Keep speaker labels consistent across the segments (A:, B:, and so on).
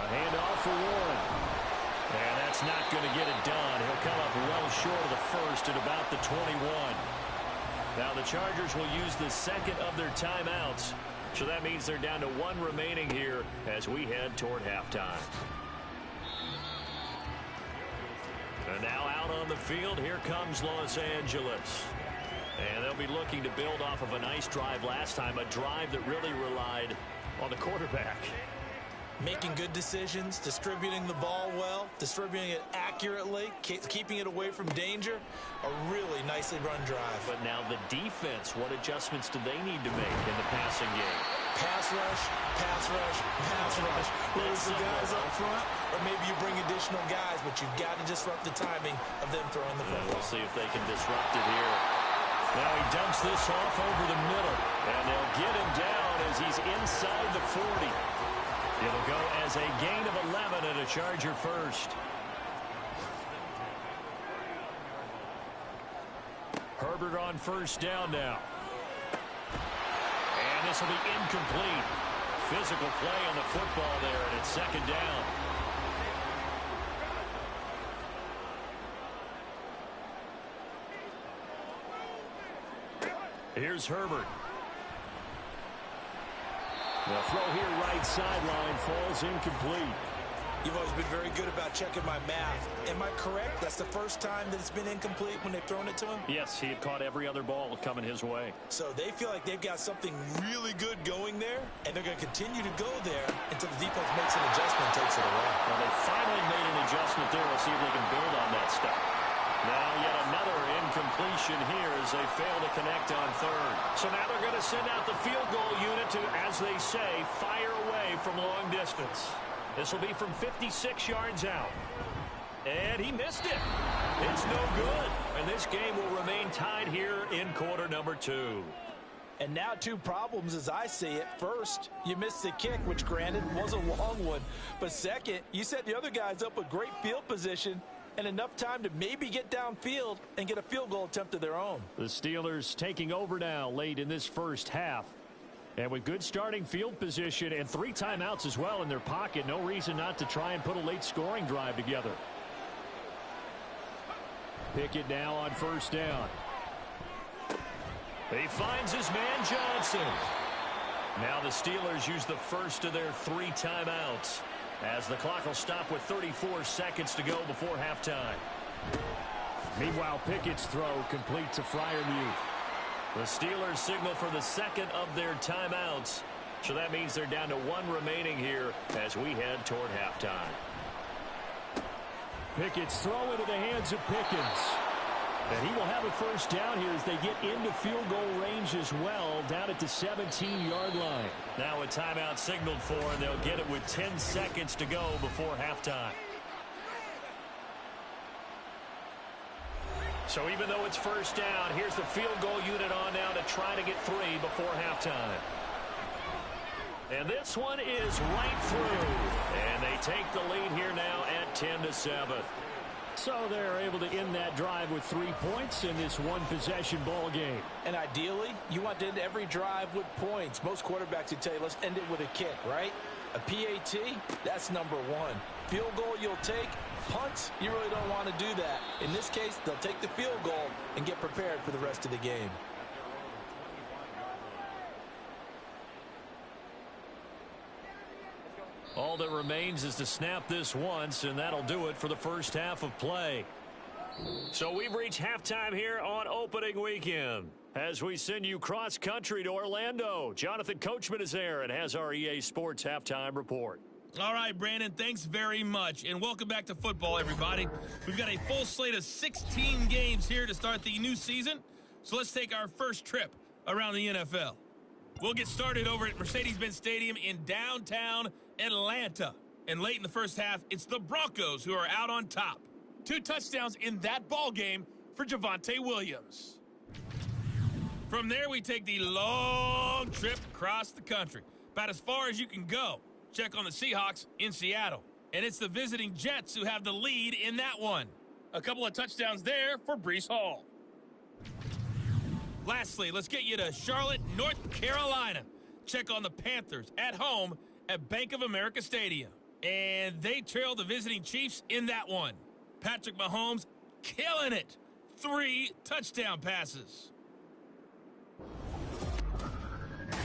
A: Handoff for Warren. And that's not going to get it done. He'll come up well short of the first at about the 21. Now the Chargers will use the second of their timeouts. So that means they're down to one remaining here as we head toward halftime. And now out on the field, here comes Los Angeles. And they'll be looking to build off of a nice drive last time, a drive that really relied on the quarterback.
B: Making good decisions, distributing the ball well, distributing it accurately, keeping it away from danger. A really nicely run drive.
A: But now the defense, what adjustments do they need to make in the passing game?
B: Pass rush, pass rush, pass rush. Lose the guys up front, or maybe you bring additional guys, but you've got to disrupt the timing of them throwing the football.
A: We'll see if they can disrupt it here. Now he dumps this off over the middle, and they'll get him down as he's inside the 40. It'll go as a gain of 11 and a Charger first. Herbert on first down now. And this will be incomplete. Physical play on the football there, and it's second down. Here's Herbert. The throw here right sideline falls incomplete.
B: You've always been very good about checking my math. Am I correct? That's the first time that it's been incomplete when they've thrown it to him?
A: Yes, he had caught every other ball coming his way.
B: So they feel like they've got something really good going there, and they're going to continue to go there until the defense makes an adjustment and takes it away.
A: Well, they finally made an adjustment there. We'll see if they can build on that stuff. Now yet another incompletion here as they fail to connect on third. So now they're going to send out the field goal unit to, as they say, fire away from long distance. This will be from 56 yards out. And he missed it. It's no good. And this game will remain tied here in quarter number 2.
B: And now two problems as I see it. First, you missed the kick, which granted was a long one. But second, you set the other guys up with great field position and enough time to maybe get downfield and get a field goal attempt of their own.
A: The Steelers taking over now late in this first half. And with good starting field position and 3 timeouts as well in their pocket, no reason not to try and put a late scoring drive together. Pickett now on first down. He finds his man Johnson. Now the Steelers use the first of their 3 timeouts as the clock will stop with 34 seconds to go before halftime. Meanwhile, Pickett's throw complete to Freiermuth. The Steelers signal for the second of their timeouts. So that means they're down to 1 remaining here as we head toward halftime. Pickett's throw into the hands of Pickens. And he will have a first down here as they get into field goal range as well, down at the 17-yard line. Now a timeout signaled for, and they'll get it with 10 seconds to go before halftime. So even though it's first down, here's the field goal unit on now to try to get 3 before halftime. And this one is right through. And they take the lead here now at 10-7. So they're able to end that drive with 3 points in this one-possession ball game.
B: And ideally, you want to end every drive with points. Most quarterbacks would tell you, let's end it with a kick, right? A PAT, that's number 1. Field goal you'll take. Punts, you really don't want to do that. In this case, they'll take the field goal and get prepared for the rest of the game.
A: All that remains is to snap this once, and that'll do it for the first half of play. So we've reached halftime here on opening weekend. As we send you cross-country to Orlando, Jonathan Coachman is there and has our EA Sports halftime report.
C: All right, Brandon, thanks very much, and welcome back to football, everybody. We've got a full slate of 16 games here to start the new season, so let's take our first trip around the NFL. We'll get started over at Mercedes-Benz Stadium in downtown Atlanta. And late in the first half, it's the Broncos who are out on top. 2 touchdowns in that ball game for Javonte Williams. From there, we take the long trip across the country, about as far as you can go. Check on the Seahawks in Seattle. And it's the visiting Jets who have the lead in that one. A couple of touchdowns there for Breece Hall. Lastly, let's get you to Charlotte, North Carolina. Check on the Panthers at home at Bank of America Stadium. And they trail the visiting Chiefs in that one. Patrick Mahomes killing it. 3 touchdown passes.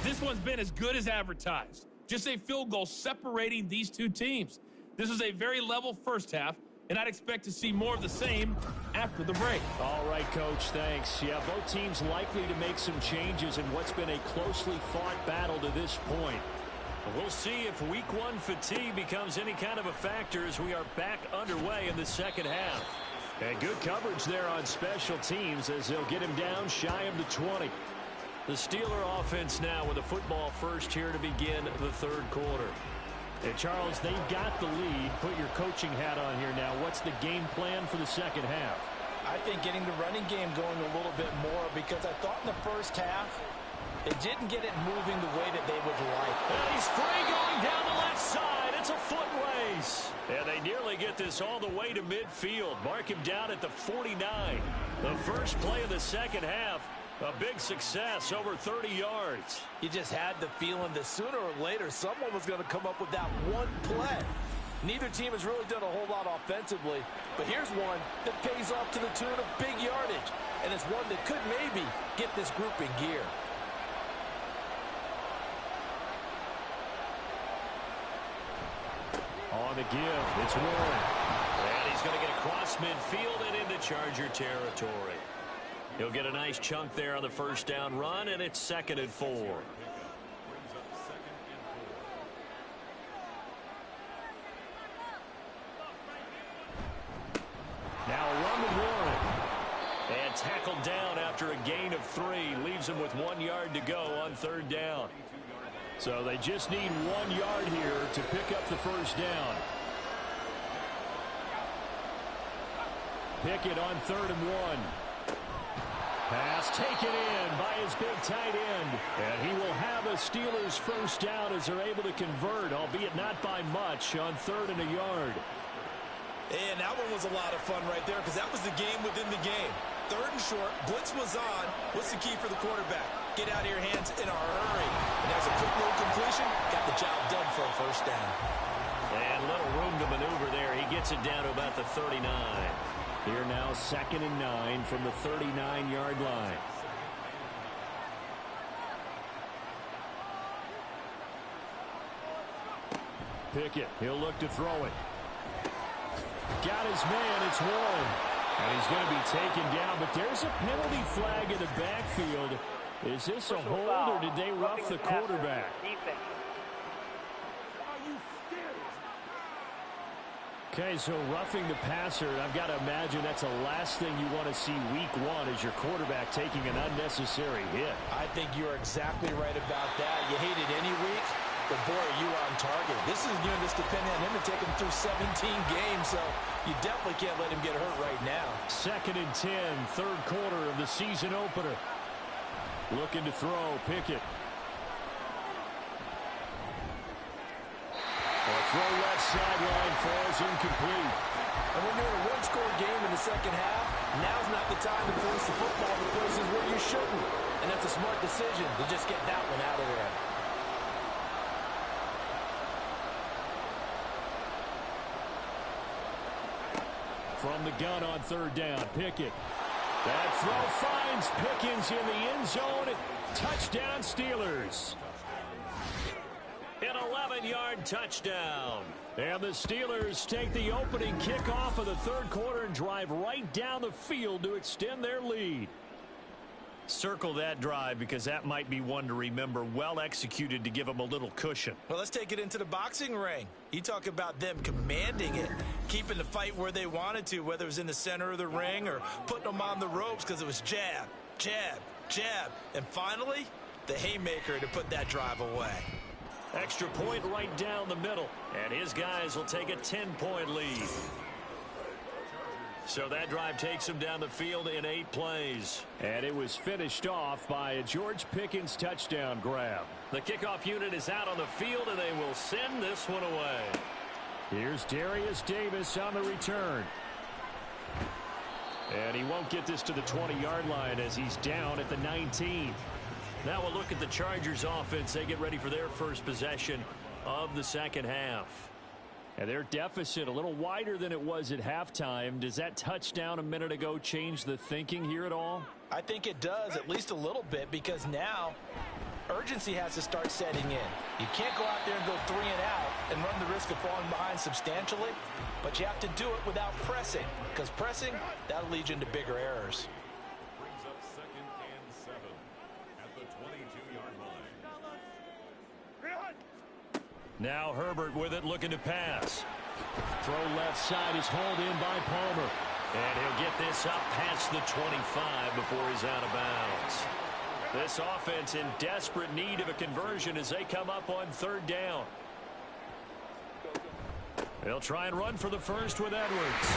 C: This one's been as good as advertised. Just a field goal separating these two teams. This was a very level first half, and I'd expect to see more of the same after the break.
A: All right, Coach, thanks. Yeah, both teams likely to make some changes in what's been a closely fought battle to this point. We'll see if week 1 fatigue becomes any kind of a factor as we are back underway in the second half. And good coverage there on special teams as they'll get him down shy of the 20. The Steeler offense now with a football first here to begin the third quarter. And Charles, they've got the lead. Put your coaching hat on here now. What's the game plan for the second half?
B: I think getting the running game going a little bit more, because I thought in the first half it didn't get it moving the way that they would like.
A: And he's free going down the left side. It's a foot race. And they nearly get this all the way to midfield. Mark him down at the 49. The first play of the second half. A big success, over 30 yards.
B: You just had the feeling that sooner or later someone was going to come up with that one play. Neither team has really done a whole lot offensively, but here's one that pays off to the tune of big yardage, and it's one that could maybe get this group in gear.
A: On the give, it's Warren. And he's going to get across midfield and into Charger territory. He'll get a nice chunk there on the first down run, and it's 2nd and 4. Now a run to Warren. And tackled down after a gain of 3. Leaves him with 1 yard to go on 3rd down. So they just need 1 yard here to pick up the first down. Pickett on 3rd and 1. Pass taken in by his big tight end. And he will have a Steelers first down as they're able to convert, albeit not by much, on 3rd and a yard.
B: And that one was a lot of fun right there, because that was the game within the game. 3rd and short, blitz was on. What's the key for the quarterback? Get out of your hands in a hurry. And there's a quick little completion. Got the job done for a first down.
A: And little room to maneuver there. He gets it down to about the 39. Here now 2nd and 9 from the 39-yard line. Pickett, he'll look to throw it. Got his man, it's Warren. And he's going to be taken down, but there's a penalty flag in the backfield. Is this a hold, or did they rough the quarterback? Okay, so roughing the passer, I've got to imagine that's the last thing you want to see week 1 is your quarterback taking an unnecessary hit.
B: I think you're exactly right about that. You hate it any week, but boy, are you on target. This is a game that's dependent on him to take him through 17 games, so you definitely can't let him get hurt right now.
A: 2nd and 10, 3rd quarter of the season opener. Looking to throw, Pickett. A throw left sideline falls incomplete.
B: And when you're in a one-score game in the second half, now's not the time to force the football to places where you shouldn't. And that's a smart decision to just get that one out of there.
A: From the gun on 3rd down, Pickett. That throw finds Pickens in the end zone. Touchdown, Steelers. An 11-yard touchdown. And the Steelers take the opening kickoff of the 3rd quarter and drive right down the field to extend their lead. Circle that drive because that might be one to remember. Well executed to give them a little cushion.
B: Well, let's take it into the boxing ring. You talk about them commanding it, keeping the fight where they wanted to, whether it was in the center of the ring or putting them on the ropes because it was jab, jab, jab. And finally, the haymaker to put that drive away.
A: Extra point right down the middle. And his guys will take a 10-point lead. So that drive takes him down the field in 8 plays. And it was finished off by a George Pickens touchdown grab. The kickoff unit is out on the field, and they will send this one away. Here's Darius Davis on the return. And he won't get this to the 20-yard line as he's down at the 19. Now we'll look at the Chargers offense. They get ready for their first possession of the second half. And their deficit a little wider than it was at halftime. Does that touchdown a minute ago change the thinking here at all?
B: I think it does, at least a little bit, because now urgency has to start setting in. You can't go out there and go 3 and out and run the risk of falling behind substantially, but you have to do it without pressing, because pressing, that'll lead you into bigger errors.
D: Brings up 2nd and 7 at the 22-yard line.
A: Now Herbert with it, looking to pass. Throw left side is hauled in by Palmer. And he'll get this up past the 25 before he's out of bounds. This offense in desperate need of a conversion as they come up on 3rd down. They'll try and run for the first with Edwards.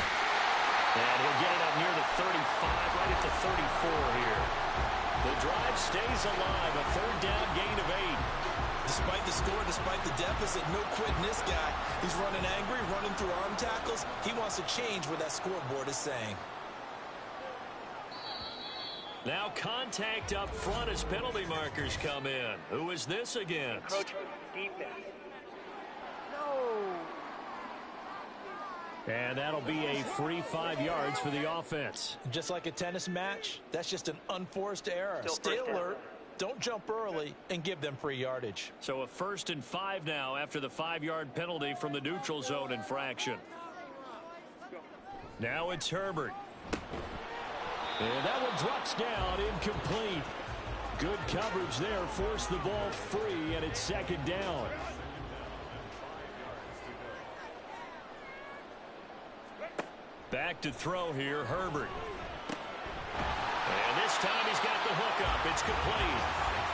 A: And he'll get it up near the 35, right at the 34 here. The drive stays alive, a 3rd down gain of 8.
B: Despite the score, despite the deficit, no quitting this guy. He's running angry, running through arm tackles. He wants to change what that scoreboard is saying.
A: Now contact up front as penalty markers come in. Who is this against?
E: Approach defense. No.
A: And that'll be a free 5 yards for the offense.
B: Just like a tennis match, that's just an unforced error. Stay alert. Don't jump early and give them free yardage.
A: So a 1st and 5 now after the 5-yard penalty from the neutral zone infraction. Now it's Herbert. And that one drops down, incomplete. Good coverage there, forced the ball free, and it's 2nd down. Back to throw here, Herbert. And this time he's got the hook up. It's complete.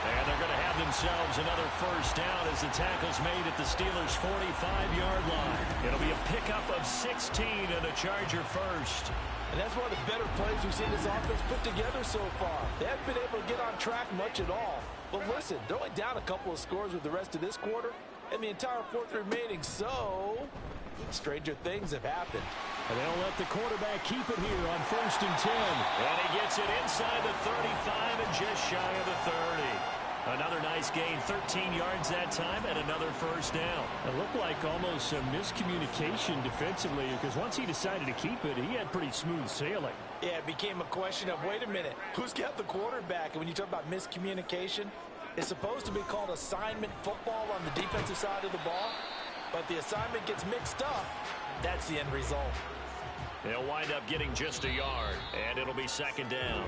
A: And they're going to have themselves another 1st down as the tackle's made at the Steelers' 45-yard line. It'll be a pickup of 16 and a Charger first.
B: And that's one of the better plays we've seen this offense put together so far. They haven't been able to get on track much at all. But listen, they're only down a couple of scores with the rest of this quarter and the entire 4th remaining, so stranger things have happened.
A: And they'll let the quarterback keep it here on 1st and 10. And he gets it inside the 35 and just shy of the 30. Another nice gain, 13 yards that time, and another 1st down. It looked like almost a miscommunication defensively, because once he decided to keep it, he had pretty smooth sailing.
B: Yeah, it became a question of, wait a minute, who's got the quarterback? And when you talk about miscommunication, it's supposed to be called assignment football on the defensive side of the ball, but the assignment gets mixed up. That's the end result.
A: They'll wind up getting just a yard, and it'll be 2nd down.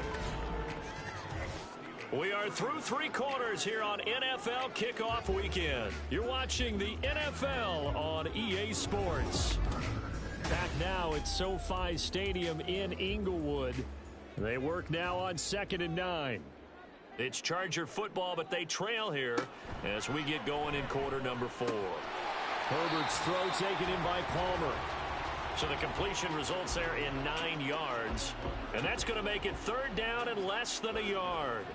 A: We are through 3 quarters here on NFL Kickoff Weekend. You're watching the NFL on EA Sports. Back now at SoFi Stadium in Inglewood. They work now on 2nd and 9. It's Charger football, but they trail here as we get going in quarter number 4. Herbert's throw taken in by Palmer. So the completion results there in 9 yards. And that's going to make it 3rd down and less than a yard.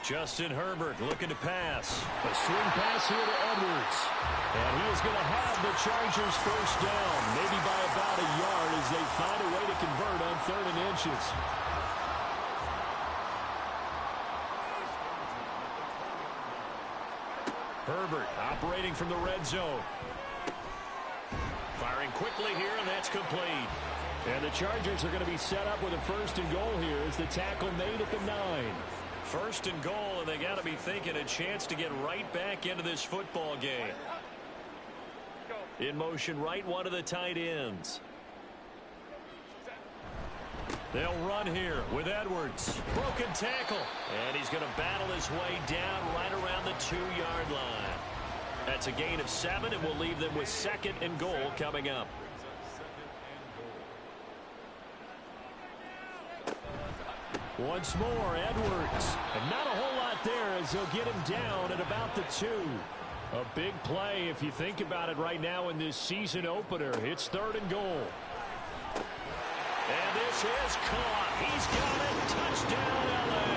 A: Justin Herbert looking to pass. A swing pass here to Edwards. And he is going to have the Chargers 1st down, maybe by about a yard as they find a way to convert on 3rd and inches. Herbert operating from the red zone. Firing quickly here, and that's complete. And the Chargers are going to be set up with a 1st and goal here as the tackle made at the 9. 1st and goal, and they got to be thinking a chance to get right back into this football game. In motion, right one of the tight ends. They'll run here with Edwards. Broken tackle. And he's going to battle his way down right around the 2-yard line. That's a gain of 7, and we'll leave them with 2nd and goal coming up. Once more, Edwards. And not a whole lot there as he'll get him down at about the 2. A big play if you think about it right now in this season opener. It's 3rd and goal. And this is caught. He's got it. Touchdown, L.A.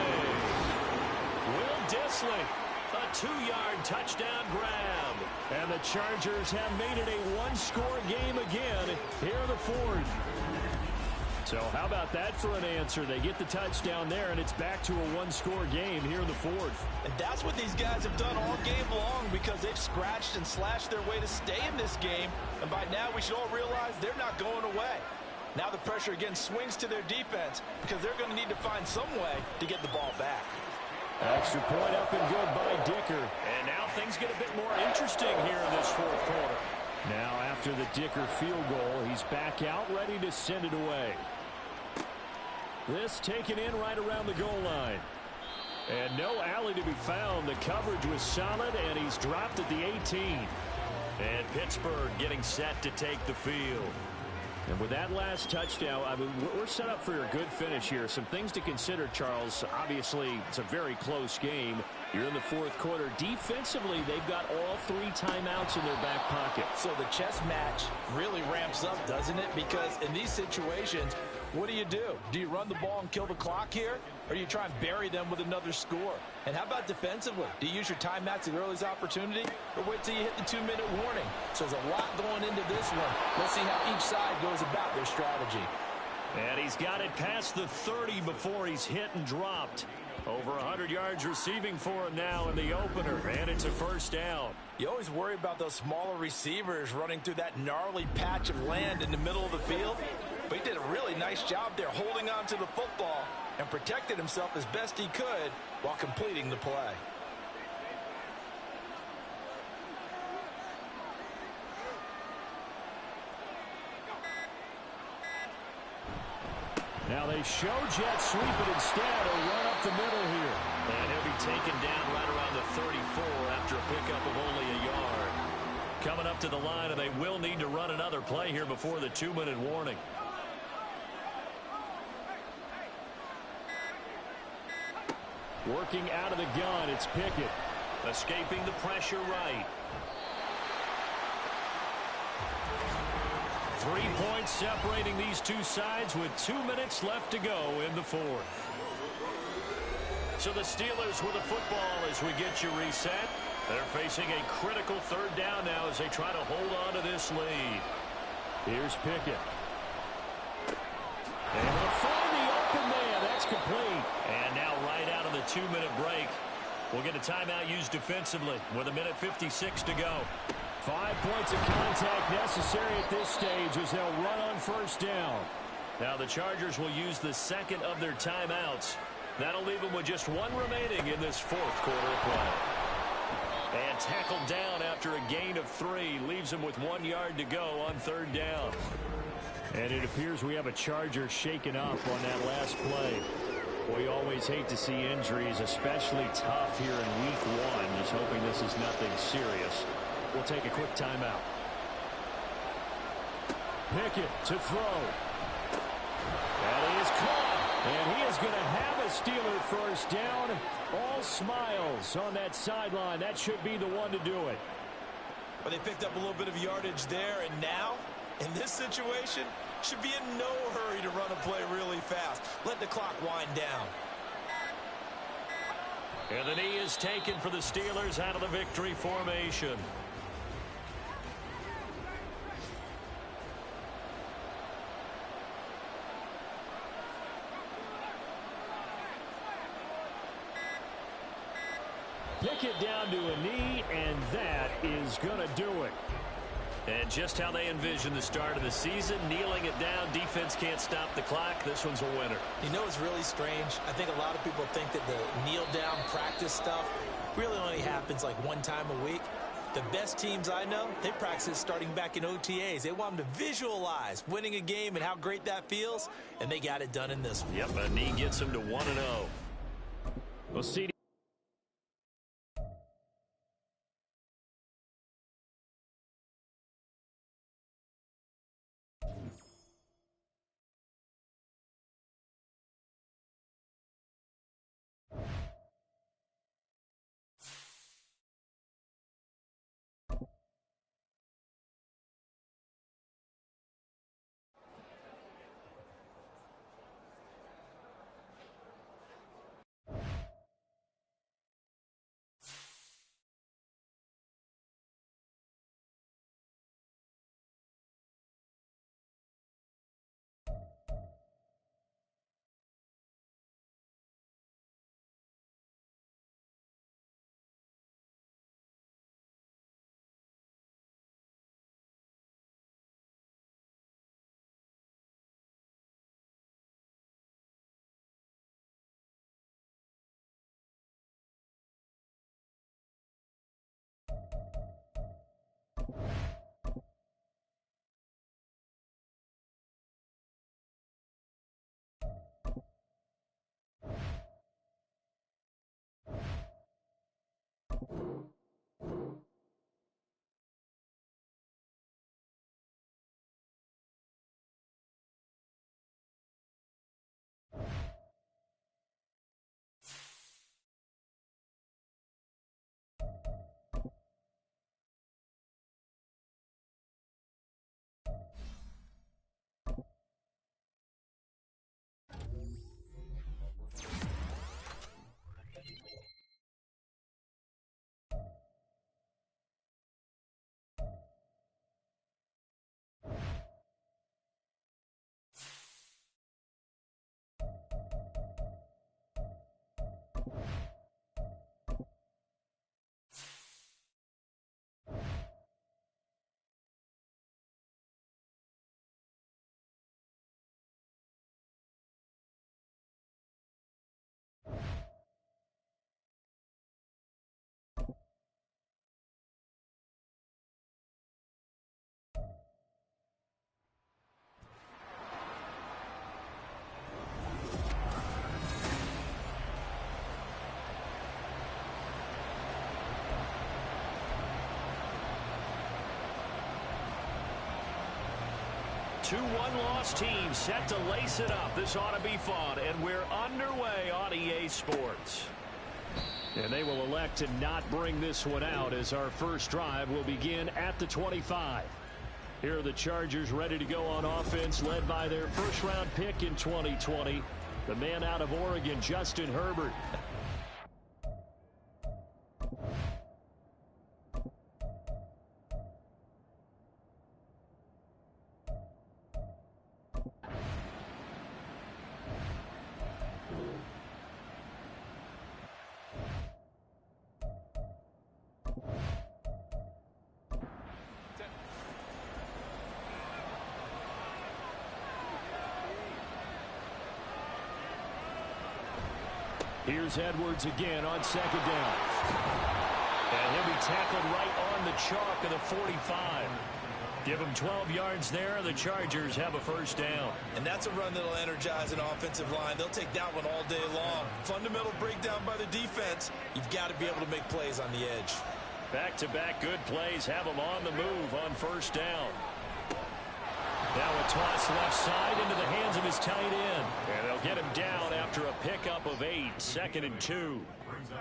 A: Will Dissly, a 2-yard touchdown grab. And the Chargers have made it a 1-score game again here in the 4th. So how about that for an answer? They get the touchdown there, and it's back to a one-score game here in the fourth.
B: And that's what these guys have done all game long because they've scratched and slashed their way to stay in this game. And by now, we should all realize they're not going away. Now the pressure again swings to their defense because they're going to need to find some way to get the ball back.
A: Extra point up and good by Dicker. And now things get a bit more interesting here in this fourth quarter. Now after the Dicker field goal, he's back out ready to send it away. This taken in right around the goal line. And no alley to be found. The coverage was solid, and he's dropped at the 18. And Pittsburgh getting set to take the field. And with that last touchdown, I mean, we're set up for a good finish here. Some things to consider, Charles. Obviously, it's a very close game. You're in the fourth quarter. Defensively, they've got all 3 timeouts in their back pocket.
B: So the chess match really ramps up, doesn't it? Because in these situations, what do? Do you run the ball and kill the clock here? Or do you try and bury them with another score? And how about defensively? Do you use your timeouts at the earliest opportunity? Or wait till you hit the 2-minute warning? So there's a lot going into this one. Let's see how each side goes about their strategy.
A: And he's got it past the 30 before he's hit and dropped. Over 100 yards receiving for him now in the opener. And it's a first down.
B: You always worry about those smaller receivers running through that gnarly patch of land in the middle of the field. But he did a really nice job there holding on to the football and protected himself as best he could while completing the play.
A: Now they show jet sweep it instead, a run up the middle here. And he'll be taken down right around the 34 after a pickup of only a yard. Coming up to the line, and they will need to run another play here before the 2-minute warning. Working out of the gun, it's Pickett. Escaping the pressure right. 3 points separating these two sides with 2 minutes left to go in the fourth. So the Steelers with the football as we get you reset. They're facing a critical third down now as they try to hold on to this lead. Here's Pickett. And they'll find the open man. That's complete. And now right out of the 2-minute break, we'll get a timeout used defensively with 1:56 to go. 5 points of contact necessary at this stage as they'll run on first down. Now the Chargers will use the second of their timeouts. That'll leave them with just 1 remaining in this fourth quarter of play. And tackled down after a gain of 3. Leaves them with 1 yard to go on third down. And it appears we have a Charger shaken up on that last play. We always hate to see injuries, especially tough here in week 1. Just hoping this is nothing serious. We'll take a quick timeout. Pickett to throw. And he is caught. And he is going to have a Steeler first down. All smiles on that sideline. That should be the one to do it.
B: Well, they picked up a little bit of yardage there, and now, in this situation, should be in no hurry to run a play really fast. Let the clock wind down.
A: And the knee is taken for the Steelers out of the victory formation. Pickett down to a knee, and that is going to do it. And just how they envision the start of the season, kneeling it down, defense can't stop the clock. This one's a winner.
B: You know what's really strange? I think a lot of people think that the kneel-down practice stuff really only happens like 1 time a week. The best teams I know, they practice starting back in OTAs. They want them to visualize winning a game and how great that feels, and they got it done in this one.
A: Yep, a knee gets them to 1-0. We'll see. Two one-loss teams set to lace it up. This ought to be fun, and we're underway on EA Sports. And they will elect to not bring this one out as our first drive will begin at the 25. Here are the Chargers ready to go on offense, led by their first-round pick in 2020, the man out of Oregon, Justin Herbert. Here's Edwards again on second down. And he'll be tackled right on the chalk of the 45. Give him 12 yards there. The Chargers have a first down.
B: And that's a run that'll energize an offensive line. They'll take that one all day long. Fundamental breakdown by the defense. You've got to be able to make plays on the edge.
A: Back-to-back good plays have them on the move on first down. Now a toss left side into the hands of his tight end. And they'll get him down after a pickup of 8, 2nd and 2.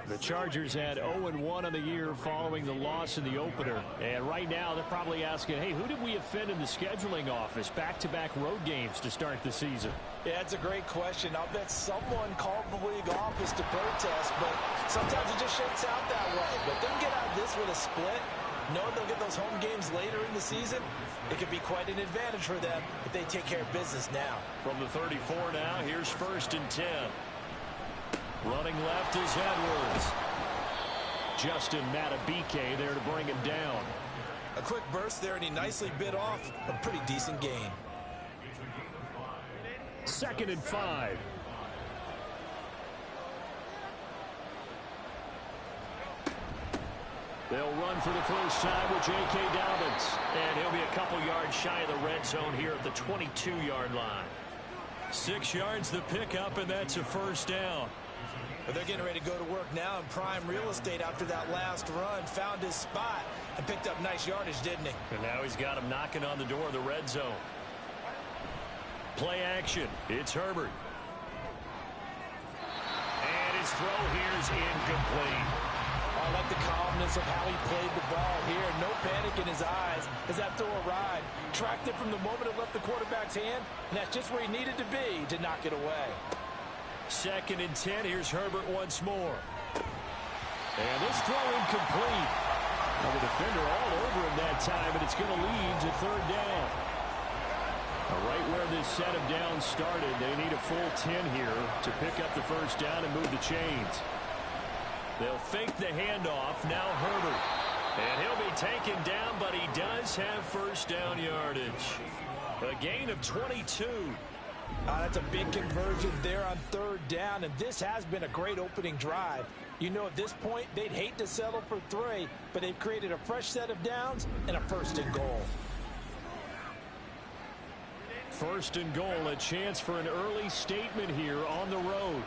A: The Chargers had 0-1 on the year following the loss in the opener. And right now they're probably asking, hey, who did we offend in the scheduling office? Back-to-back road games to start the season.
B: Yeah, that's a great question. I'll bet someone called the league office to protest, but sometimes it just shakes out that way. But they can get out of this with a split. Knowing they'll get those home games later in the season, it could be quite an advantage for them if they take care of business now.
A: From the 34 now, here's 1st and 10. Running left is Edwards. Justin Matabike there to bring him down.
B: A quick burst there, and he nicely bit off a pretty decent gain.
A: 2nd and 5. They'll run for the first time with J.K. Dobbins. And he'll be a couple yards shy of the red zone here at the 22-yard line. 6 yards the pickup, and that's a first down.
B: But they're getting ready to go to work now in prime real estate after that last run. Found his spot and picked up nice yardage, didn't he?
A: And now he's got him knocking on the door of the red zone. Play action. It's Herbert. And his throw here is incomplete.
B: I like the calmness of how he played the ball here. No panic in his eyes as that throw arrived. Tracked it from the moment it left the quarterback's hand, and that's just where he needed to be to knock it away.
A: 2nd and 10. Here's Herbert once more. And this throw incomplete. Well, the defender all over him that time, and it's going to lead to 3rd down. Right where this set of downs started, they need a full 10 here to pick up the first down and move the chains. They'll fake the handoff. Now Herbert. And he'll be taken down, but he does have first down yardage. A gain of 22.
B: That's a big conversion there on 3rd down, and this has been a great opening drive. You know, at this point, they'd hate to settle for 3, but they've created a fresh set of downs and a 1st and goal.
A: 1st and goal, a chance for an early statement here on the road.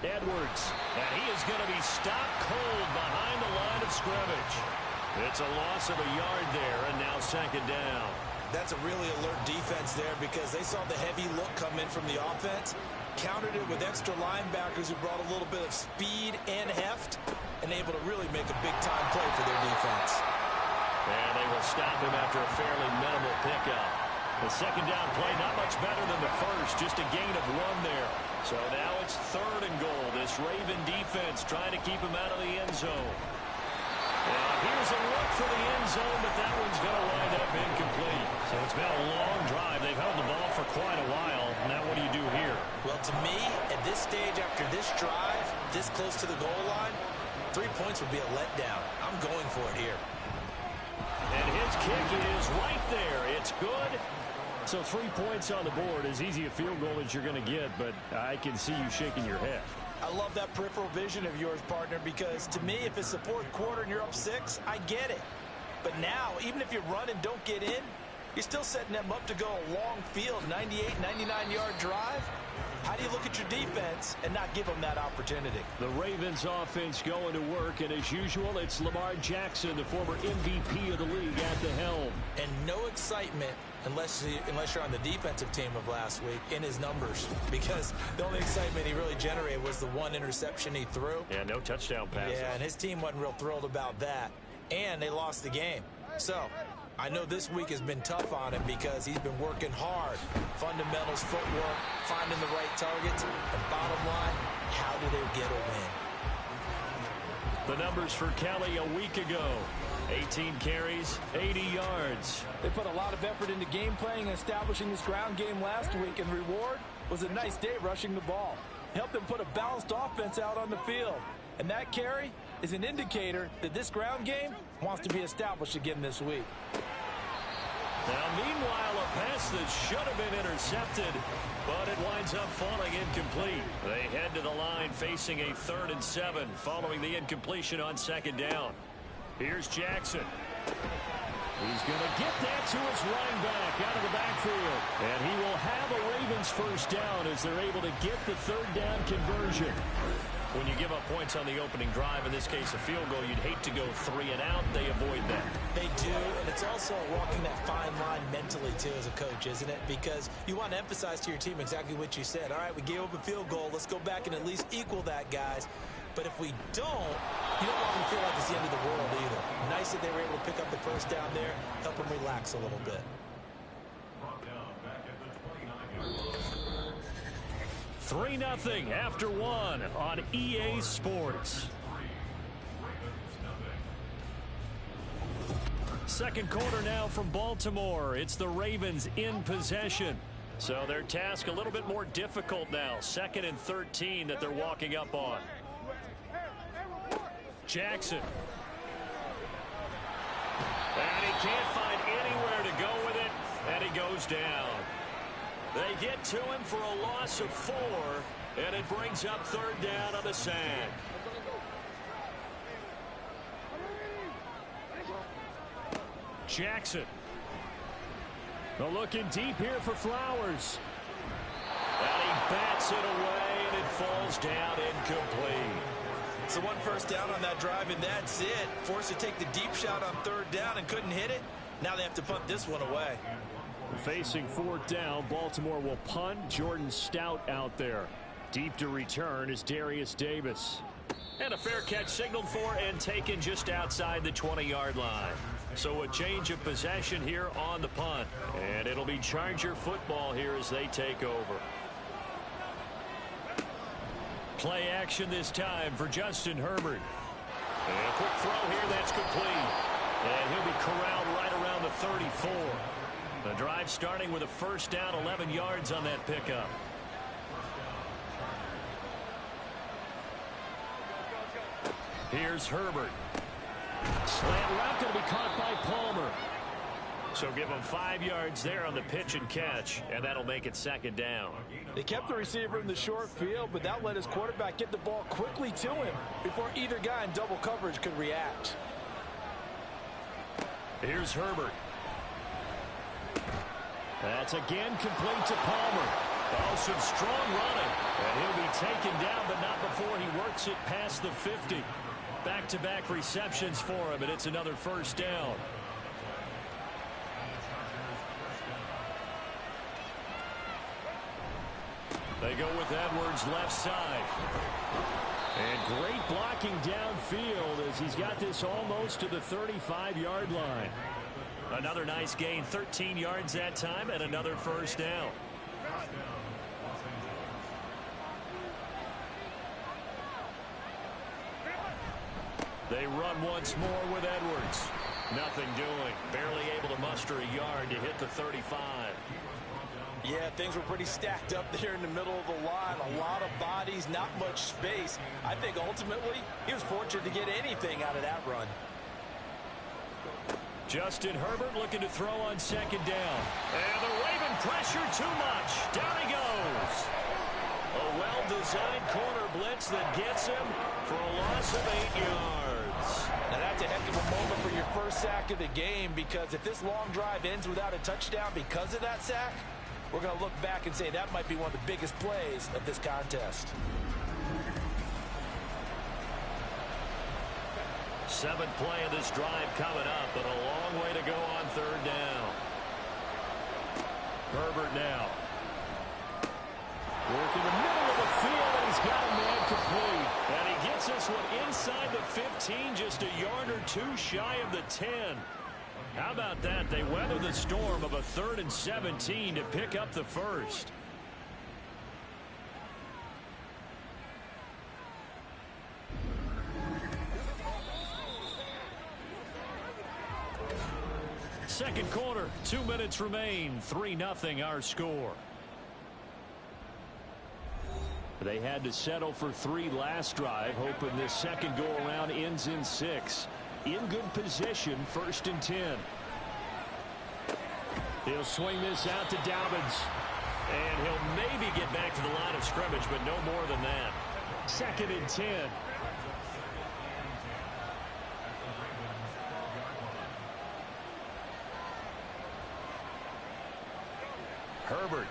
A: Edwards, and he is going to be stopped cold behind the line of scrimmage. It's a loss of a yard there, and now 2nd down.
B: That's a really alert defense there because they saw the heavy look come in from the offense, countered it with extra linebackers who brought a little bit of speed and heft, and able to really make a big-time play for their defense.
A: And they will stop him after a fairly minimal pickup. The 2nd down play, not much better than the first, just a gain of 1 there. So now it's 3rd and goal. This Raven defense trying to keep him out of the end zone. Now here's a look for the end zone, but that one's going to wind up incomplete. So it's been a long drive. They've held the ball for quite a while. Now what do you do here?
B: Well, to me, at this stage after this drive, this close to the goal line, 3 points would be a letdown. I'm going for it here.
A: And his kick is right there. It's good. So 3 points on the board, as easy a field goal as you're going to get, but I can see you shaking your head.
B: I love that peripheral vision of yours, partner, because to me, if it's the 4th quarter and you're up 6, I get it. But now, even if you run and don't get in, you're still setting them up to go a long field, 98, 99-yard drive. How do you look at your defense and not give them that opportunity? The Ravens offense going to work, and as usual, it's Lamar Jackson, the former MVP of the league, at the helm. And no excitement unless you're on the defensive team of last week in his numbers, because the only excitement he really generated was the 1 interception he threw.
A: Yeah, no touchdown passes.
B: Yeah, and his team wasn't real thrilled about that, and they lost the game. So I know this week has been tough on him because he's been working hard. Fundamentals, footwork, finding the right targets, and bottom line, how do they get a win?
A: The numbers for Kelly a week ago. 18 carries, 80 yards.
B: They put a lot of effort into game playing and establishing this ground game last week, and reward was a nice day rushing the ball. Helped them put a balanced offense out on the field. And that carry is an indicator that this ground game wants to be established again this week.
A: Now, meanwhile, a pass that should have been intercepted, but it winds up falling incomplete. They head to the line facing a 3rd and 7 following the incompletion on 2nd down. Here's Jackson. He's going to get that to his running back out of the backfield. And he will have a Ravens 1st down as they're able to get the 3rd down conversion. When you give up points on the opening drive, in this case a field goal, you'd hate to go 3 and out. They avoid that. They do, and it's also walking that fine line mentally, too, as a coach, isn't it? Because you want to emphasize to your team exactly what you said. All right, we gave up a field goal. Let's go back and at least equal that, guys. But if we don't, you don't want them to feel like it's the end of the world either. Nice that they were able to pick up the 1st down there, help them relax a little bit. 3-0 after 1 on EA Sports. 2nd quarter now from Baltimore. It's the Ravens in possession. So their task a little bit more difficult now. 2nd and 13 that they're walking up on. Jackson. And he can't find anywhere to go with it, and he goes down. They get to him for a loss of 4, and it brings up 3rd down on the sack. Jackson. They're looking deep here for Flowers. And he bats it away, and it falls down incomplete.
B: So 1 1st down on that drive, and that's it. Forced to take the deep shot on 3rd down and couldn't hit it. Now they have to punt this one away.
A: Facing 4th down, Baltimore will punt. Jordan Stout out there. Deep to return is Darius Davis. And a fair catch signaled for and taken just outside the 20-yard line. So a change of possession here on the punt. And it'll be Charger football here as they take over. Play action this time for Justin Herbert. And a quick throw here, that's complete. And he'll be corralled right around the 34. The drive starting with a 1st down, 11 yards on that pickup. Here's Herbert. Slant route going to be caught by Palmer. So give them 5 yards there on the pitch and catch, and that'll make it second down.
B: They kept the receiver in the short field, but that let his quarterback get the ball quickly to him before either guy in double coverage could react.
A: Here's Herbert. That's again complete to Palmer. Oh, some strong running. And he'll be taken down, but not before he works it past the 50. Back-to-back receptions for him, and it's another first down. They go with Edwards left side. And great blocking downfield as he's got this almost to the 35-yard line. Another nice gain, 13 yards that time, and another first down. They run once more with Edwards. Nothing doing. Barely able to muster a yard to hit the 35.
B: Yeah, things were pretty stacked up there in the middle of the line. A lot of bodies, not much space. I think ultimately he was fortunate to get anything out of that run.
A: Justin Herbert looking to throw on second down. And the Raven pressure too much. Down he goes. A well-designed corner blitz that gets him for a loss of 8 yards.
B: Now that's a heck of a moment for your first sack of the game, because if this long drive ends without a touchdown because of that sack, we're going to look back and say that might be one of the biggest plays of this contest.
A: Seventh play of this drive coming up, but a long way to go on third down. Herbert now. Working the middle of the field, and he's got a man complete. And he gets this one inside the 15, just a yard or two shy of the 10. How about that? They weather the storm of a 3rd and 17 to pick up the first. Second quarter, 2 minutes remain. 3-0 our score. They had to settle for 3 last drive, hoping this second go-around ends in 6. In good position, 1st and 10. He'll swing this out to Dobbins. And he'll maybe get back to the line of scrimmage, but no more than that. 2nd and 10. Herbert.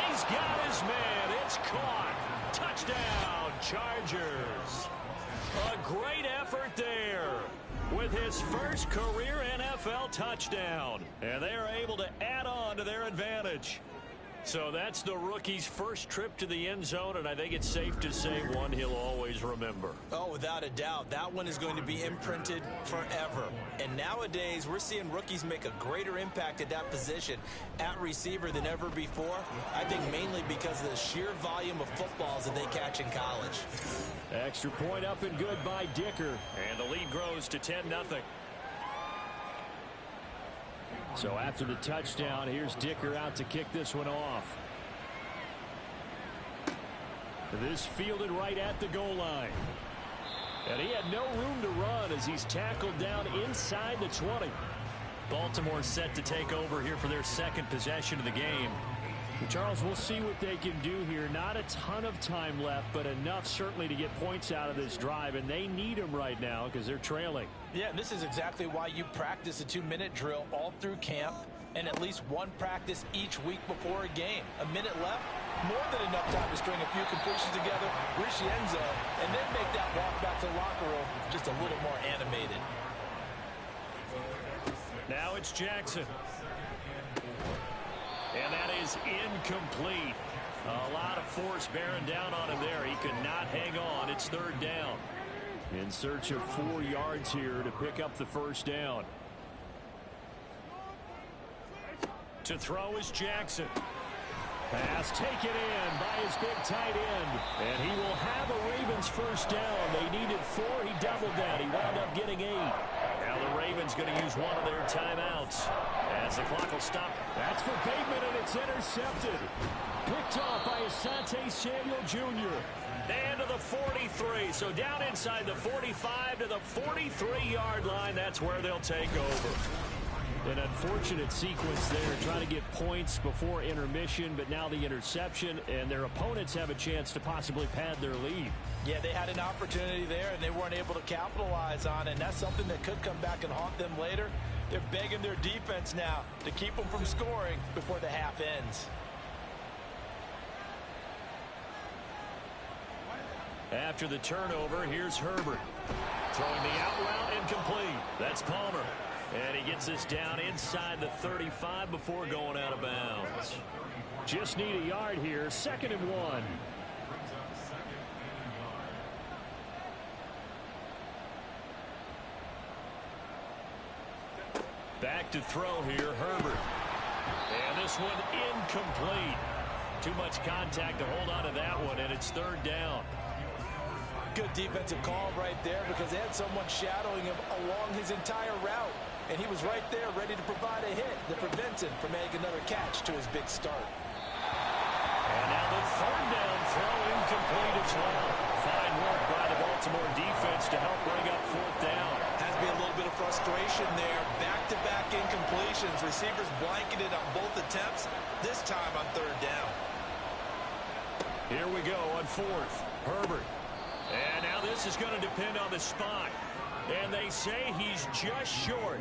A: He's got his man. It's caught. Touchdown, Chargers. A great effort there with his first career NFL touchdown. And they are able to add on to their advantage. So that's the rookie's first trip to the end zone, and I think it's safe to say one he'll always remember.
B: Oh, without a doubt. That one is going to be imprinted forever. And nowadays, we're seeing rookies make a greater impact at that position at receiver than ever before. I think mainly because of the sheer volume of footballs that they catch in college.
A: Extra point up and good by Dicker. And the lead grows to 10-0. So after the touchdown, here's Dicker out to kick this one off. This fielded right at the goal line. And he had no room to run as he's tackled down inside the 20. Baltimore set to take over here for their second possession of the game. Charles, we'll see what they can do here. Not a ton of time left, but enough certainly to get points out of this drive, and they need them right now because they're trailing.
B: Yeah, and this is exactly why you practice a 2-minute drill all through camp and at least one practice each week before a game. A minute left, more than enough time to string a few completions together, reach the end zone, and then make that walk back to the locker room just a little more animated.
A: Now it's Jackson. And that is incomplete. A lot of force bearing down on him there. He could not hang on. It's 3rd down. In search of 4 yards here to pick up the first down. To throw is Jackson. Pass taken in by his big tight end. And he will have a Ravens first down. They needed 4. He doubled that. He wound up getting 8. Now the Ravens going to use one of their timeouts as the clock will stop. That's for Bateman, and it's intercepted.
F: Picked off by Asante Samuel Jr.
A: And to the 43. So down inside the 45 to the 43-yard line. That's where they'll take over. An unfortunate sequence there, trying to get points before intermission, but now the interception, and their opponents have a chance to possibly pad their lead.
B: Yeah, they had an opportunity there, and they weren't able to capitalize on it, and that's something that could come back and haunt them later. They're begging their defense now to keep them from scoring before the half ends.
A: After the turnover, here's Herbert. Throwing the out route incomplete. That's Palmer. And he gets this down inside the 35 before going out of bounds. Just need a yard here. 2nd and 1. Back to throw here, Herbert. And this one incomplete. Too much contact to hold on to that one, and it's 3rd down.
B: Good defensive call right there because they had someone shadowing him along his entire route. And he was right there ready to provide a hit that prevents him from making another catch to his big start.
A: And now the 3rd down throw incomplete as well. Fine work by the Baltimore defense to help bring up 4th down.
B: Has to be a little bit of frustration there. Back-to-back incompletions. Receivers blanketed on both attempts, this time on 3rd down.
A: Here we go on 4th. Herbert. And now this is going to depend on the spot. And they say he's just short.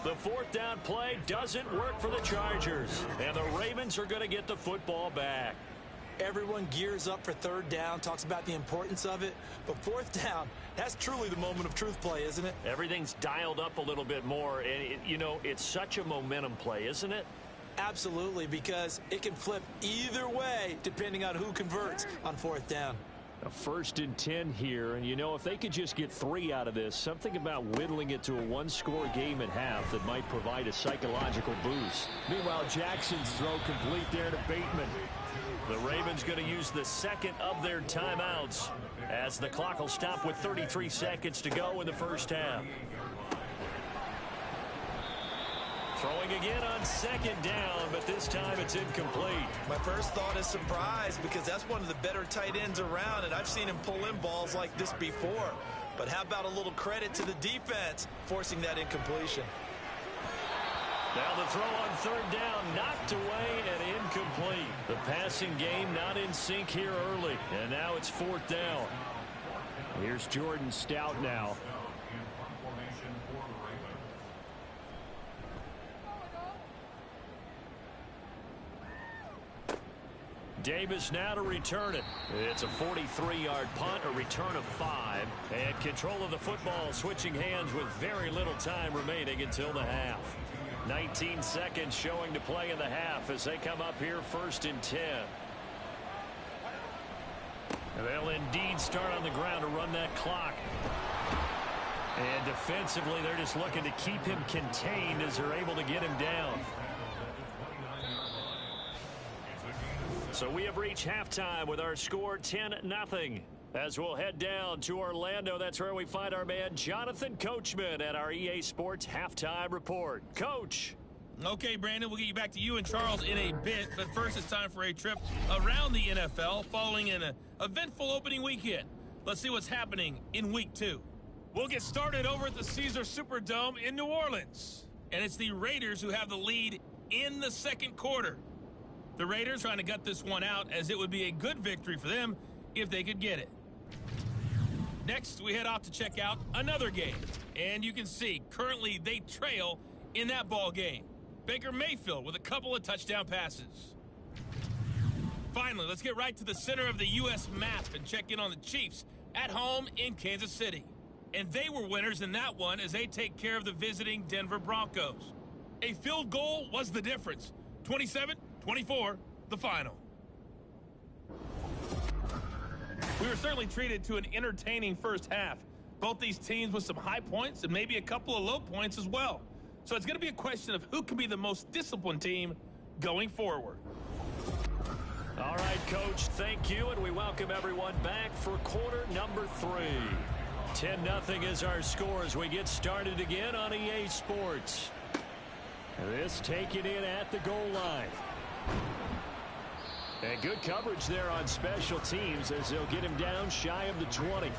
A: The 4th down play doesn't work for the Chargers. And the Ravens are going to get the football back.
B: Everyone gears up for 3rd down, talks about the importance of it. But 4th down, that's truly the moment of truth play, isn't it?
A: Everything's dialed up a little bit more. And, it's such a momentum play, isn't it?
B: Absolutely, because it can flip either way depending on who converts on 4th down.
A: A 1st and 10 here, and if they could just get 3 out of this, something about whittling it to a 1-score game at half that might provide a psychological boost.
F: Meanwhile, Jackson's throw complete there to Bateman.
A: The Ravens going to use the 2nd of their timeouts as the clock will stop with 33 seconds to go in the 1st half. Throwing again on 2nd down, but this time it's incomplete.
B: My first thought is surprise because that's one of the better tight ends around, and I've seen him pull in balls like this before. But how about a little credit to the defense forcing that incompletion?
A: Now the throw on 3rd down, knocked away and incomplete. The passing game not in sync here early, and now it's 4th down. Here's Jordan Stout now. Davis now to return it. It's a 43-yard punt, a return of 5. And control of the football switching hands with very little time remaining until the half. 19 seconds showing to play in the half as they come up here 1st and 10. And they'll indeed start on the ground to run that clock. And defensively, they're just looking to keep him contained as they're able to get him down. So we have reached halftime with our score 10-0. As we'll head down to Orlando, that's where we find our man Jonathan Coachman at our EA Sports Halftime Report. Coach.
C: Okay, Brandon, we'll get you back to you and Charles in a bit. But first, it's time for a trip around the NFL following an eventful opening weekend. Let's see what's happening in Week 2. We'll get started over at the Caesars Superdome in New Orleans. And it's the Raiders who have the lead in the 2nd quarter. The Raiders trying to gut this one out as it would be a good victory for them if they could get it. Next, we head off to check out another game. And you can see, currently they trail in that ball game. Baker Mayfield with a couple of touchdown passes. Finally, let's get right to the center of the U.S. map and check in on the Chiefs at home in Kansas City. And they were winners in that one as they take care of the visiting Denver Broncos. A field goal was the difference. 27-24, the final. We were certainly treated to an entertaining first half. Both these teams with some high points and maybe a couple of low points as well. So it's going to be a question of who can be the most disciplined team going forward.
A: All right, Coach, thank you, and we welcome everyone back for quarter number 3. 10-0 is our score as we get started again on EA Sports. This taken in at the goal line.
F: And good coverage there on special teams as they'll get him down shy of the 20.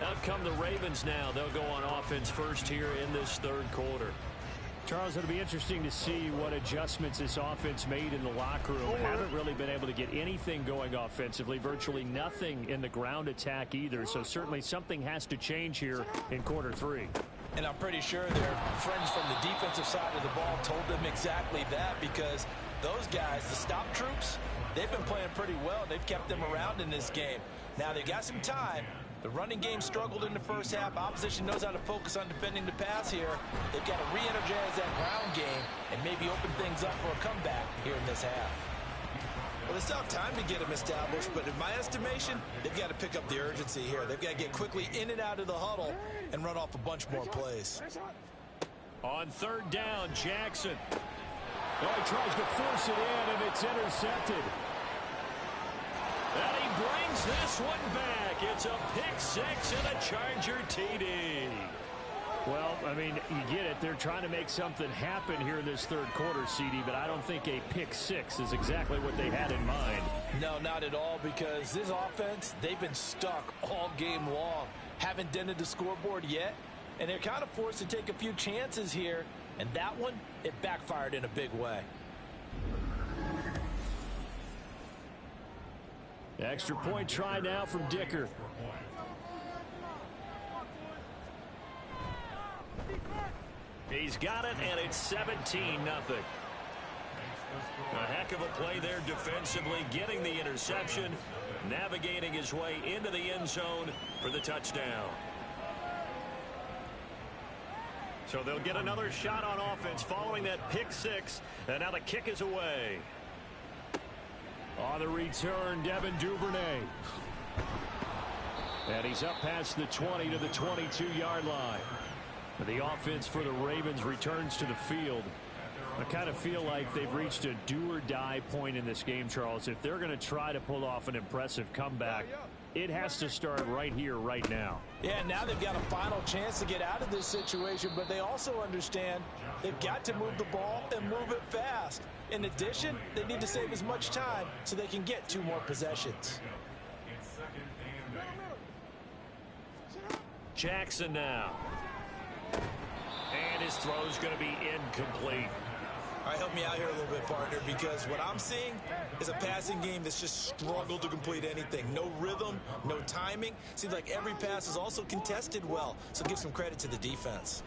A: Out come the Ravens now. They'll go on offense first here in this third quarter.
F: Charles, it'll be interesting to see what adjustments this offense made in the locker room. Haven't really been able to get anything going offensively, virtually nothing in the ground attack either. So certainly something has to change here in quarter 3.
B: And I'm pretty sure their friends from the defensive side of the ball told them exactly that, because those guys, the stop troops, they've been playing pretty well. They've kept them around in this game. Now they've got some time. The running game struggled in the first half. Opposition knows how to focus on defending the pass here. They've got to re-energize that ground game and maybe open things up for a comeback here in this half.
G: Well, it's tough time to get them established, but in my estimation, they've got to pick up the urgency here. They've got to get quickly in and out of the huddle and run off a bunch more plays.
A: On third down, Jackson.
F: Oh, he tries to force it in, and it's intercepted.
A: And he brings this one back. It's a pick six and a Charger TD.
F: Well, I mean, you get it. They're trying to make something happen here in this third quarter, CD, but I don't think a pick six is exactly what they had in mind.
B: No, not at all, because this offense, they've been stuck all game long. Haven't dented the scoreboard yet, and they're kind of forced to take a few chances here, and that one, it backfired in a big way.
F: Extra point try now from Dicker.
A: He's got it, and it's 17-0. A heck of a play there defensively, getting the interception, navigating his way into the end zone for the touchdown. So they'll get another shot on offense following that pick six, and now the kick is away.
F: On the return, Devin Duvernay. And he's up past the 20 to the 22-yard line. The offense for the Ravens returns to the field. I kind of feel like they've reached a do-or-die point in this game, Charles. If they're going to try to pull off an impressive comeback, it has to start right here, right now.
B: Yeah, now they've got a final chance to get out of this situation, but they also understand they've got to move the ball and move it fast. In addition, they need to save as much time so they can get 2 more possessions.
A: Jackson now. And his throw's going to be incomplete.
G: All right, help me out here a little bit, partner, because what I'm seeing is a passing game that's just struggled to complete anything. No rhythm, no timing. Seems like every pass is also contested well, so give some credit to the defense.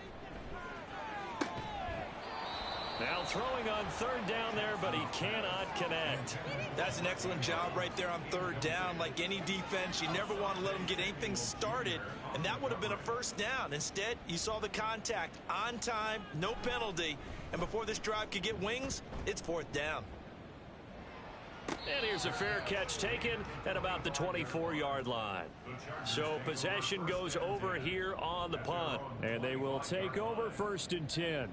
A: Now throwing on third down there, but he cannot connect.
G: That's an excellent job right there on third down. Like any defense, you never want to let them get anything started, and that would have been a first down. Instead, you saw the contact on time, no penalty, and before this drive could get wings, it's fourth down.
A: And here's a fair catch taken at about the 24-yard line. So possession goes over here on the punt.
F: And they will take over first and 10.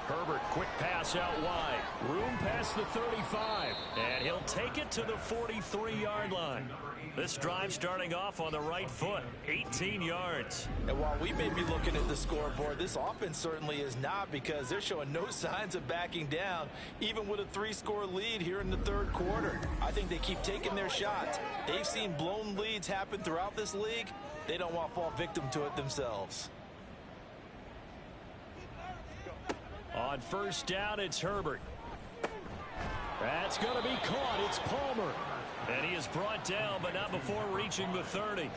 A: Herbert, quick pass out wide.
F: Room past the 35.
A: And he'll take it to the 43-yard line. This drive starting off on the right foot, 18 yards.
B: And while we may be looking at the scoreboard, this offense certainly is not, because they're showing no signs of backing down, even with a 3-score lead here in the third quarter. I think they keep taking their shots. They've seen blown leads happen throughout this league. They don't want to fall victim to it themselves.
A: On first down, it's Herbert.
F: That's going to be caught. It's Palmer.
A: And he is brought down, but not before reaching the 30.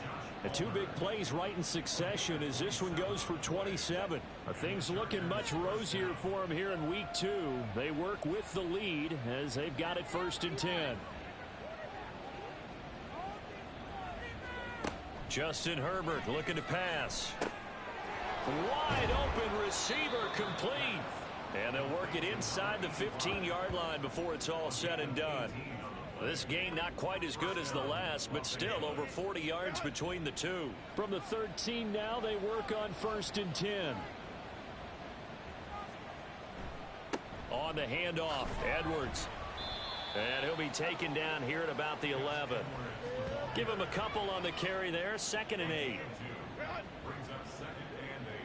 F: The 2 big plays right in succession as this one goes for 27. Things looking much rosier for him here in week 2. They work with the lead as they've got it first and 10.
A: Justin Herbert looking to pass. Wide open receiver, complete. And they'll work it inside the 15-yard line before it's all said and done. This game not quite as good as the last, but still over 40 yards between the two.
F: From the 13 now, they work on first and 10.
A: On the handoff, Edwards. And he'll be taken down here at about the 11.
F: Give him a couple on the carry there. 2nd and 8.
D: Brings up 2nd and 8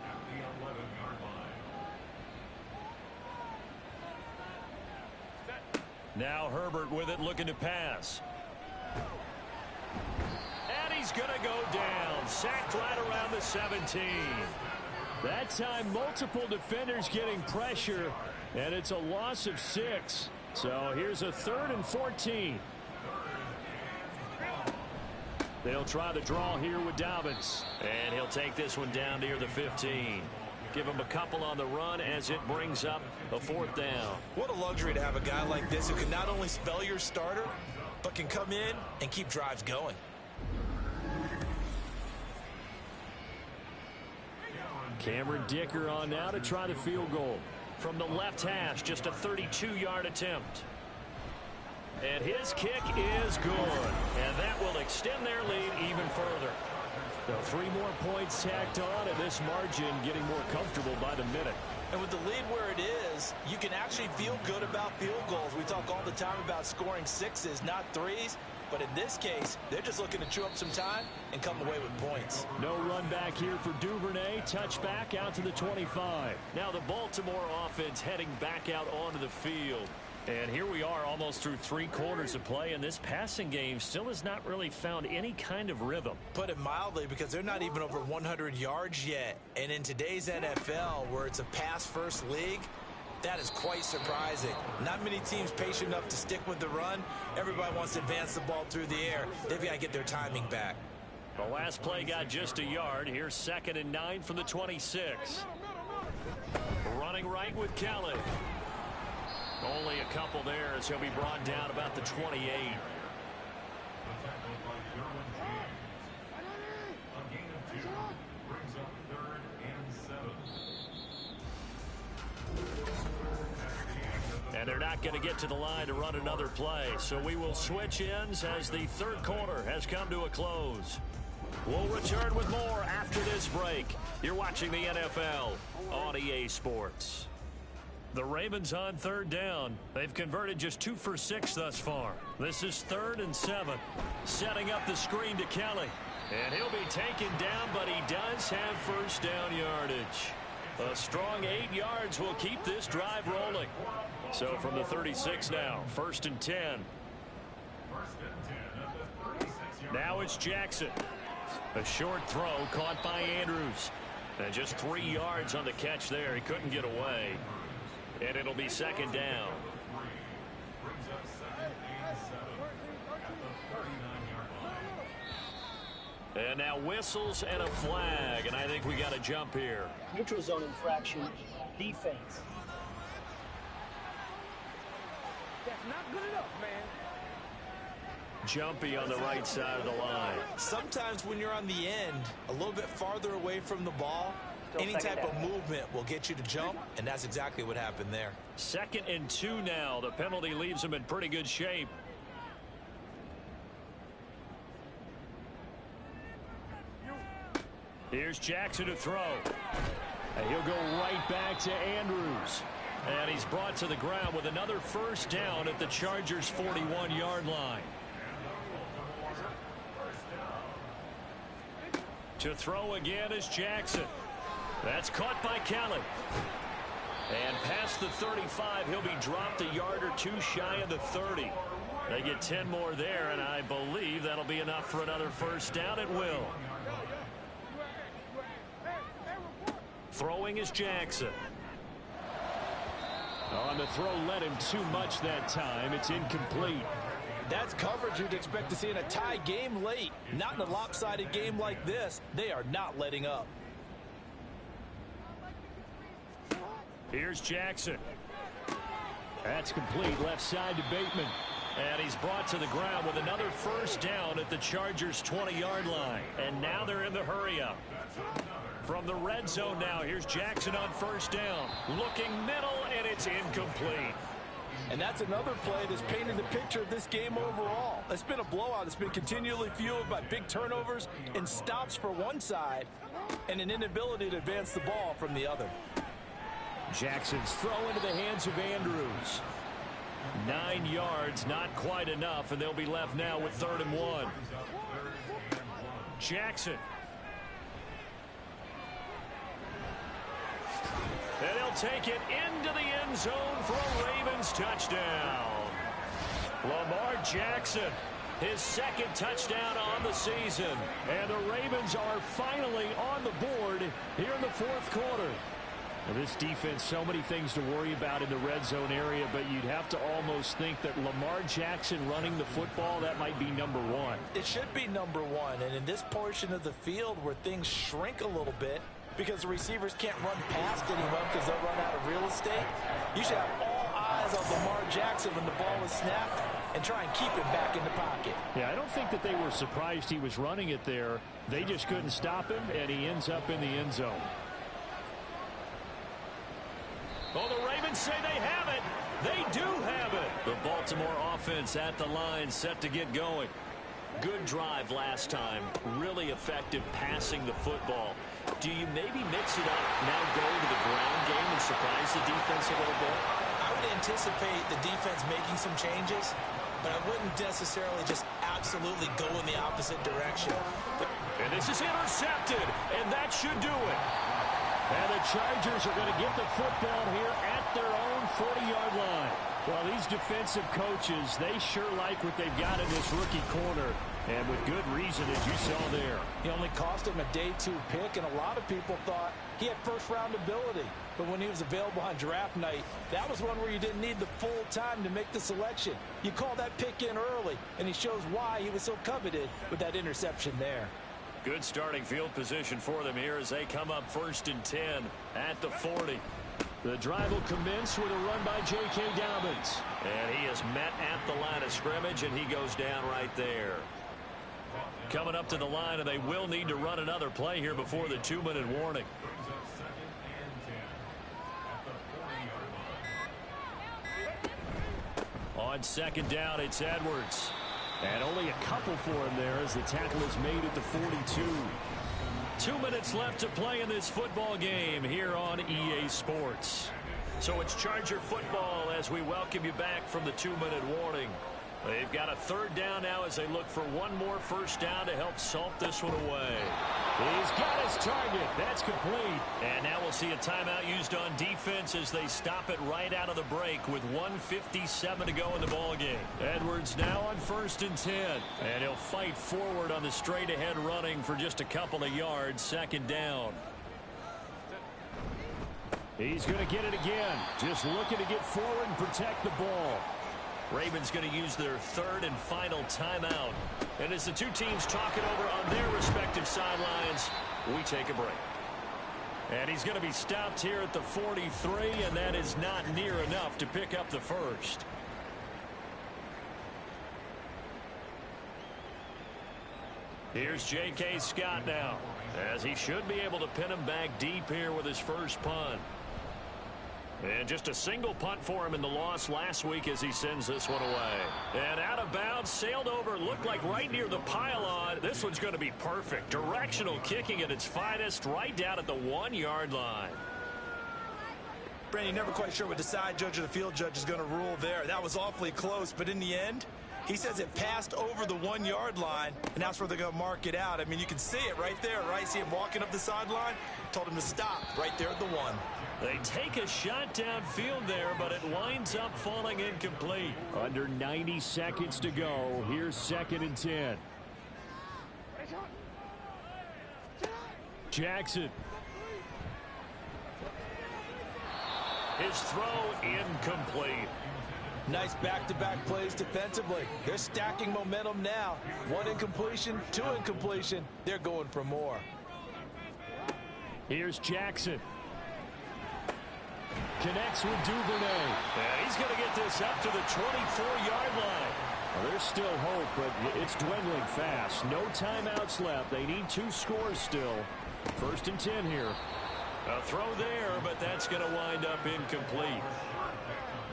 D: at the 11-yard line.
F: Now Herbert with it, looking to pass. And he's going to go down. Sacked right around the 17. That time, multiple defenders getting pressure, and it's a loss of 6. So here's a 3rd and 14. They'll try the draw here with Dobbins. And he'll take this one down near the 15. Give him a couple on the run as it brings up a 4th down.
G: What a luxury to have a guy like this who can not only spell your starter, but can come in and keep drives going.
F: Cameron Dicker on now to try the field goal. From the left hash, just a 32-yard attempt. And his kick is good. And that will extend their lead even further. So 3 more points tacked on, and this margin getting more comfortable by the minute.
G: And with the lead where it is, you can actually feel good about field goals. We talk all the time about scoring 6s, not 3s. But in this case, they're just looking to chew up some time and come away with points.
F: No run back here for Duvernay. Touchback out to the 25. Now the Baltimore offense heading back out onto the field. And here we are almost through 3 quarters of play, and this passing game still has not really found any kind of rhythm.
G: Put it mildly, because they're not even over 100 yards yet. And in today's NFL, where it's a pass-first league, that is quite surprising. Not many teams patient enough to stick with the run. Everybody wants to advance the ball through the air. They've got to get their timing back.
F: The last play got just a yard. Here's 2nd and 9 from the 26. Running right with Kelly. Only a couple there as he'll be brought down about the 28. And they're not going to get to the line to run another play. So we will switch ends as the 3rd quarter has come to a close. We'll return with more after this break. You're watching the NFL on EA Sports. The Ravens on 3rd down. They've converted just 2 for 6 thus far. This is 3rd and 7. Setting up the screen to Kelly. And he'll be taken down, but he does have 1st down yardage. A strong 8 yards will keep this drive rolling. So from the 36 now, 1st and 10. Now it's Jackson. A short throw caught by Andrews. And just 3 yards on the catch there. He couldn't get away. And it'll be 2nd down. And now whistles and a flag. And I think we got to jump here.
E: Neutral zone infraction, defense. That's not good enough, man.
F: Jumpy on the right side of the line.
G: Sometimes when you're on the end, a little bit farther away from the ball, any type of movement will get you to jump, and that's exactly what happened there.
F: 2nd and 2 now. The penalty leaves him in pretty good shape. Here's Jackson to throw. And he'll go right back to Andrews. And he's brought to the ground with another 1st down at the Chargers' 41-yard line. To throw again is Jackson. That's caught by Kelly. And past the 35, he'll be dropped a yard or 2 shy of the 30. They get 10 more there, and I believe that'll be enough for another 1st down. It will. Throwing is Jackson. On the throw, led him too much that time. It's incomplete.
B: That's coverage you'd expect to see in a tie game late. Not in a lopsided game like this. They are not letting up.
F: Here's Jackson. That's complete left side to Bateman. And he's brought to the ground with another 1st down at the Chargers' 20-yard line. And now they're in the hurry-up. From the red zone now, here's Jackson on 1st down. Looking middle, and it's incomplete.
B: And that's another play that's painted the picture of this game overall. It's been a blowout. It's been continually fueled by big turnovers and stops for one side and an inability to advance the ball from the other.
F: Jackson's throw into the hands of Andrews. 9 yards, not quite enough, and they'll be left now with 3rd and 1. Jackson. And he'll take it into the end zone for a Ravens touchdown. Lamar Jackson, his 2nd touchdown on the season. And the Ravens are finally on the board here in the 4th quarter. Well, this defense, so many things to worry about in the red zone area, but you'd have to almost think that Lamar Jackson running the football, that might be number 1.
B: It should be number 1, and in this portion of the field where things shrink a little bit because the receivers can't run past anyone because they'll run out of real estate, you should have all eyes on Lamar Jackson when the ball is snapped and try and keep him back in the pocket.
F: Yeah, I don't think that they were surprised he was running it there. They just couldn't stop him, and he ends up in the end zone. Oh, the Ravens say they have it. They do have it. The Baltimore offense at the line, set to get going. Good drive last time. Really effective passing the football. Do you maybe mix it up, now go to the ground game and surprise the defense a little bit?
B: I would anticipate the defense making some changes, but I wouldn't necessarily just absolutely go in the opposite direction.
F: And this is intercepted, and that should do it. And the Chargers are going to get the football here at their own 40-yard line. Well, these defensive coaches, they sure like what they've got in this rookie corner, and with good reason, as you saw there.
B: He only cost him a day 2 pick, and a lot of people thought he had first-round ability. But when he was available on draft night, that was one where you didn't need the full time to make the selection. You call that pick in early, and he shows why he was so coveted with that interception there.
F: Good starting field position for them here as they come up 1st and 10 at the 40. The drive will commence with a run by J.K. Dobbins. And he is met at the line of scrimmage, and he goes down right there. Coming up to the line, and they will need to run another play here before the 2-minute warning. On 2nd down, it's Edwards. And only a couple for him there as the tackle is made at the 42. 2 minutes left to play in this football game here on EA Sports. So it's Charger football as we welcome you back from the 2-minute warning. They've got a 3rd down now as they look for one more first down to help salt this one away. He's got his target. That's complete. And now we'll see a timeout used on defense as they stop it right out of the break with 1:57 to go in the ballgame. Edwards now on 1st and 10. And he'll fight forward on the straight-ahead running for just a couple of yards. 2nd down. He's going to get it again. Just looking to get forward and protect the ball. Ravens going to use their 3rd and final timeout. And as the two teams talk it over on their respective sidelines, we take a break. And he's going to be stopped here at the 43, and that is not near enough to pick up the first. Here's J.K. Scott now, as he should be able to pin him back deep here with his first punt. And just a single punt for him in the loss last week as he sends this one away. And out of bounds, sailed over, looked like right near the pylon. This one's going to be perfect. Directional kicking at its finest, right down at the 1-yard line.
G: Brandon, never quite sure what the side judge or the field judge is going to rule there. That was awfully close, but in the end, he says it passed over the 1-yard line, and that's where they're going to mark it out. I mean, you can see it right there, right? See him walking up the sideline? Told him to stop right there at the 1.
F: They take a shot downfield there, but it winds up falling incomplete. Under 90 seconds to go. Here's 2nd and 10. Jackson. His throw incomplete.
B: Nice back-to-back plays defensively. They're stacking momentum now. 1 incompletion, 2 incompletion. They're going for more.
F: Here's Jackson. Connects with Duvernay. And he's going to get this up to the 24-yard line. Well, there's still hope, but it's dwindling fast. No timeouts left. They need 2 scores still. 1st and 10 here. A throw there, but that's going to wind up incomplete.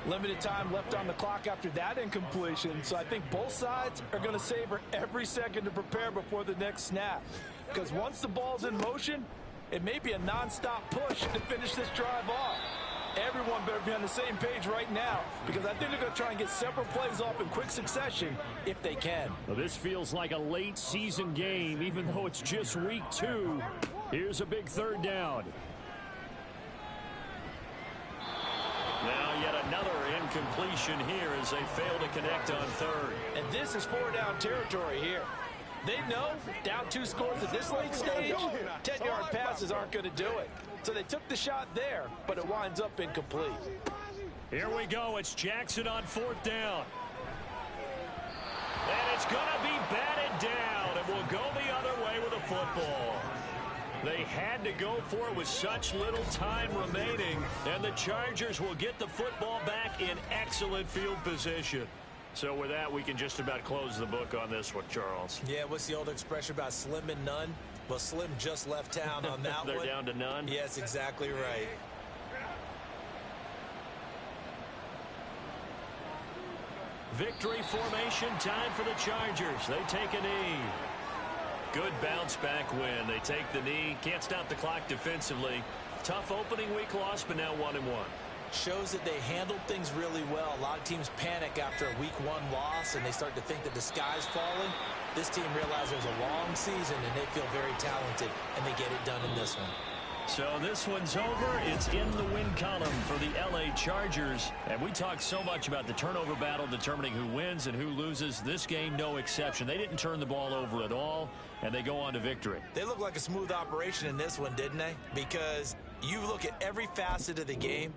B: Limited time left on the clock after that incompletion, so I think both sides are going to savor every second to prepare before the next snap. Because once the ball's in motion, it may be a nonstop push to finish this drive off. Everyone better be on the same page right now because I think they're going to try and get several plays off in quick succession if they can.
F: Well, this feels like a late season game, even though it's just week 2. Here's a big third down.
A: Now yet another incompletion here as they fail to connect on third.
B: And this is 4-down territory here. They know down 2 scores at this late stage, 10-yard passes aren't going to do it. So they took the shot there, but it winds up incomplete.
F: Here we go. It's Jackson on 4th down.
A: And it's going to be batted down, and will go the other way with a football. They had to go for it with such little time remaining, and the Chargers will get the football back in excellent field position. So with that, we can just about close the book on this one, Charles.
G: Yeah, what's the old expression about slim and none? Well, Slim just left town on that
A: They're
G: one.
A: down to none?
G: Yes, exactly right.
A: Victory formation time for the Chargers. They take a knee. Good bounce back win. They take the knee. Can't stop the clock defensively. Tough opening week loss, but now 1-1.
G: Shows that they handled things really well. A lot of teams panic after a week 1 loss, and they start to think that the sky's falling. This team realized it was a long season, and they feel very talented, and they get it done in this one.
A: So this one's over. It's in the win column for the L.A. Chargers. And we talked so much about the turnover battle determining who wins and who loses. This game, no exception. They didn't turn the ball over at all, and they go on to victory.
G: They look like a smooth operation in this one, didn't they? Because you look at every facet of the game.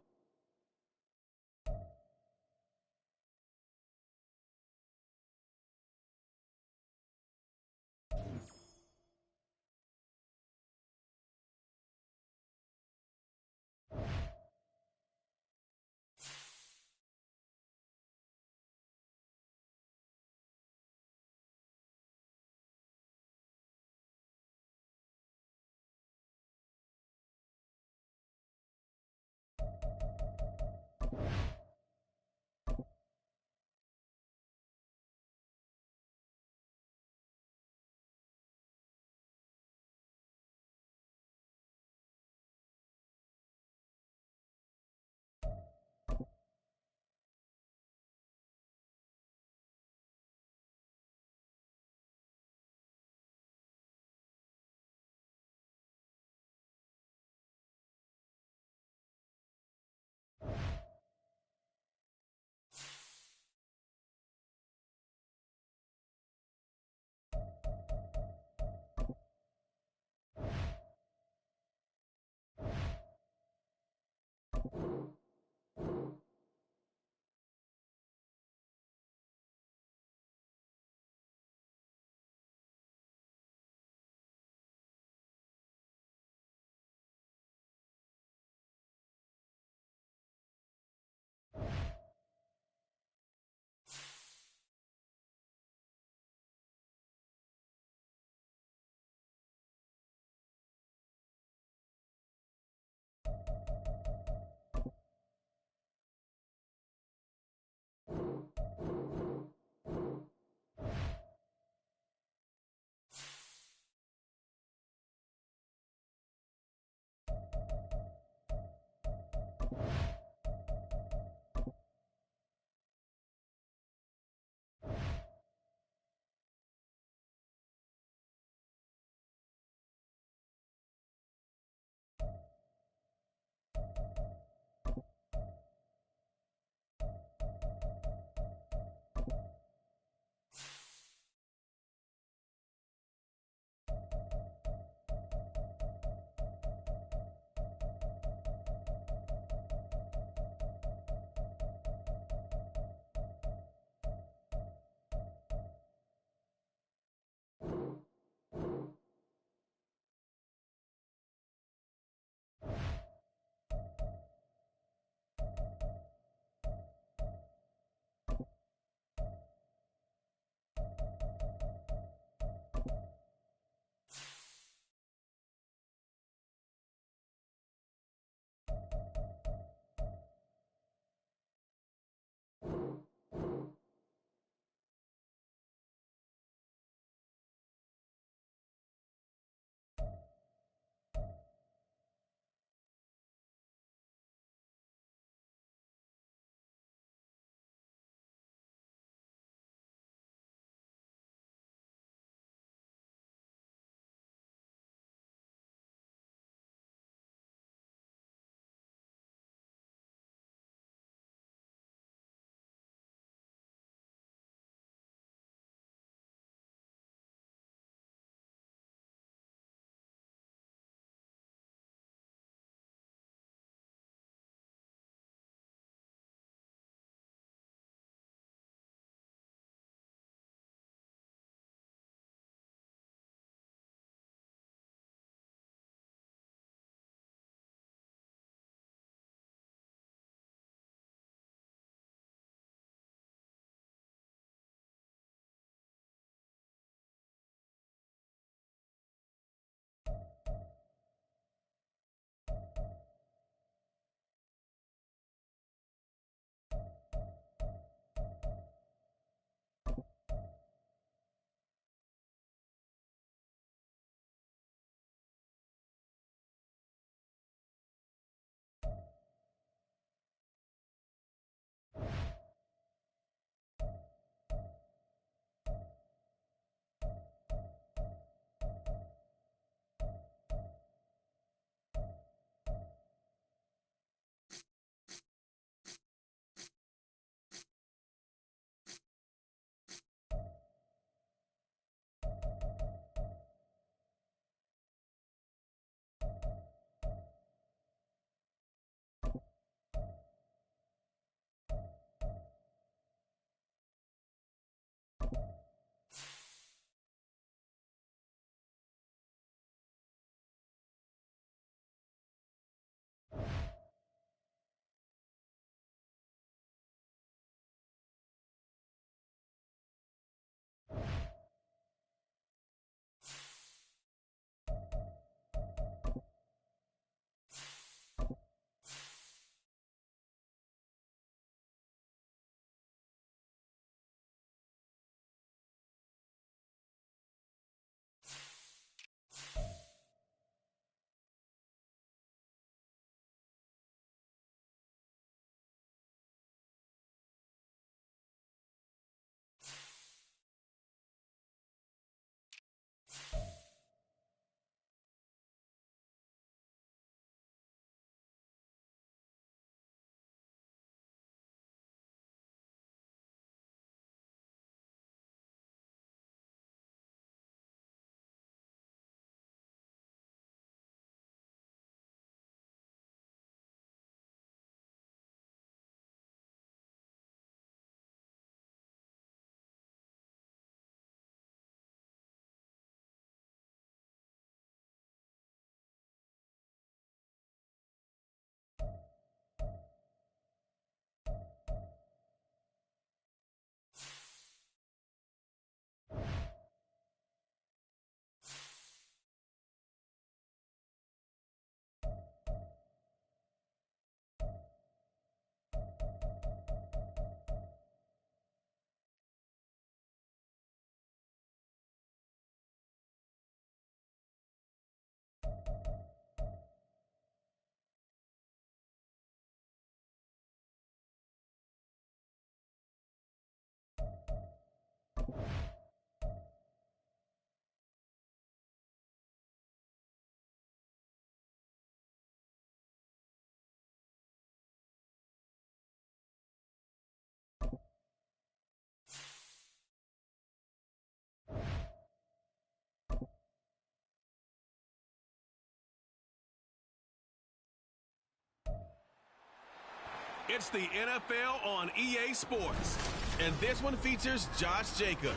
H: It's the NFL on EA Sports. And this one features Josh Jacobs.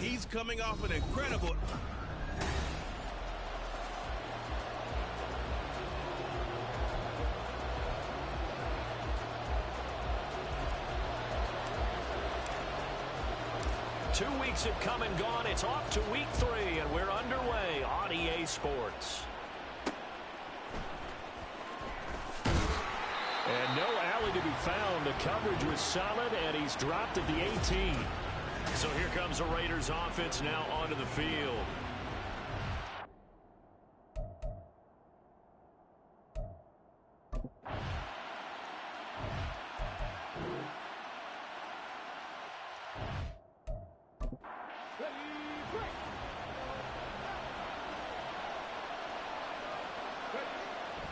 H: He's coming off an incredible...
F: Two weeks have come and gone. It's off to week 3, and we're underway on EA Sports. And no alley to be found. The coverage was solid, and he's dropped at the 18. So here comes the Raiders offense now onto the field.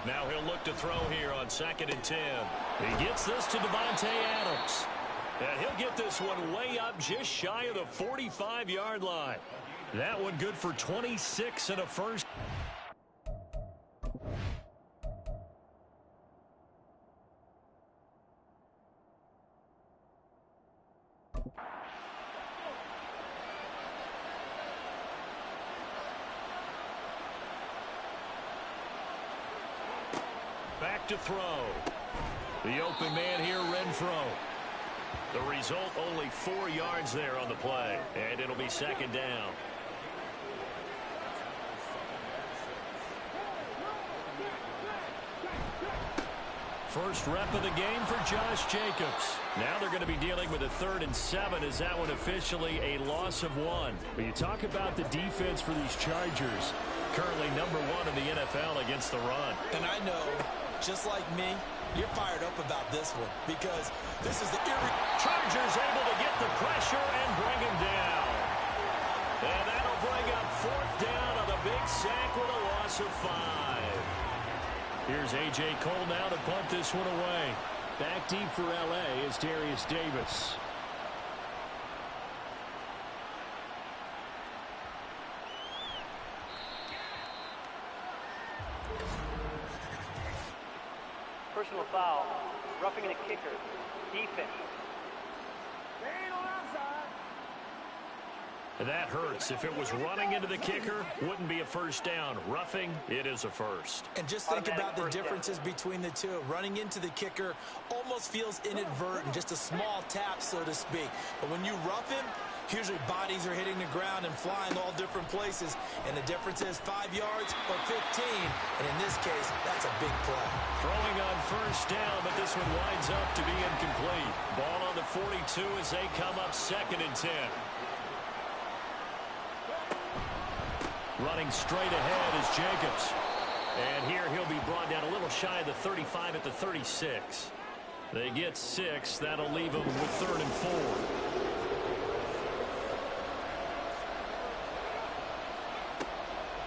F: Now he'll look to throw here on 2nd and 10. He gets this to Devontae Adams. And he'll get this one way up just shy of the 45-yard line. That one good for 26 and a first. Back to throw. The open man here, Renfro. The result, only 4 yards there on the play. And it'll be 2nd down. First rep of the game for Josh Jacobs. Now they're going to be dealing with a 3rd and 7. Is that one officially a loss of 1? When you talk about the defense for these Chargers, currently number 1 in the NFL against the run.
G: And I know, just like me, you're fired up about this one because this is the
F: Chargers able to get the pressure and bring him down. And that'll bring up 4th down on the big sack with a loss of 5. Here's A.J. Cole now to punt this one away. Back deep for L.A. is Darius Davis.
E: Personal foul, roughing the kicker, defense.
F: That hurts. If it was running into the kicker, wouldn't be a first down. Roughing, it is a first.
G: And just think about the differences between the two. Running into the kicker almost feels inadvertent, just a small tap, so to speak. But when you rough him, usually bodies are hitting the ground and flying all different places. And the difference is 5 yards or 15. And in this case, that's a big play.
F: Throwing on first down, but this one winds up to be incomplete. Ball on the 42 as they come up 2nd and 10. Running straight ahead is Jacobs. And here he'll be brought down a little shy of the 35 at the 36. They get 6. That'll leave them with 3rd and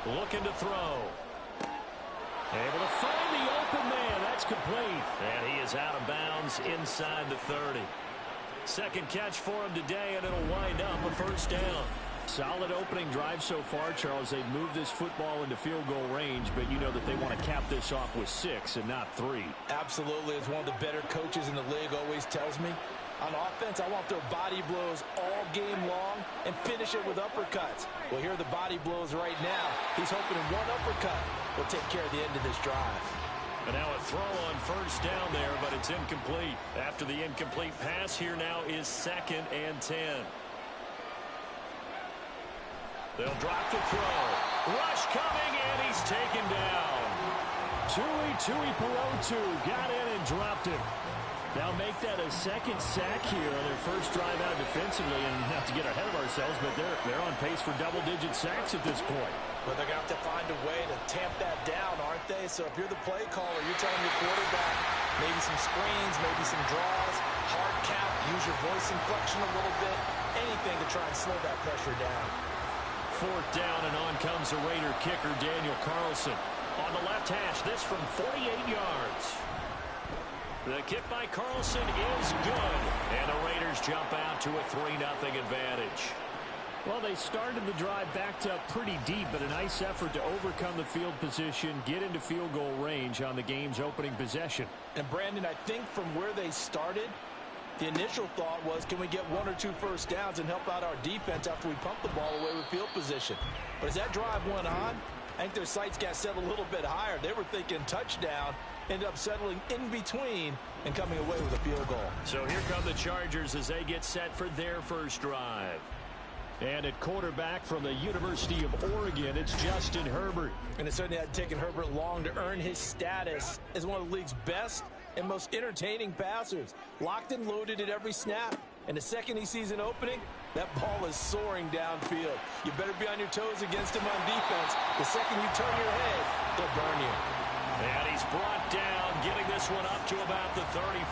F: 4. Looking to throw. Able to find the open man. That's complete. And he is out of bounds inside the 30. Second catch for him today, and it'll wind up a first down. Solid opening drive so far, Charles. They've moved this football into field goal range, but you know that they want to cap this off with 6 and not 3.
B: Absolutely. As one of the better coaches in the league always tells me, on offense, I want their body blows all game long and finish it with uppercuts. Well, here are the body blows right now. He's hoping one uppercut will take care of the end of this drive.
F: And now a throw on first down there, but it's incomplete. After the incomplete pass, here now is 2nd and 10. They'll drop the throw. Rush coming, and he's taken down. Tui Pelotu got in and dropped him. Now make that a 2nd sack here on their first drive out defensively, and not to get ahead of ourselves, but they're on pace for double-digit sacks at this point.
B: But they're going to have to find a way to tamp that down, aren't they? So if you're the play caller, you're telling your quarterback maybe some screens, maybe some draws, hard count, use your voice inflection a little bit, anything to try and slow that pressure down.
F: 4th down, and on comes the Raider kicker, Daniel Carlson. On the left hash, this from 48 yards. The kick by Carlson is good, and the Raiders jump out to a 3-0 advantage. Well, they started the drive backed up pretty deep, but a nice effort to overcome the field position, get into field goal range on the game's opening possession.
B: And, Brandon, I think from where they started, the initial thought was, can we get 1 or 2 first downs and help out our defense after we pump the ball away with field position? But as that drive went on, I think their sights got set a little bit higher. They were thinking touchdown, ended up settling in between and coming away with a field goal.
F: So here come the Chargers as they get set for their first drive. And at quarterback from the University of Oregon, it's Justin Herbert.
B: And it certainly hadn't taken Herbert long to earn his status as one of the league's best and most entertaining passers. Locked and loaded at every snap. And the second he sees an opening, that ball is soaring downfield. You better be on your toes against him on defense. The second you turn your head, he'll burn you.
F: And he's brought down, getting this one up to about the 35.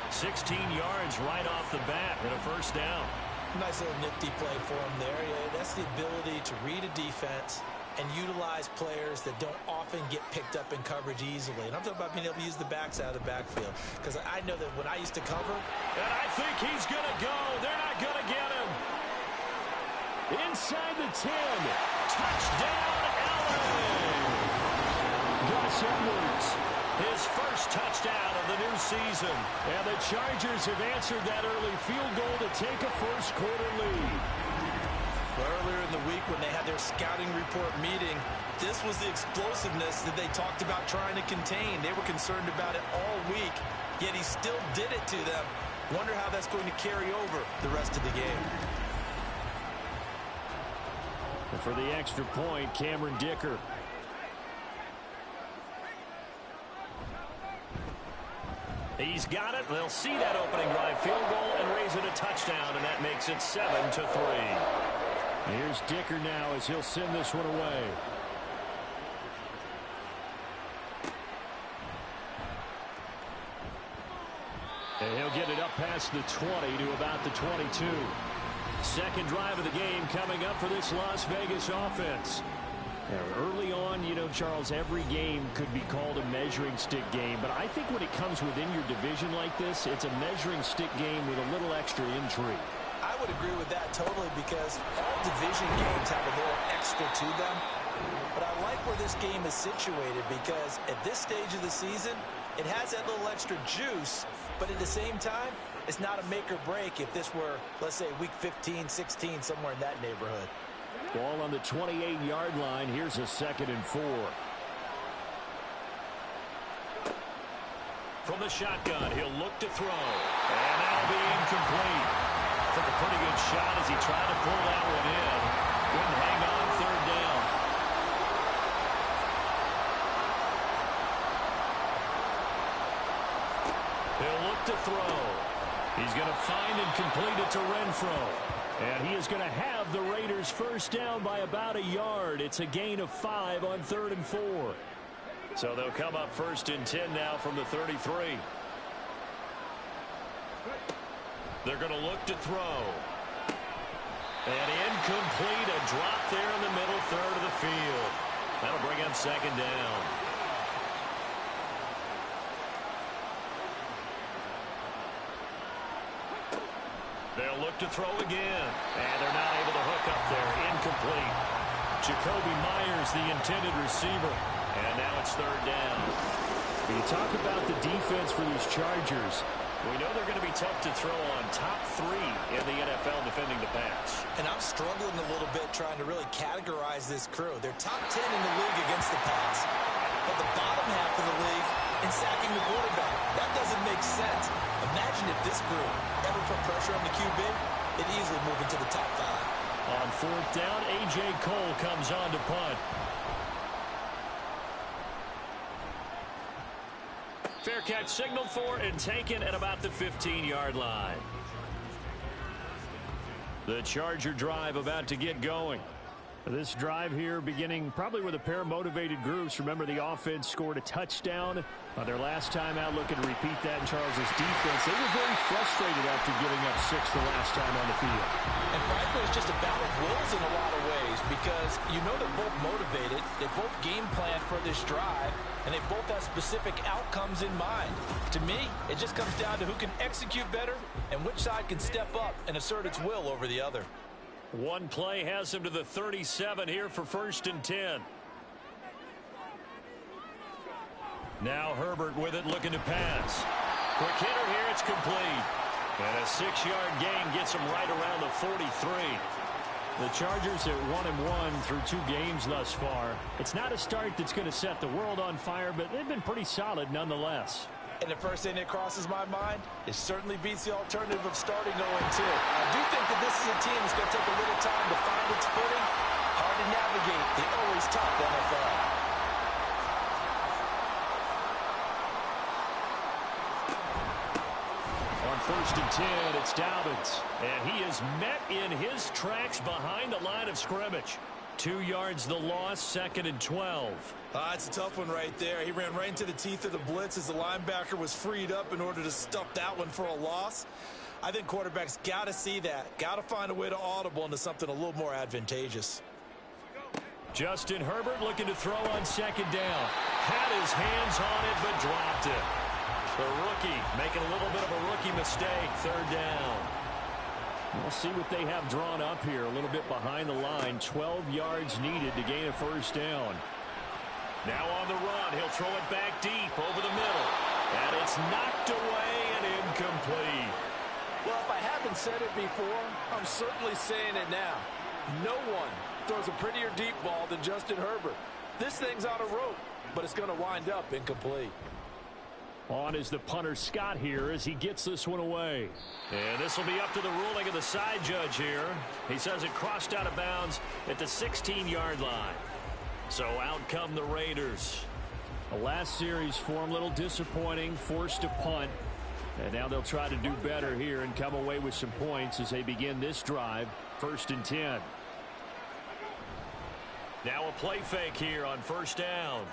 F: 16 yards right off the bat and a first down.
B: Nice little nifty play for him there. Yeah, that's the ability to read a defense and utilize players that don't often get picked up in coverage easily. And I'm talking about being able to use the backs out of the backfield. Because I know that when I used to cover.
F: And I think he's going to go. They're not going to get him. Inside the 10. Touchdown, Allen. Gus Edwards. His first touchdown of the new season. And the Chargers have answered that early field goal to take a first quarter lead.
B: Earlier in the week when they had their scouting report meeting, this was the explosiveness that they talked about trying to contain. They were concerned about it all week, yet he still did it to them. Wonder how that's going to carry over the rest of the game.
F: And for the extra point, Cameron Dicker. He's got it. They'll see that opening drive field goal and raise it a touchdown, and that makes it 7-3. Here's Dicker now as he'll send this one away. And he'll get it up past the 20 to about the 22. Second drive of the game coming up for this Las Vegas offense. Now, early on, you know, Charles, every game could be called a measuring stick game, but I think when it comes within your division like this, it's a measuring stick game with a little extra intrigue.
B: I would agree with that totally because all division games have a little extra to them. But I like where this game is situated because at this stage of the season, it has that little extra juice, but at the same time, it's not a make or break if this were, let's say, week 15, 16, somewhere in that neighborhood.
F: Ball on the 28-yard line. Here's a 2nd and 4. From the shotgun, he'll look to throw. And that'll be incomplete. Took a pretty good shot as he tried to pull that one in. Couldn't hang on 3rd down. He'll look to throw. He's going to find and complete it to Renfro. And he is going to have the Raiders first down by about a yard. It's a gain of 5 on 3rd and 4. So they'll come up 1st and 10 now from the 33. They're going to look to throw. And incomplete, a drop there in the middle third of the field. That'll bring up 2nd down. They'll look to throw again. And they're not able to hook up there. Incomplete. Jacoby Myers, the intended receiver. And now it's 3rd down. When you talk about the defense for these Chargers, we know they're going to be tough to throw on. Top 3 in the NFL defending the pass.
B: And I'm struggling a little bit trying to really categorize this crew. They're top 10 in the league against the pass, but the bottom half of the league in sacking the quarterback. That doesn't make sense. Imagine if this group ever put pressure on the QB, it'd easily move into the top 5.
F: On 4th down, A.J. Cole comes on to punt. Fair catch signaled for and taken at about the 15-yard line. The Charger drive about to get going. This drive here beginning probably with a pair of motivated groups. Remember, the offense scored a touchdown on their last time out. Looking to repeat that in Charles' defense. They were very frustrated after giving up 6 the last time on the field.
B: And frankly, it's just a battle of wills in a lot of ways because you know they're both motivated. They both game plan for this drive, and they both have specific outcomes in mind. To me, it just comes down to who can execute better and which side can step up and assert its will over the other.
F: One play has him to the 37 here for 1st and 10. Now Herbert with it, looking to pass. Quick hitter here, it's complete. And a 6-yard gain gets him right around the 43. The Chargers at 1-1 through 2 games thus far. It's not a start that's going to set the world on fire, but they've been pretty solid nonetheless.
B: And the first thing that crosses my mind, it certainly beats the alternative of starting 0-2. I do think that this is a team that's going to take a little time to find its footing. Hard to navigate the always tough NFL.
F: On 1st and 10, it's Dobbins. And he is met in his tracks behind the line of scrimmage. 2 yards the loss, 2nd and 12.
G: It's a tough one right there. He ran right into the teeth of the blitz as the linebacker was freed up in order to stuff that one for a loss. I think quarterbacks got to see that. Got to find a way to audible into something a little more advantageous.
F: Justin Herbert looking to throw on 2nd down. Had his hands on it, but dropped it. The rookie making a little bit of a rookie mistake. 3rd down. We'll see what they have drawn up here. A little bit behind the line. 12 yards needed to gain a 1st down. Now on the run. He'll throw it back deep over the middle. And it's knocked away and incomplete.
B: Well, if I haven't said it before, I'm certainly saying it now. No one throws a prettier deep ball than Justin Herbert. This thing's on a rope, but it's going to wind up incomplete.
F: On is the punter Scott here as he gets this one away. And this will be up to the ruling of the side judge here. He says it crossed out of bounds at the 16-yard line. So out come the Raiders. The last series for them, a little disappointing, forced to punt. And now they'll try to do better here and come away with some points as they begin this drive. 1st and 10. Now a play fake here on 1st down.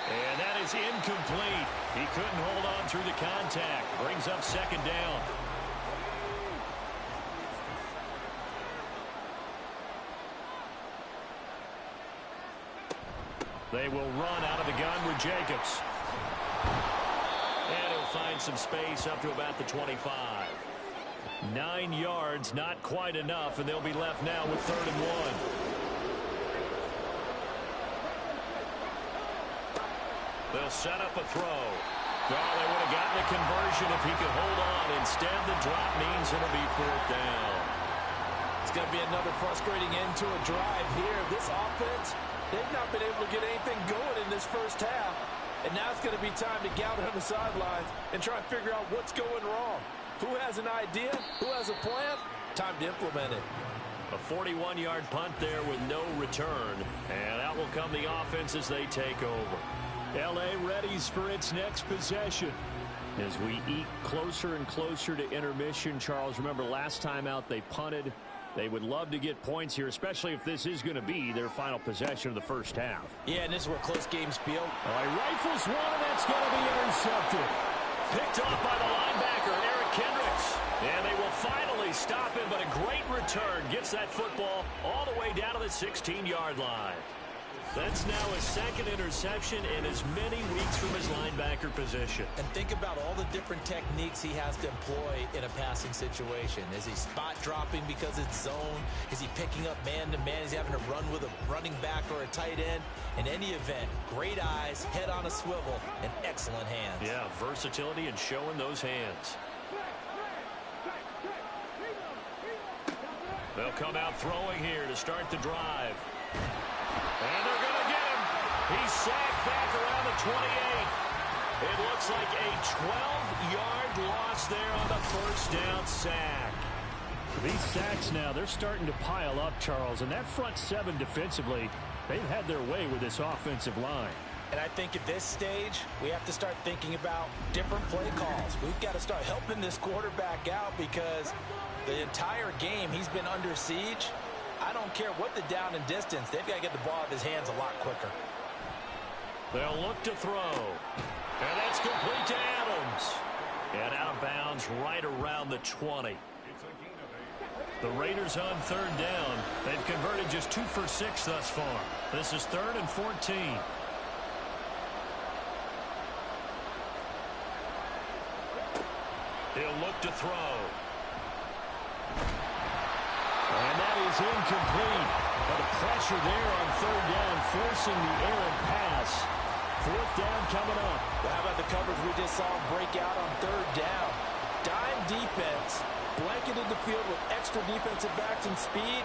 F: And that is incomplete. He couldn't hold on through the contact. Brings up 2nd down. They will run out of the gun with Jacobs. And he'll find some space up to about the 25. 9 yards, not quite enough, and they'll be left now with 3rd and 1. They'll set up a throw. Well, they would have gotten a conversion if he could hold on. Instead, the drop means it'll be 4th down.
B: It's going to be another frustrating end to a drive here. This offense, they've not been able to get anything going in this 1st half. And now it's going to be time to gather on the sidelines and try and figure out what's going wrong. Who has an idea? Who has a plan? Time to implement it.
F: A 41-yard punt there with no return. And out will come the offense as they take over. L.A. readies for its next possession. As we eke closer and closer to intermission, Charles, remember last time out they punted. They would love to get points here, especially if this is going to be their final possession of the 1st half.
B: Yeah, and this is where close games feel.
F: All right, rifles one, and that's going to be intercepted. Picked off by the linebacker, Eric Kendricks. And they will finally stop him, but a great return gets that football all the way down to the 16-yard line. That's now his 2nd interception in as many weeks from his linebacker position.
G: And think about all the different techniques he has to employ in a passing situation. Is he spot dropping because it's zone? Is he picking up man-to-man? Is he having to run with a running back or a tight end? In any event, great eyes, head on a swivel, and excellent hands.
F: Yeah, versatility and showing those hands. They'll come out throwing here to start the drive. And they're going to get him. He's sacked back around the 28. It looks like a 12-yard loss there on the 1st down sack. These sacks now, they're starting to pile up, Charles. And that front 7 defensively, they've had their way with this offensive line.
B: And I think at this stage, we have to start thinking about different play calls. We've got to start helping this quarterback out because the entire game he's been under siege. I don't care what the down and distance. They've got to get the ball out of his hands a lot quicker.
F: They'll look to throw. And that's complete to Adams. And out of bounds right around the 20. The Raiders on 3rd down. They've converted just 2 for 6 thus far. This is 3rd and 14. He'll look to throw. That is incomplete. But the pressure there on third down, forcing the errant pass. Fourth down coming up.
B: Well, how about the coverage we just saw break out on third down? Dime defense, blanketed the field with extra defensive backs and speed,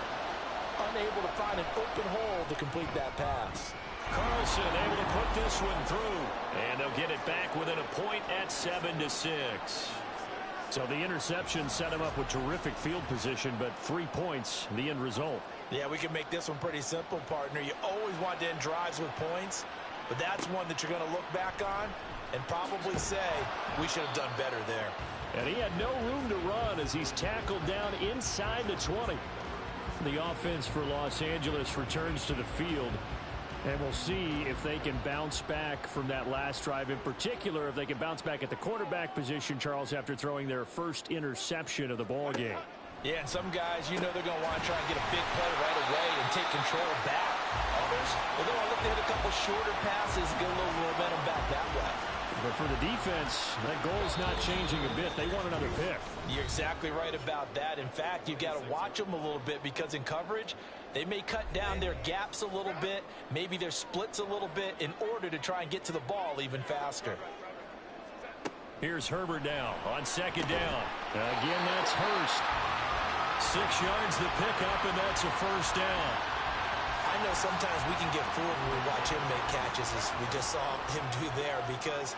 B: unable to find an open hole to complete that pass.
F: Carlson able to put this one through. And they'll get it back within a point at 7-6. So the interception set him up with terrific field position, but 3 points, the end result.
B: Yeah, we can make this one pretty simple, partner. You always want to end drives with points, but that's one that you're going to look back on and probably say, we should have done better there.
F: And he had no room to run as he's tackled down inside the 20. The offense for Los Angeles returns to the field. And we'll see if they can bounce back from that last drive. In particular, if they can bounce back at the quarterback position, Charles, after throwing their first interception of the ball game.
B: Yeah, and some guys, you know they're going to want to try and get a big play right away and take control back. Others, they're going to look to hit a couple shorter passes, get a little momentum back that way.
F: But for the defense, that goal's not changing a bit. They want another pick.
B: You're exactly right about that. In fact, you've got to watch them a little bit because in coverage, they may cut down their gaps a little bit, maybe their splits a little bit in order to try and get to the ball even faster.
F: Here's Herbert down on second down. Again, that's Hurst. 6 yards the pickup, and that's a first down.
B: I know sometimes we can get fooled when we watch him make catches, as we just saw him do there, because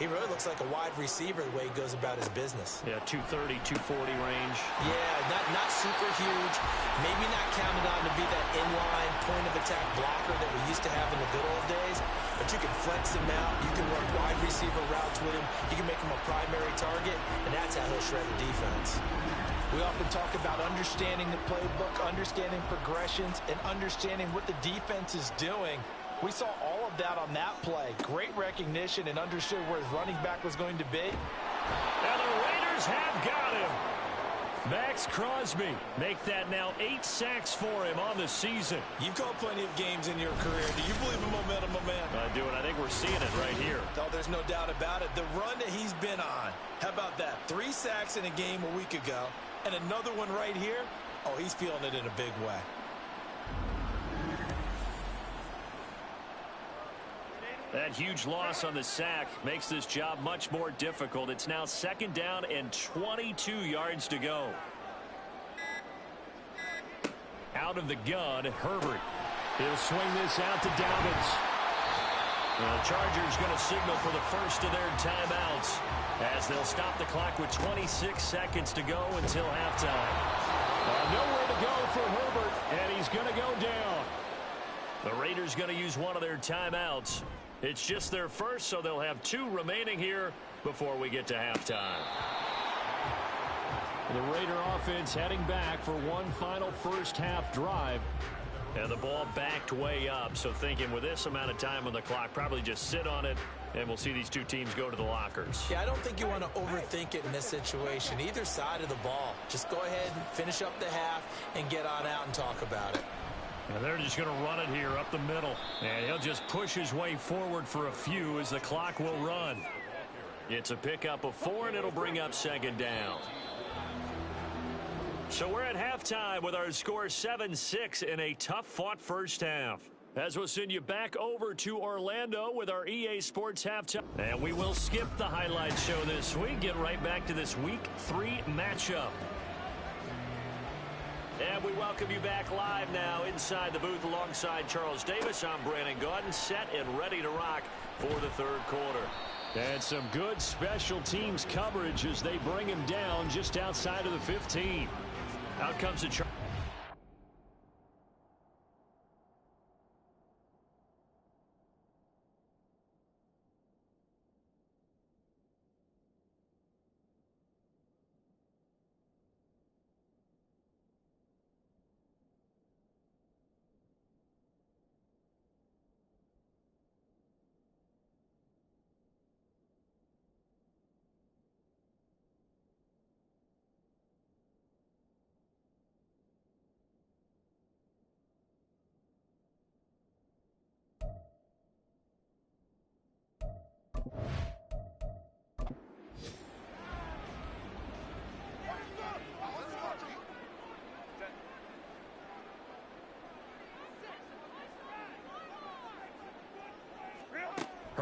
B: he really looks like a wide receiver the way he goes about his business.
F: Yeah, 230, 240 range.
B: Yeah, not super huge. Maybe not counted on to be that inline point-of-attack blocker that we used to have in the good old days, but you can flex him out. You can run wide receiver routes with him. You can make him a primary target, and that's how he'll shred the defense. We often talk about understanding the playbook, understanding progressions, and understanding what the defense is doing. We saw all of that on that play. Great recognition and understood where his running back was going to be.
F: And the Raiders have got him. Max Crosby make that now 8 sacks for him on the season.
B: You've called plenty of games in your career. Do you believe in momentum, my man?
F: I do, and I think we're seeing it right here.
B: Oh, there's no doubt about it. The run that he's been on. How about that? 3 sacks in a game a week ago, and another one right here. Oh, he's feeling it in a big way.
F: That huge loss on the sack makes this job much more difficult. It's now second down and 22 yards to go. Out of the gun, Herbert. He'll swing this out to Dobbins. The Chargers going to signal for the first of their timeouts as they'll stop the clock with 26 seconds to go until halftime. Nowhere to go for Herbert, and he's going to go down. The Raiders going to use one of their timeouts. It's just their first, so they'll have 2 remaining here before we get to halftime. The Raider offense heading back for one final first half drive. And the ball backed way up, so thinking with this amount of time on the clock, probably just sit on it, and we'll see these 2 teams go to the lockers.
B: Yeah, I don't think you want to overthink it in this situation. Either side of the ball. Just go ahead and finish up the half and get on out and talk about it.
F: And they're just going to run it here up the middle. And he'll just push his way forward for a few as the clock will run. It's a pickup of 4, and it'll bring up second down. So we're at halftime with our score 7-6 in a tough-fought first half. As we'll send you back over to Orlando with our EA Sports halftime. And we will skip the highlight show this week. Get right back to this Week 3 matchup. And we welcome you back live now inside the booth alongside Charles Davis. I'm Brandon Gaudin, set and ready to rock for the third quarter. And some good special teams coverage as they bring him down just outside of the 15. Out comes the Chargers.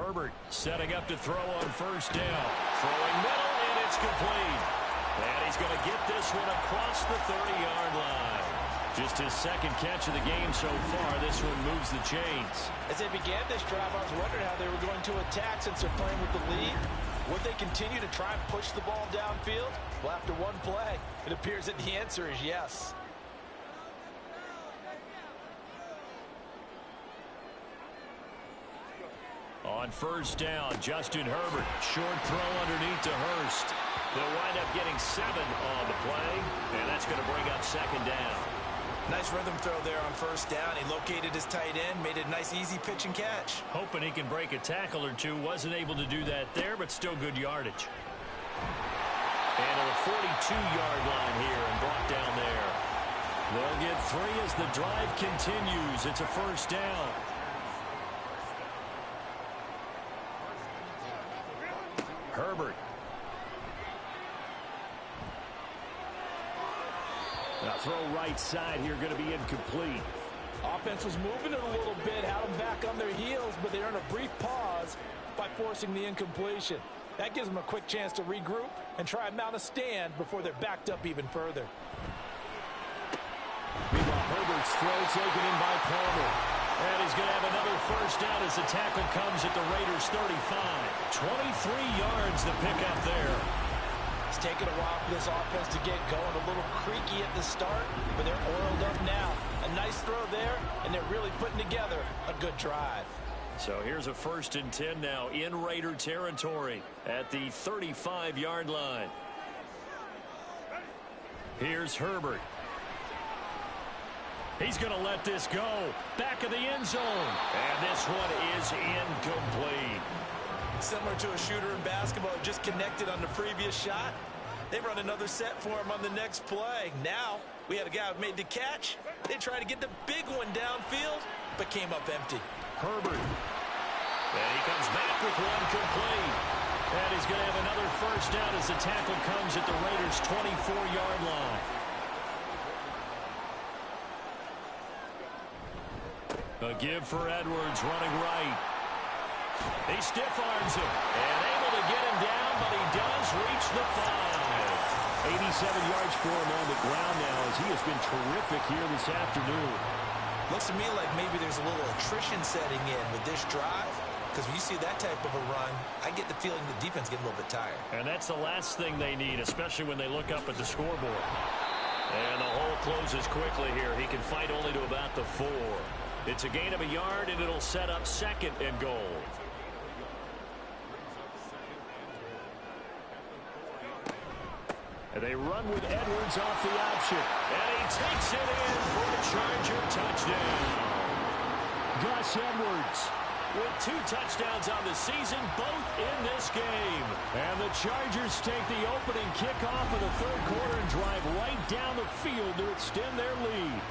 F: Herbert setting up to throw on first down. Throwing middle, and it's complete. And he's going to get this one across the 30-yard line. Just his second catch of the game so far. This one moves the chains.
B: As they began this drive, I was wondering how they were going to attack since they're playing with the lead. Would they continue to try and push the ball downfield? Well, after one play, it appears that the answer is yes.
F: On first down, Justin Herbert. Short throw underneath to Hurst. They'll wind up getting 7 on the play, and that's going to bring up second down.
G: Nice rhythm throw there on first down. He located his tight end, made it a nice, easy pitch and catch.
F: Hoping he can break a tackle or two. Wasn't able to do that there, but still good yardage. And to the 42-yard line here and brought down there. They'll get 3 as the drive continues. It's a first down. Herbert. Now throw right side here, going to be incomplete.
B: Offense was moving it a little bit, had them back on their heels, but they earned a brief pause by forcing the incompletion. That gives them a quick chance to regroup and try and mount a stand before they're backed up even further.
F: Meanwhile, Herbert's throw taken in by Palmer. And he's going to have another first down as the tackle comes at the Raiders' 35. 23 yards to pick up there.
B: It's taken a while for this offense to get going. A little creaky at the start, but they're oiled up now. A nice throw there, and they're really putting together a good drive.
F: So here's a 1st and 10 now in Raider territory at the 35-yard line. Here's Herbert. He's going to let this go. Back of the end zone. And this one is incomplete.
G: Similar to a shooter in basketball who just connected on the previous shot. They run another set for him on the next play. Now, we had a guy who made the catch. They tried to get the big one downfield, but came up empty.
F: Herbert. And he comes back with one complete. And he's going to have another first down as the tackle comes at the Raiders' 24-yard line. A give for Edwards running right. He stiff-arms him and able to get him down, but he does reach the 5. 87 yards for him on the ground now as he has been terrific here this afternoon.
G: Looks to me like maybe there's a little attrition setting in with this drive, because when you see that type of a run, I get the feeling the defense getting a little bit tired.
F: And that's the last thing they need, especially when they look up at the scoreboard. And the hole closes quickly here. He can fight only to about the 4. It's a gain of a yard, and it'll set up 2nd and goal. And they run with Edwards off the option. And he takes it in for a Charger touchdown. Gus Edwards with 2 touchdowns on the season, both in this game. And the Chargers take the opening kickoff of the 3rd quarter and drive right down the field to extend their lead.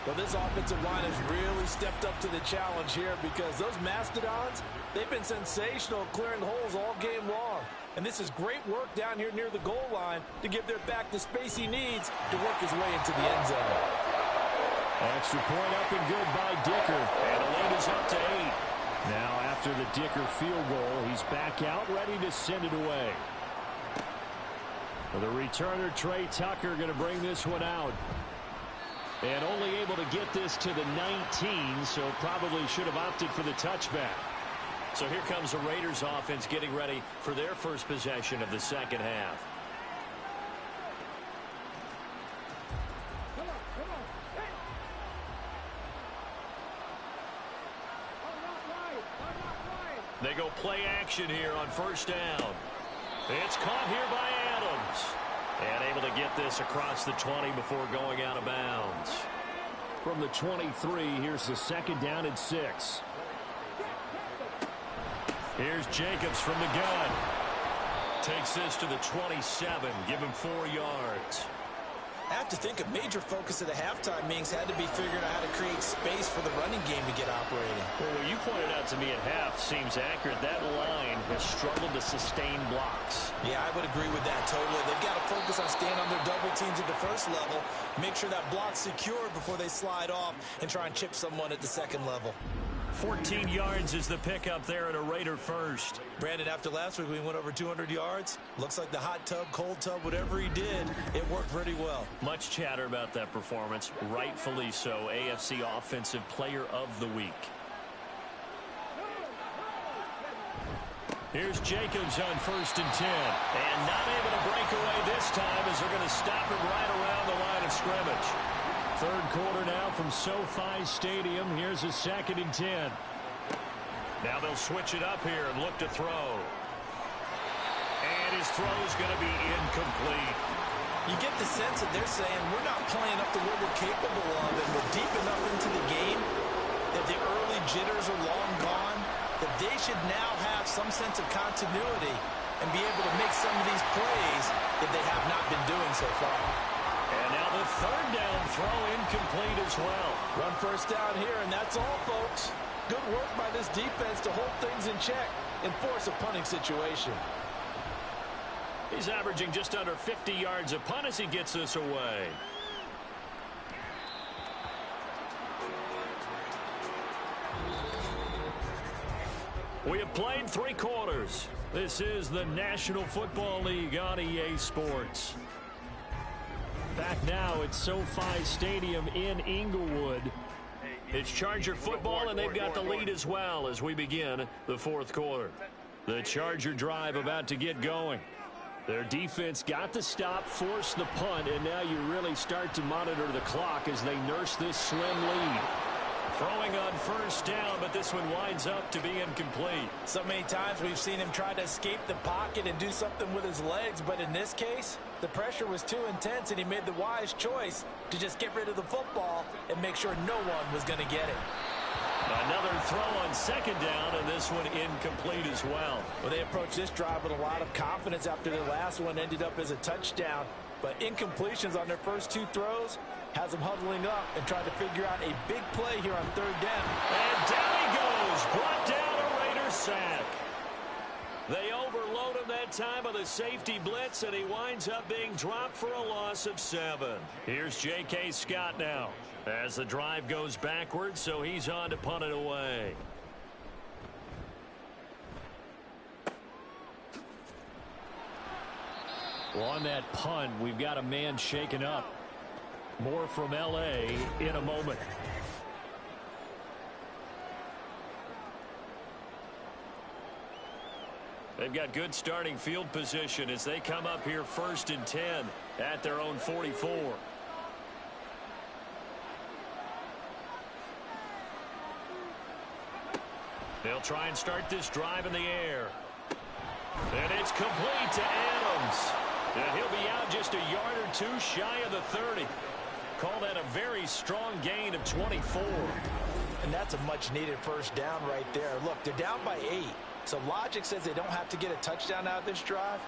B: Well, this offensive line has really stepped up to the challenge here because those Mastodons, they've been sensational clearing holes all game long. And this is great work down here near the goal line to give their back the space he needs to work his way into the end zone.
F: Extra point up and good by Dicker. And the lead is up to 8. Now after the Dicker field goal, he's back out ready to send it away. The returner, Trey Tucker, going to bring this one out. And only able to get this to the 19, so probably should have opted for the touchback. So here comes the Raiders offense getting ready for their first possession of the second half. They go play action here on first down. It's caught here by Adams. And able to get this across the 20 before going out of bounds. From the 23, here's the 2nd down and 6. Here's Jacobs from the gun. Takes this to the 27. Give him 4 yards.
G: I have to think a major focus of the halftime meetings had to be figuring out how to create space for the running game to get operating.
F: Well, what you pointed out to me at half seems accurate. That line has struggled to sustain blocks.
G: Yeah, I would agree with that totally. They've got to focus on staying on their double teams at the first level, make sure that block's secured before they slide off and try and chip someone at the second level.
F: 14 yards is the pickup there at a Raider first.
G: Brandon, after last week we went over 200 yards. Looks like the hot tub, cold tub, whatever he did, it worked pretty well.
F: Much chatter about that performance. Rightfully so. AFC Offensive Player of the Week. Here's Jacobs on 1st and 10. And not able to break away this time as they're going to stop him right around the line of scrimmage. Third quarter now from SoFi Stadium. Here's a 2nd and 10. Now they'll switch it up here and look to throw. And his throw's going to be incomplete.
G: You get the sense that they're saying we're not playing up to what we're capable of, and we're deep enough into the game that the early jitters are long gone, that they should now have some sense of continuity and be able to make some of these plays that they have not been doing so far.
F: And now the 3rd down throw incomplete as well.
B: Run 1st down here, and that's all, folks. Good work by this defense to hold things in check and force a punting situation.
F: He's averaging just under 50 yards a punt as he gets this away. We have played 3 quarters. This is the National Football League on EA Sports. Back now at SoFi Stadium in Inglewood. It's Charger football, and they've got the lead as well as we begin the 4th quarter. The Charger drive about to get going. Their defense got the stop, forced the punt, and now you really start to monitor the clock as they nurse this slim lead. Throwing on 1st down, but this one winds up to be incomplete.
B: So many times we've seen him try to escape the pocket and do something with his legs, but in this case, the pressure was too intense, and he made the wise choice to just get rid of the football and make sure no one was going to get it.
F: Another throw on 2nd down, and this one incomplete as well.
B: Well, they approached this drive with a lot of confidence after their last one ended up as a touchdown, but incompletions on their first 2 throws has them huddling up and trying to figure out a big play here on 3rd down.
F: And down he goes. Brought down a Raider sack. They overload him that time with a safety blitz, and he winds up being dropped for a loss of 7. Here's J.K. Scott now as the drive goes backwards, so he's on to punt it away. Well, on that punt, we've got a man shaken up. More from L.A. in a moment. They've got good starting field position as they come up here 1st and 10 at their own 44. They'll try and start this drive in the air. And it's complete to Adams. And he'll be out just a yard or 2 shy of the 30. Call that a very strong gain of 24.
B: And that's a much-needed 1st down right there. Look, they're down by 8. So logic says they don't have to get a touchdown out of this drive.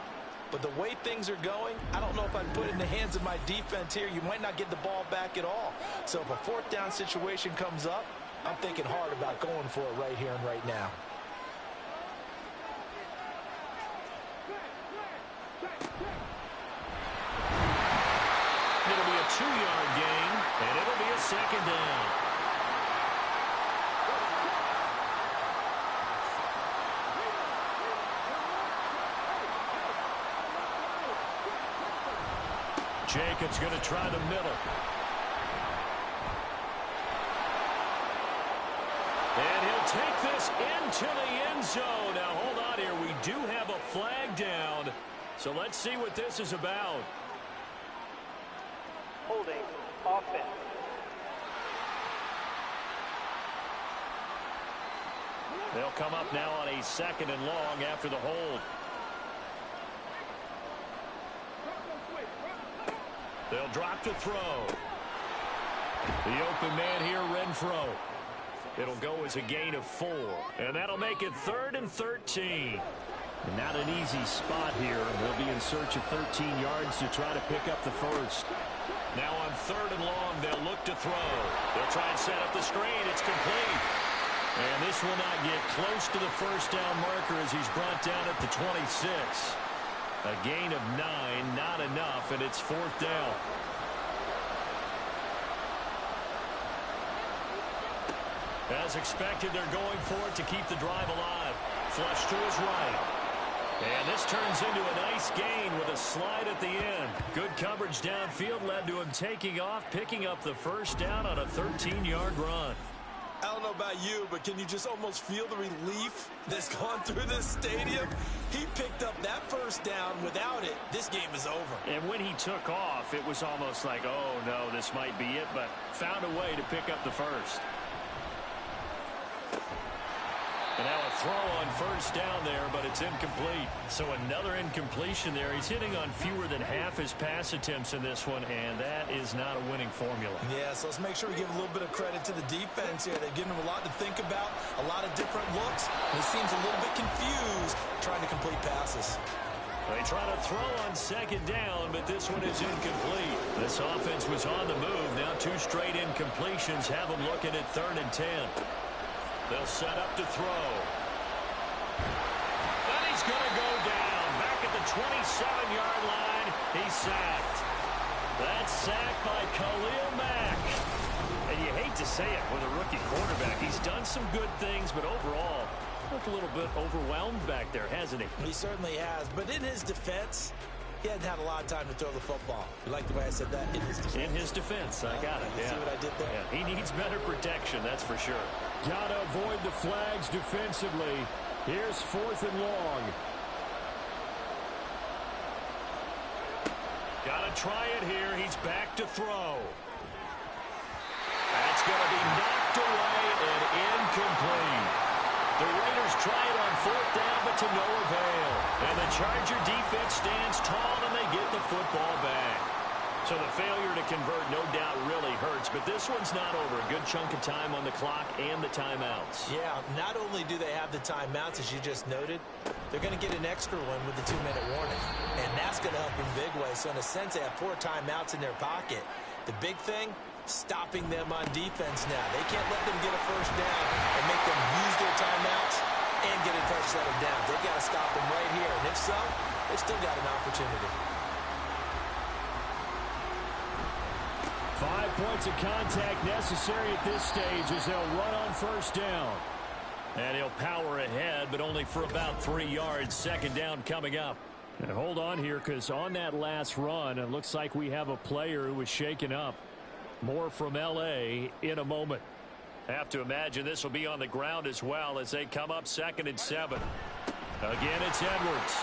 B: But the way things are going, I don't know if I'd put it in the hands of my defense here. You might not get the ball back at all. So if a 4th down situation comes up, I'm thinking hard about going for it right here and right now.
F: It'll be a 2-yard gain, and it'll be a 2nd down. Jacobs going to try the middle. And he'll take this into the end zone. Now, hold on here. We do have a flag down. So let's see what this is about.
E: Holding offense.
F: They'll come up now on a 2nd and long after the hold. They'll drop to throw. The open man here, Renfro. It'll go as a gain of 4. And that'll make it 3rd and 13. Not an easy spot here. They'll be in search of 13 yards to try to pick up the 1st. Now on 3rd and long, they'll look to throw. They'll try and set up the screen. It's complete. And this will not get close to the 1st down marker as he's brought down at the 26. A gain of 9, not enough, and it's 4th down. As expected, they're going for it to keep the drive alive. Flush to his right. And this turns into a nice gain with a slide at the end. Good coverage downfield led to him taking off, picking up the first down on a 13-yard run.
G: I don't know about you, but can you just almost feel the relief that's gone through this stadium? He picked up that first down. Without it, this game is over.
F: And when he took off, it was almost like, oh, no, this might be it, but found a way to pick up the first. And now a throw on first down there, but it's incomplete. So another incompletion there. He's hitting on fewer than half his pass attempts in this one, and that is not a winning formula.
G: Yeah, so let's make sure we give a little bit of credit to the defense here. They've given him a lot to think about, a lot of different looks. He seems a little bit confused trying to complete passes.
F: They try to throw on second down, but this one is incomplete. This offense was on the move. Now two straight incompletions have them looking at 3rd and 10. They'll set up to throw. And he's going to go down. Back at the 27-yard line, he's sacked. That's sacked by Khalil Mack. And you hate to say it with a rookie quarterback. He's done some good things, but overall, looked a little bit overwhelmed back there, hasn't he?
G: He certainly has. But in his defense, he hadn't had a lot of time to throw the football. You like the way I said that? In his defense.
F: In his defense. I got it.
G: See what I did there?
F: Yeah. He needs better protection, that's for sure.
I: Got to avoid the flags defensively. Here's 4th and long.
F: Got to try it here. He's back to throw. That's going to be knocked away and incomplete. The Raiders try it on 4th down, but to no avail. And the Charger defense stands tall, and they get the football back. So the failure to convert, no doubt, really hurts. But this one's not over. A good chunk of time on the clock and the timeouts.
G: Yeah, not only do they have the timeouts, as you just noted, they're going to get an extra one with the 2-minute warning. And that's going to help in big way. So in a sense, they have 4 timeouts in their pocket. The big thing, stopping them on defense now. They can't let them get a first down and make them use their timeouts and get a first set of downs. They've got to stop them right here. And if so, they've still got an opportunity.
I: 5 points of contact necessary at this stage as they'll run on first down.
F: And he'll power ahead, but only for about 3 yards. Second down coming up.
I: And hold on here, because on that last run, it looks like we have a player who was shaken up. More from L.A. in a moment.
F: Have to imagine this will be on the ground as well as they come up 2nd and 7. Again, it's Edwards.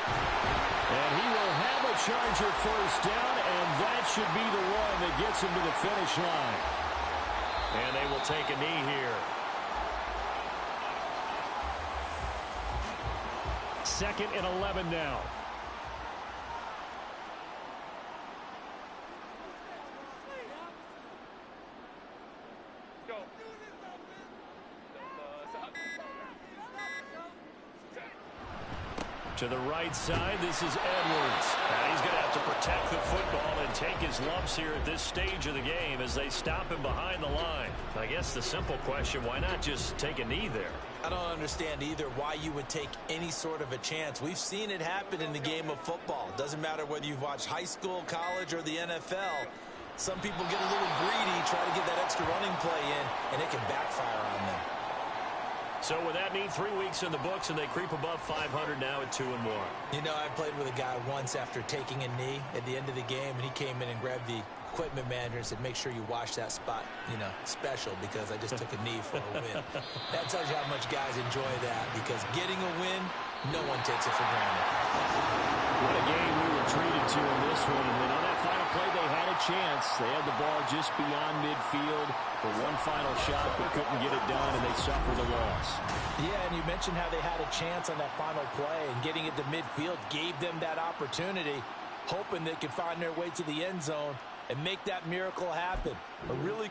I: And he will have a Charger first down, and that should be the one that gets him to the finish line.
F: And they will take a knee here.
I: 2nd and 11 now.
F: To the right side, this is Edwards. And he's going to have to protect the football and take his lumps here at this stage of the game as they stop him behind the line. I guess the simple question, why not just take a knee there?
G: I don't understand either why you would take any sort of a chance. We've seen it happen in the game of football. Doesn't matter whether you've watched high school, college, or the NFL. Some people get a little greedy, try to get that extra running play in, and it can backfire on them.
F: So with that knee, 3 weeks in the books, and they creep above 500 now at 2-1.
G: You know, I played with a guy once after taking a knee at the end of the game, and he came in and grabbed the equipment manager and said, make sure you wash that spot, you know, special, because I just took a knee for a win. That tells you how much guys enjoy that, because getting a win, no one takes it for granted.
I: What a game we were treated to in this one. And then on that final play, they had a chance. They had the ball just beyond midfield for one final shot, but couldn't get it done, and they suffered a loss.
G: Yeah, and you mentioned how they had a chance on that final play, and getting it to midfield gave them that opportunity, hoping they could find their way to the end zone and make that miracle happen. A really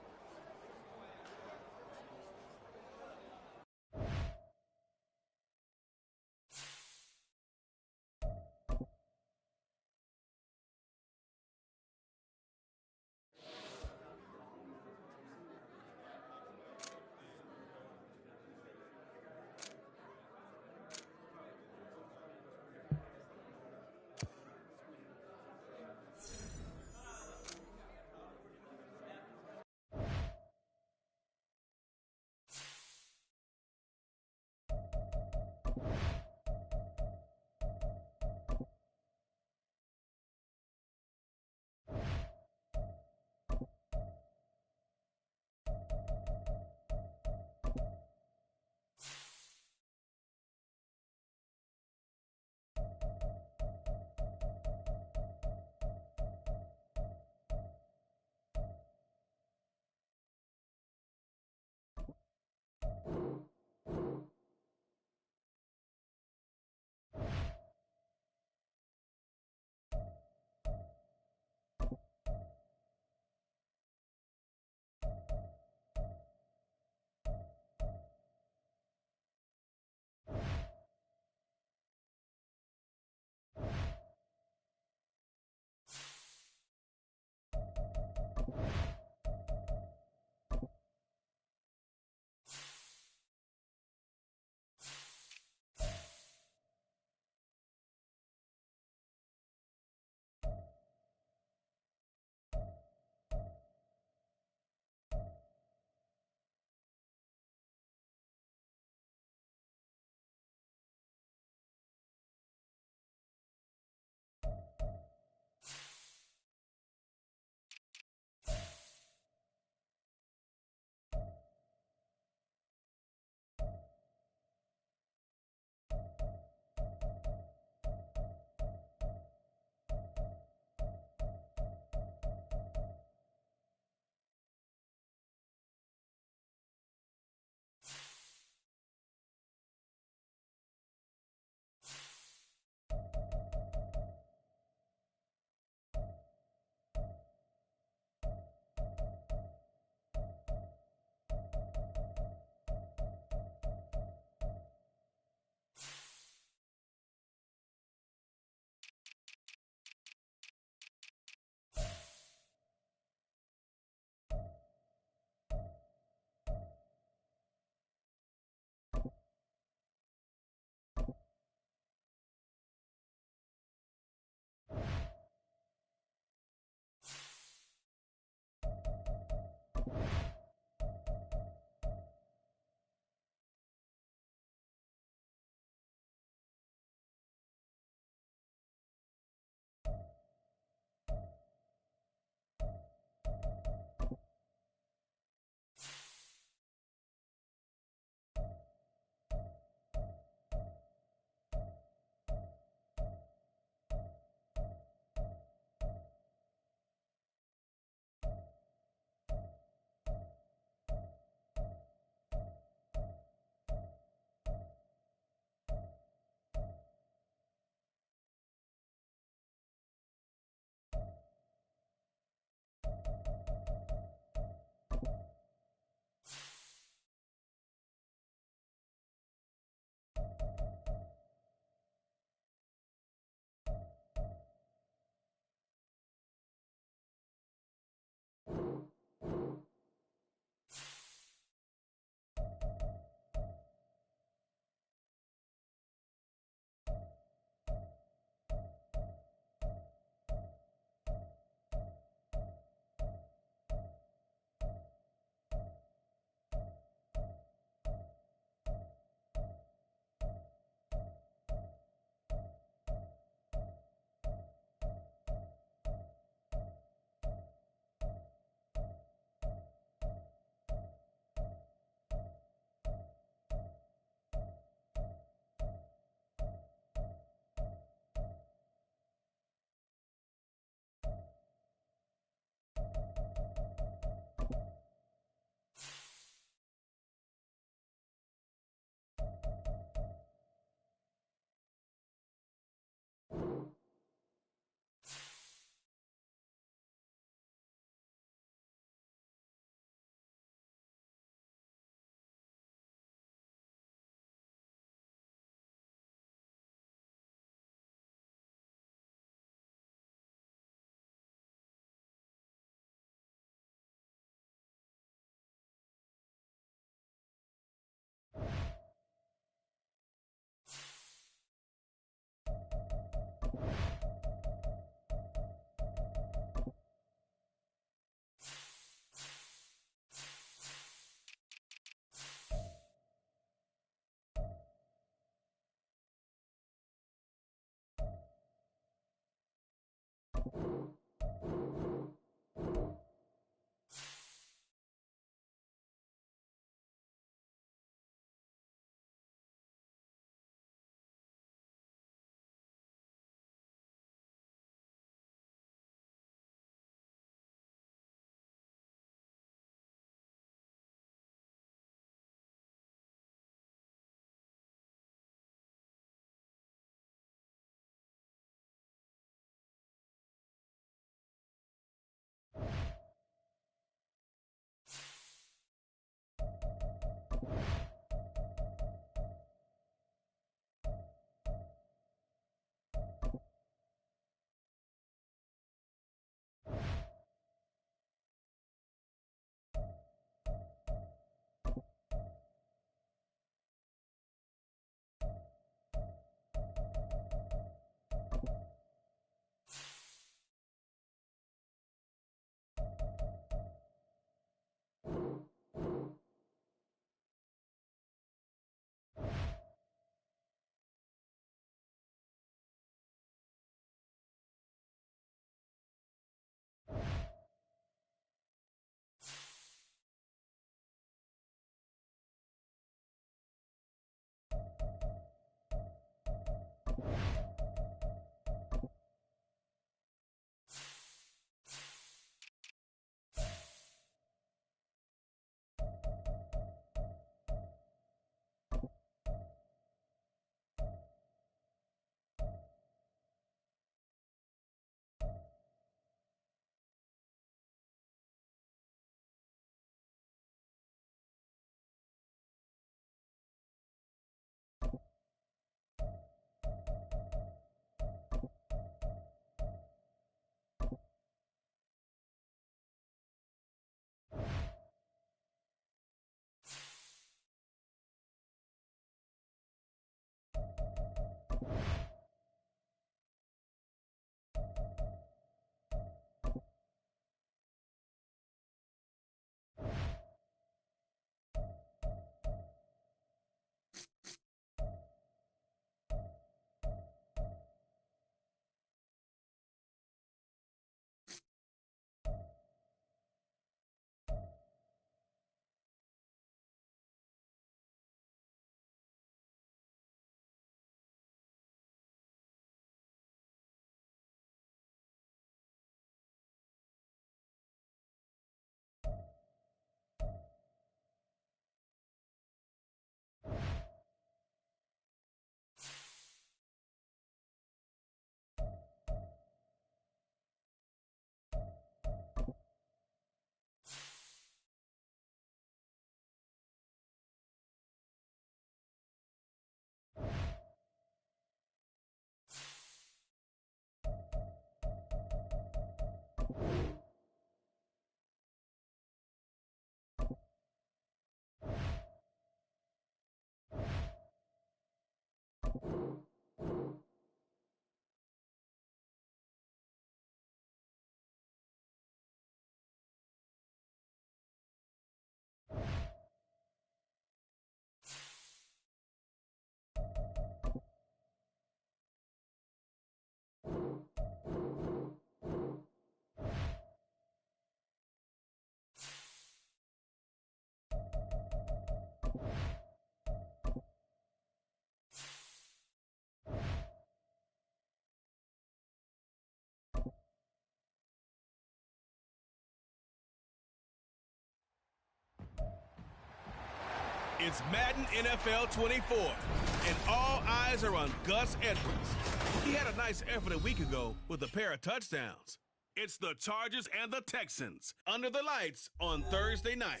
H: It's Madden NFL 24, and all eyes are on Gus Edwards. He had a nice effort a week ago with a pair of touchdowns. It's the Chargers and the Texans under the lights on Thursday night.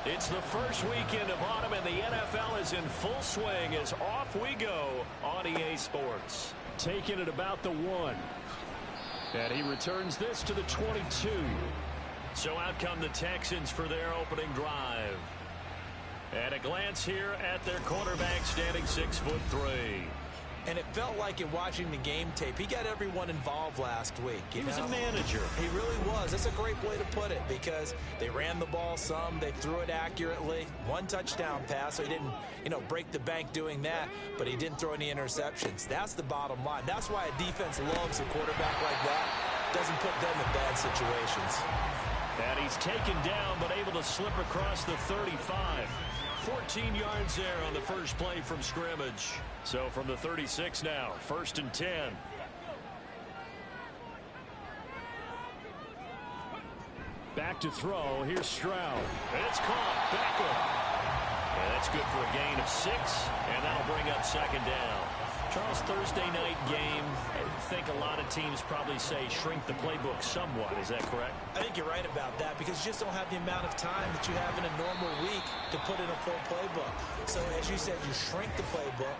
F: It's the first weekend of autumn, and the NFL is in full swing as off we go on EA Sports. Taking it about the 1. And he returns this to the 22. So out come the Texans for their opening drive. And a glance here at their quarterback standing 6'3".
G: And it felt like in watching the game tape, he got everyone involved last week.
F: He was a manager.
G: He really was. That's a great way to put it because they ran the ball some. They threw it accurately. 1 touchdown pass, so he didn't, break the bank doing that, but he didn't throw any interceptions. That's the bottom line. That's why a defense loves a quarterback like that. Doesn't put them in bad situations.
F: And he's taken down, but able to slip across the 35. 14 yards there on the first play from scrimmage. So from the 36 now, 1st and 10. Back to throw. Here's Stroud. And it's caught. Beckham. And that's good for a gain of 6, and that'll bring up 2nd down. Charles, Thursday night game, I think a lot of teams probably say shrink the playbook somewhat. Is that correct?
G: I think you're right about that because you just don't have the amount of time that you have in a normal week to put in a full playbook. So as you said, you shrink the playbook,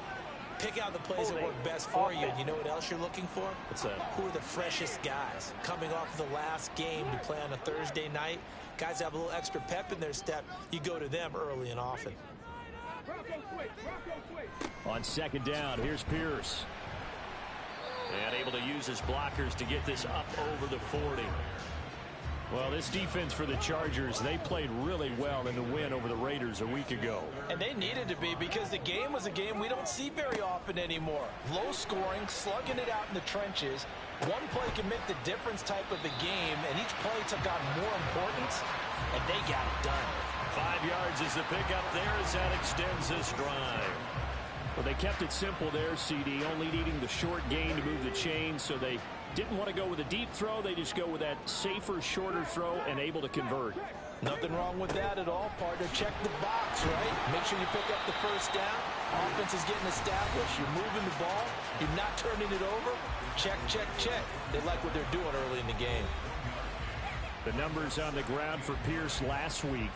G: pick out the plays that work best for you, and you know what else you're looking for?
F: What's that?
G: Who are the freshest guys? Coming off the last game to play on a Thursday night, guys have a little extra pep in their step. You go to them early and often.
F: On 2nd down, here's Pierce. And able to use his blockers to get this up over the 40. Well, this defense for the Chargers, they played really well in the win over the Raiders a week ago.
G: And they needed to be because the game was a game we don't see very often anymore. Low scoring, slugging it out in the trenches. One play can make the difference type of a game, and each play took on more importance, and they got it done.
F: 5 yards is the pickup there as that extends this drive. Well, they kept it simple there, CD, only needing the short gain to move the chains, so they didn't want to go with a deep throw. They just go with that safer, shorter throw and able to convert.
G: Nothing wrong with that at all, partner. Check the box, right? Make sure you pick up the 1st down. Offense is getting established. You're moving the ball. You're not turning it over. Check, check, check. They like what they're doing early in the game.
F: The numbers on the ground for Pierce last week.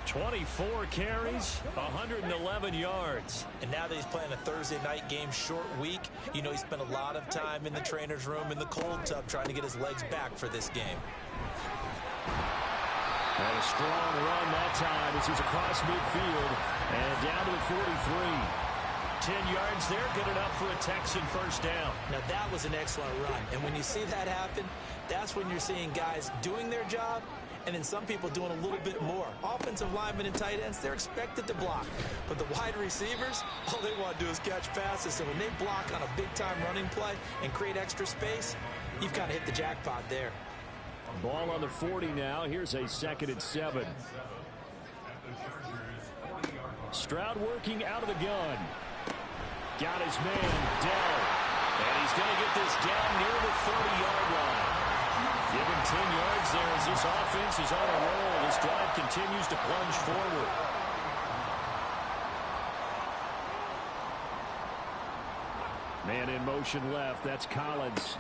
F: 24 carries, 111 yards.
G: And now that he's playing a Thursday night game, short week, he spent a lot of time in the trainer's room, in the cold tub, trying to get his legs back for this game.
F: And a strong run that time as he's across midfield and down to the 43. 10 yards there, good enough for a Texan 1st down.
G: Now that was an excellent run. And when you see that happen, that's when you're seeing guys doing their job and then some people doing a little bit more. Offensive linemen and tight ends, they're expected to block. But the wide receivers, all they want to do is catch passes. So when they block on a big-time running play and create extra space, you've kind of hit the jackpot there.
F: Ball on the 40 now. Here's a 2nd and 7. Stroud working out of the gun. Got his man, Dell. And he's going to get this down near the 30-yard line. Give him 10 yards there as this offense is on a roll. This drive continues to plunge forward. Man in motion left. That's Collins.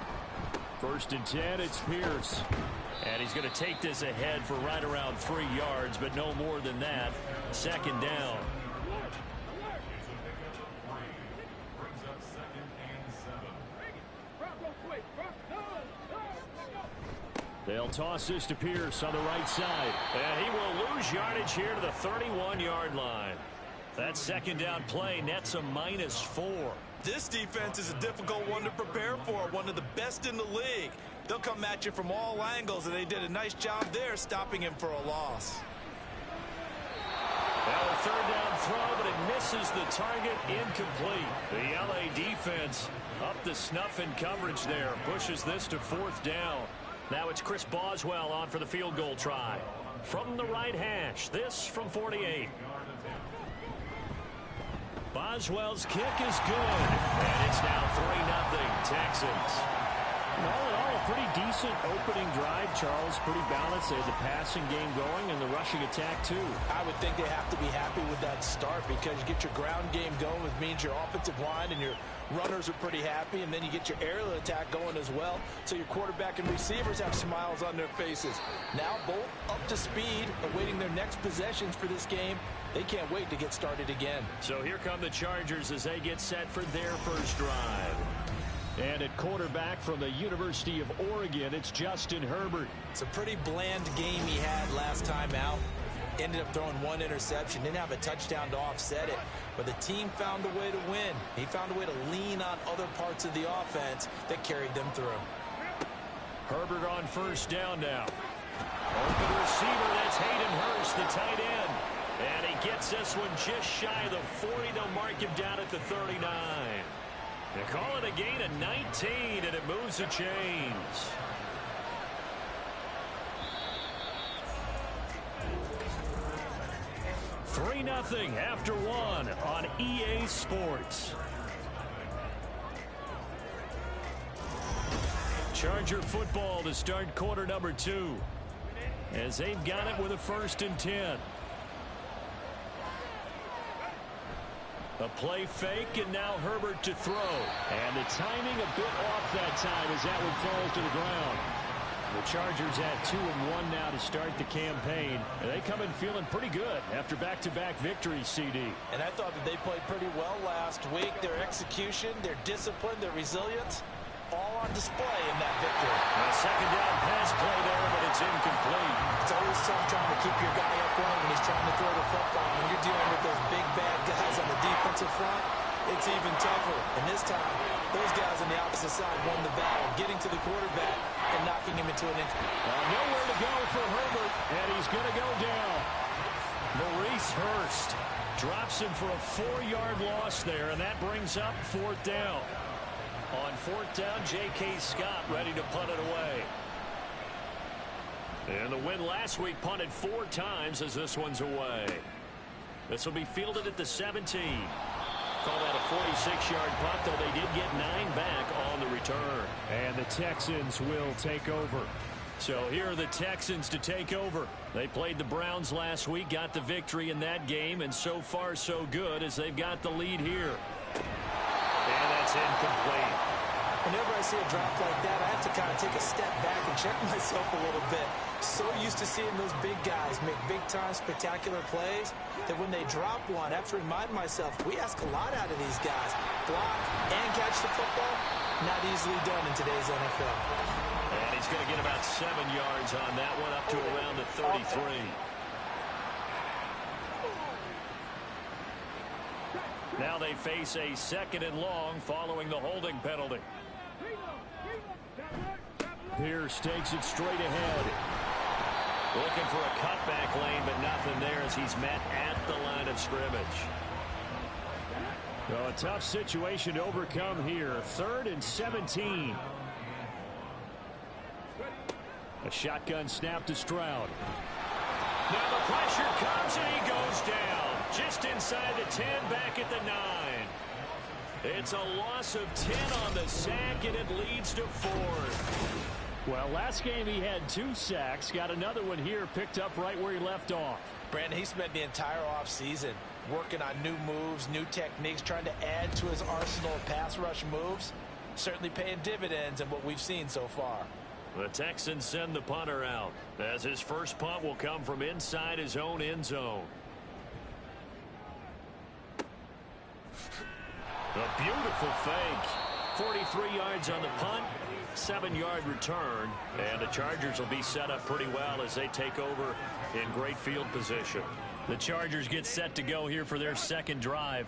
F: 1st and 10, it's Pierce. And he's going to take this ahead for right around 3 yards, but no more than that. 2nd down. They'll toss this to Pierce on the right side. And he will lose yardage here to the 31-yard line. That 2nd down play nets a -4.
G: This defense is a difficult one to prepare for, one of the best in the league. They'll come at you from all angles, and they did a nice job there stopping him for a loss.
F: Well, a 3rd down throw, but it misses the target, incomplete. The LA defense up the snuff in coverage there, pushes this to 4th down. Now it's Chris Boswell on for the field goal try. From the right hash, this from 48. Boswell's kick is good, and it's now 3-0 Texans. All in all, a pretty decent opening drive, Charles. Pretty balanced. They had the passing game going and the rushing attack, too.
B: I would think they have to be happy with that start because you get your ground game going, which means your offensive line and your runners are pretty happy, and then you get your aerial attack going as well, so your quarterback and receivers have smiles on their faces. Now both up to speed, awaiting their next possessions for this game. They can't wait to get started again.
F: So here come the Chargers as they get set for their first drive. And at quarterback from the University of Oregon, it's Justin Herbert.
B: It's a pretty bland game he had last time out. Ended up throwing one interception, didn't have a touchdown to offset it, but the team found a way to win. He found a way to lean on other parts of the offense that carried them through.
F: Herbert on first down now. Open receiver, that's Hayden Hurst, the tight end. And he gets this one just shy of the 40. They'll mark him down at the 39. They call it a gain of 19, and it moves the chains. Three 3-0 after one on EA Sports. Charger football to start quarter number 2. As they've got it with a 1st and 10. A play fake, and now Herbert to throw. And the timing a bit off that time as that one falls to the ground. The Chargers at 2-1 now to start the campaign. And they come in feeling pretty good after back-to-back victories, CD.
B: And I thought that they played pretty well last week. Their execution, their discipline, their resilience, all on display in that victory.
F: A second down pass play there, but it's incomplete.
B: It's always tough trying to keep your guy up front when he's trying to throw the football. When you're dealing with those big, bad guys on the defensive front, it's even tougher. And this time, those guys on the opposite side won the battle, getting to the quarterback and knocking him into an inch.
F: Nowhere to go for Herbert, and he's going to go down. Maurice Hurst drops him for a 4-yard loss there, and that brings up 4th down. On 4th down, J.K. Scott ready to punt it away. And the win last week punted 4 times as this one's away. This will be fielded at the 17. Call that a 46-yard punt, though they did get 9 back on the return. And the Texans will take over. So here are the Texans to take over. They played the Browns last week, got the victory in that game, and so far so good as they've got the lead here. And that's incomplete.
B: Whenever I see a drop like that, I have to kind of take a step back and check myself a little bit. So used to seeing those big guys make big-time spectacular plays that when they drop one, I have to remind myself, we ask a lot out of these guys. Block and catch the football, not easily done in today's NFL.
F: And he's going to get about 7 yards on that one, up to around the 33. Now they face a 2nd and long following the holding penalty. Pierce takes it straight ahead. Looking for a cutback lane, but nothing there as he's met at the line of scrimmage. Well, a tough situation to overcome here. 3rd and 17. A shotgun snap to Stroud. Now the pressure comes and he goes down. Just inside the 10, back at the 9. It's a loss of 10 on the sack, and it leads to 4th. Well, last game he had 2 sacks. Got another one here, picked up right where he left off.
B: Brandon, he spent the entire offseason working on new moves, new techniques, trying to add to his arsenal of pass rush moves. Certainly paying dividends in what we've seen so far.
F: The Texans send the punter out, as his first punt will come from inside his own end zone. A beautiful fake. 43 yards on the punt, 7-yard return, and the Chargers will be set up pretty well as they take over in great field position. The Chargers get set to go here for their 2nd drive.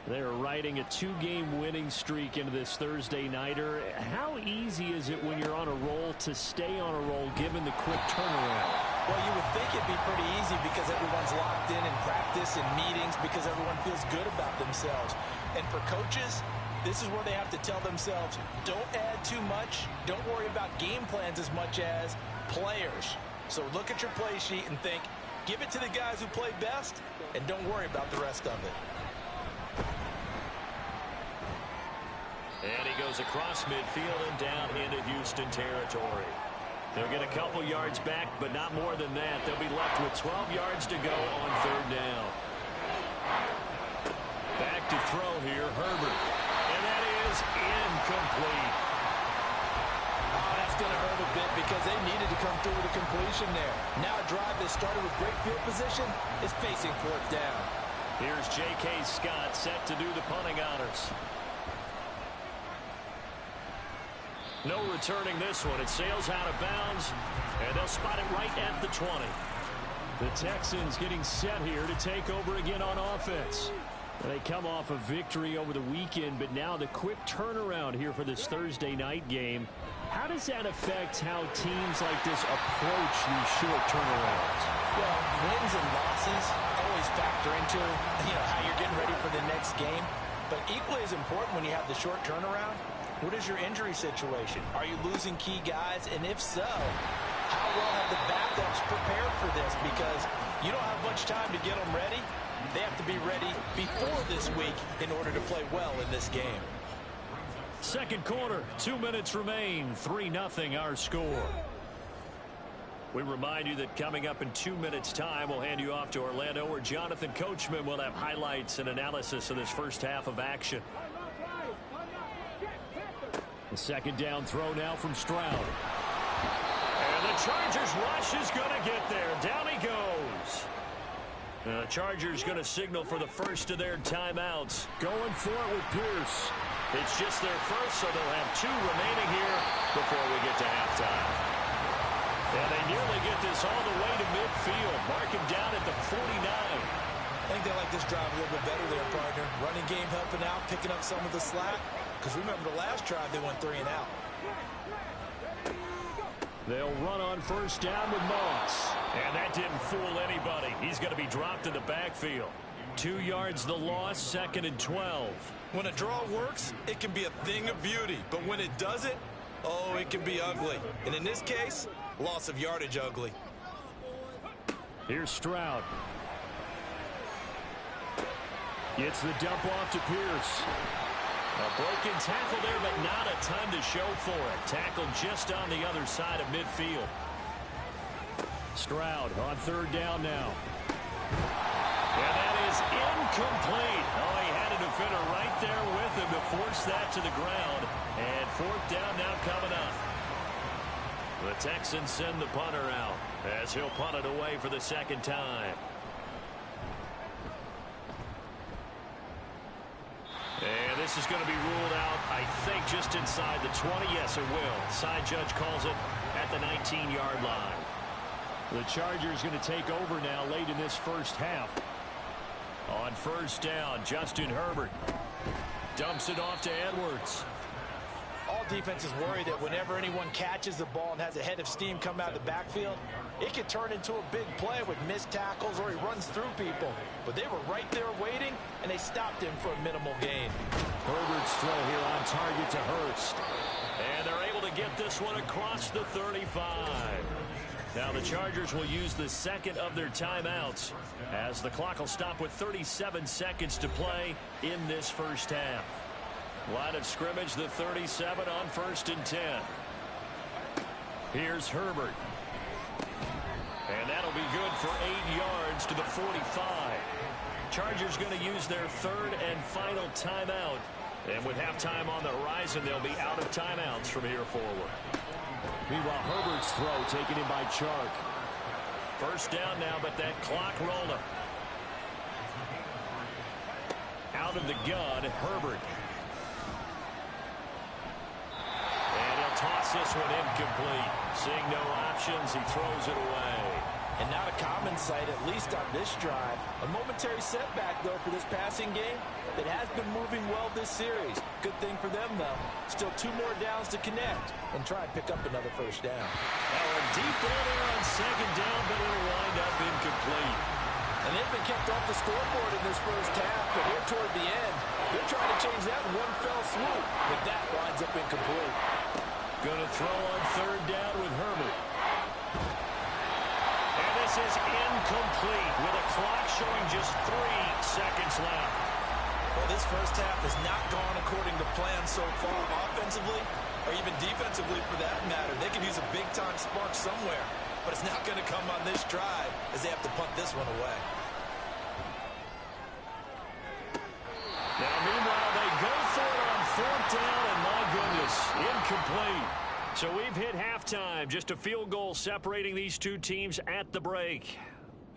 F: They're riding a 2-game winning streak into this Thursday nighter. How easy is it when you're on a roll to stay on a roll given the quick turnaround?
B: Well, you would think it'd be pretty easy because everyone's locked in practice and meetings because everyone feels good about themselves. And for coaches, this is where they have to tell themselves, don't add too much. Don't worry about game plans as much as players. So look at your play sheet and think, give it to the guys who play best, and don't worry about the rest of it.
F: And he goes across midfield and down into Houston territory. They'll get a couple yards back, but not more than that. They'll be left with 12 yards to go on third down. Back to throw here, Herbert. And that is incomplete.
B: Oh, that's going to hurt a bit because they needed to come through with a completion there. Now a drive that started with great field position is facing fourth down.
F: Here's J.K. Scott set to do the punting honors. No returning this one. It sails out of bounds, and they'll spot it right at the 20. The Texans getting set here to take over again on offense. They come off a victory over the weekend, but now the quick turnaround here for this Thursday night game. How does that affect how teams like this approach these short turnarounds?
B: Well, wins and losses always factor into, how you're getting ready for the next game. But equally as important when you have the short turnaround, what is your injury situation? Are you losing key guys? And if so, how well have the backups prepared for this? Because you don't have much time to get them ready. They have to be ready before this week in order to play well in this game.
F: Second quarter, 2 minutes remain, 3-0 our score. We remind you that coming up in 2 minutes' time, we'll hand you off to Orlando, where Jonathan Coachman will have highlights and analysis of this first half of action. The second down throw now from Stroud. And the Chargers rush is going to get there. Down he goes. The Chargers going to signal for the first of their timeouts. Going for it with Pierce. It's just their first, so they'll have 2 remaining here before we get to halftime. And they nearly get this all the way to midfield. Mark him down at the 49.
B: I think they like this drive a little bit better there, partner. Running game helping out, picking up some of the slack. Because remember the last drive, they went 3 and out.
F: They'll run on first down with Moss. And that didn't fool anybody. He's going to be dropped in the backfield. 2 yards the loss, 2nd and 12.
G: When a draw works, it can be a thing of beauty. But when it doesn't, oh, it can be ugly. And in this case, loss of yardage ugly.
F: Here's Stroud. Gets the dump off to Pierce. A broken tackle there, but not a ton to show for it. Tackled just on the other side of midfield. Stroud on third down now. And that is incomplete. Oh, he had a defender right there with him to force that to the ground. And fourth down now coming up. The Texans send the punter out as he'll punt it away for the second time. And this is going to be ruled out, I think, just inside the 20. Yes, it will. Side judge calls it at the 19-yard line. The Chargers going to take over now late in this first half. On first down, Justin Herbert dumps it off to Edwards.
B: All defenses worry that whenever anyone catches the ball and has a head of steam come out of the backfield, it could turn into a big play with missed tackles or he runs through people. But they were right there waiting, and they stopped him for a minimal gain.
F: Herbert's throw here on target to Hurst. And they're able to get this one across the 35. Now the Chargers will use the second of their timeouts as the clock will stop with 37 seconds to play in this first half. Line of scrimmage, the 37 on 1st and 10. Here's Herbert. And that'll be good for 8 yards to the 45. Chargers going to use their third and final timeout. And with halftime on the horizon, they'll be out of timeouts from here forward. Meanwhile, Herbert's throw taken in by Chark. First down now, but that clock rolling. Out of the gun, Herbert. And he'll toss this one incomplete. Seeing no options, he throws it away.
B: And not a common sight, at least on this drive. A momentary setback, though, for this passing game that has been moving well this series. Good thing for them, though. Still 2 more downs to connect and try and pick up another first down.
F: Now a deep ball there on second down, but it'll wind up incomplete.
B: And they've been kept off the scoreboard in this first half, but here toward the end, They're trying to change that in one fell swoop, but that winds up incomplete.
F: Going to throw on third down with Herbert.
A: And this is incomplete with a clock showing just 3 seconds left.
G: Well, this first half has not gone according to plan so far, offensively or even defensively for that matter. They could use a big-time spark somewhere, but it's not going to come on this drive as they have to punt this one away.
A: Now, meanwhile, they go for it on fourth down, and my goodness, incomplete.
F: So we've hit halftime. Just a field goal separating these two teams at the break.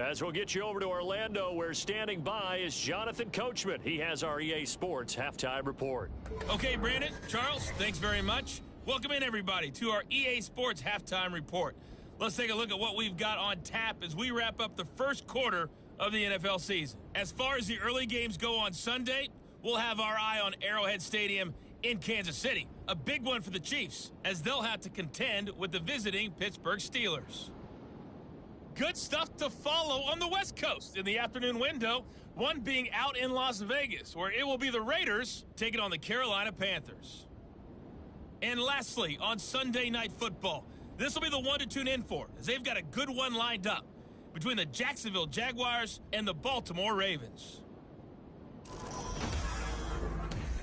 F: As we'll get you over to Orlando, where standing by is Jonathan Coachman. He has our EA Sports halftime report.
C: Okay, Brandon, Charles, thanks very much. Welcome in, everybody, to our EA Sports halftime report. Let's take a look at what we've got on tap as we wrap up the first quarter of the NFL season. As far as the early games go on Sunday, we'll have our eye on Arrowhead Stadium in Kansas City. A big one for the Chiefs, as they'll have to contend with the visiting Pittsburgh Steelers. Good stuff to follow on the West Coast in the afternoon window, one being out in Las Vegas, where it will be the Raiders taking on the Carolina Panthers. And lastly, on Sunday Night Football, this will be the one to tune in for, as they've got a good one lined up between the Jacksonville Jaguars and the Baltimore Ravens.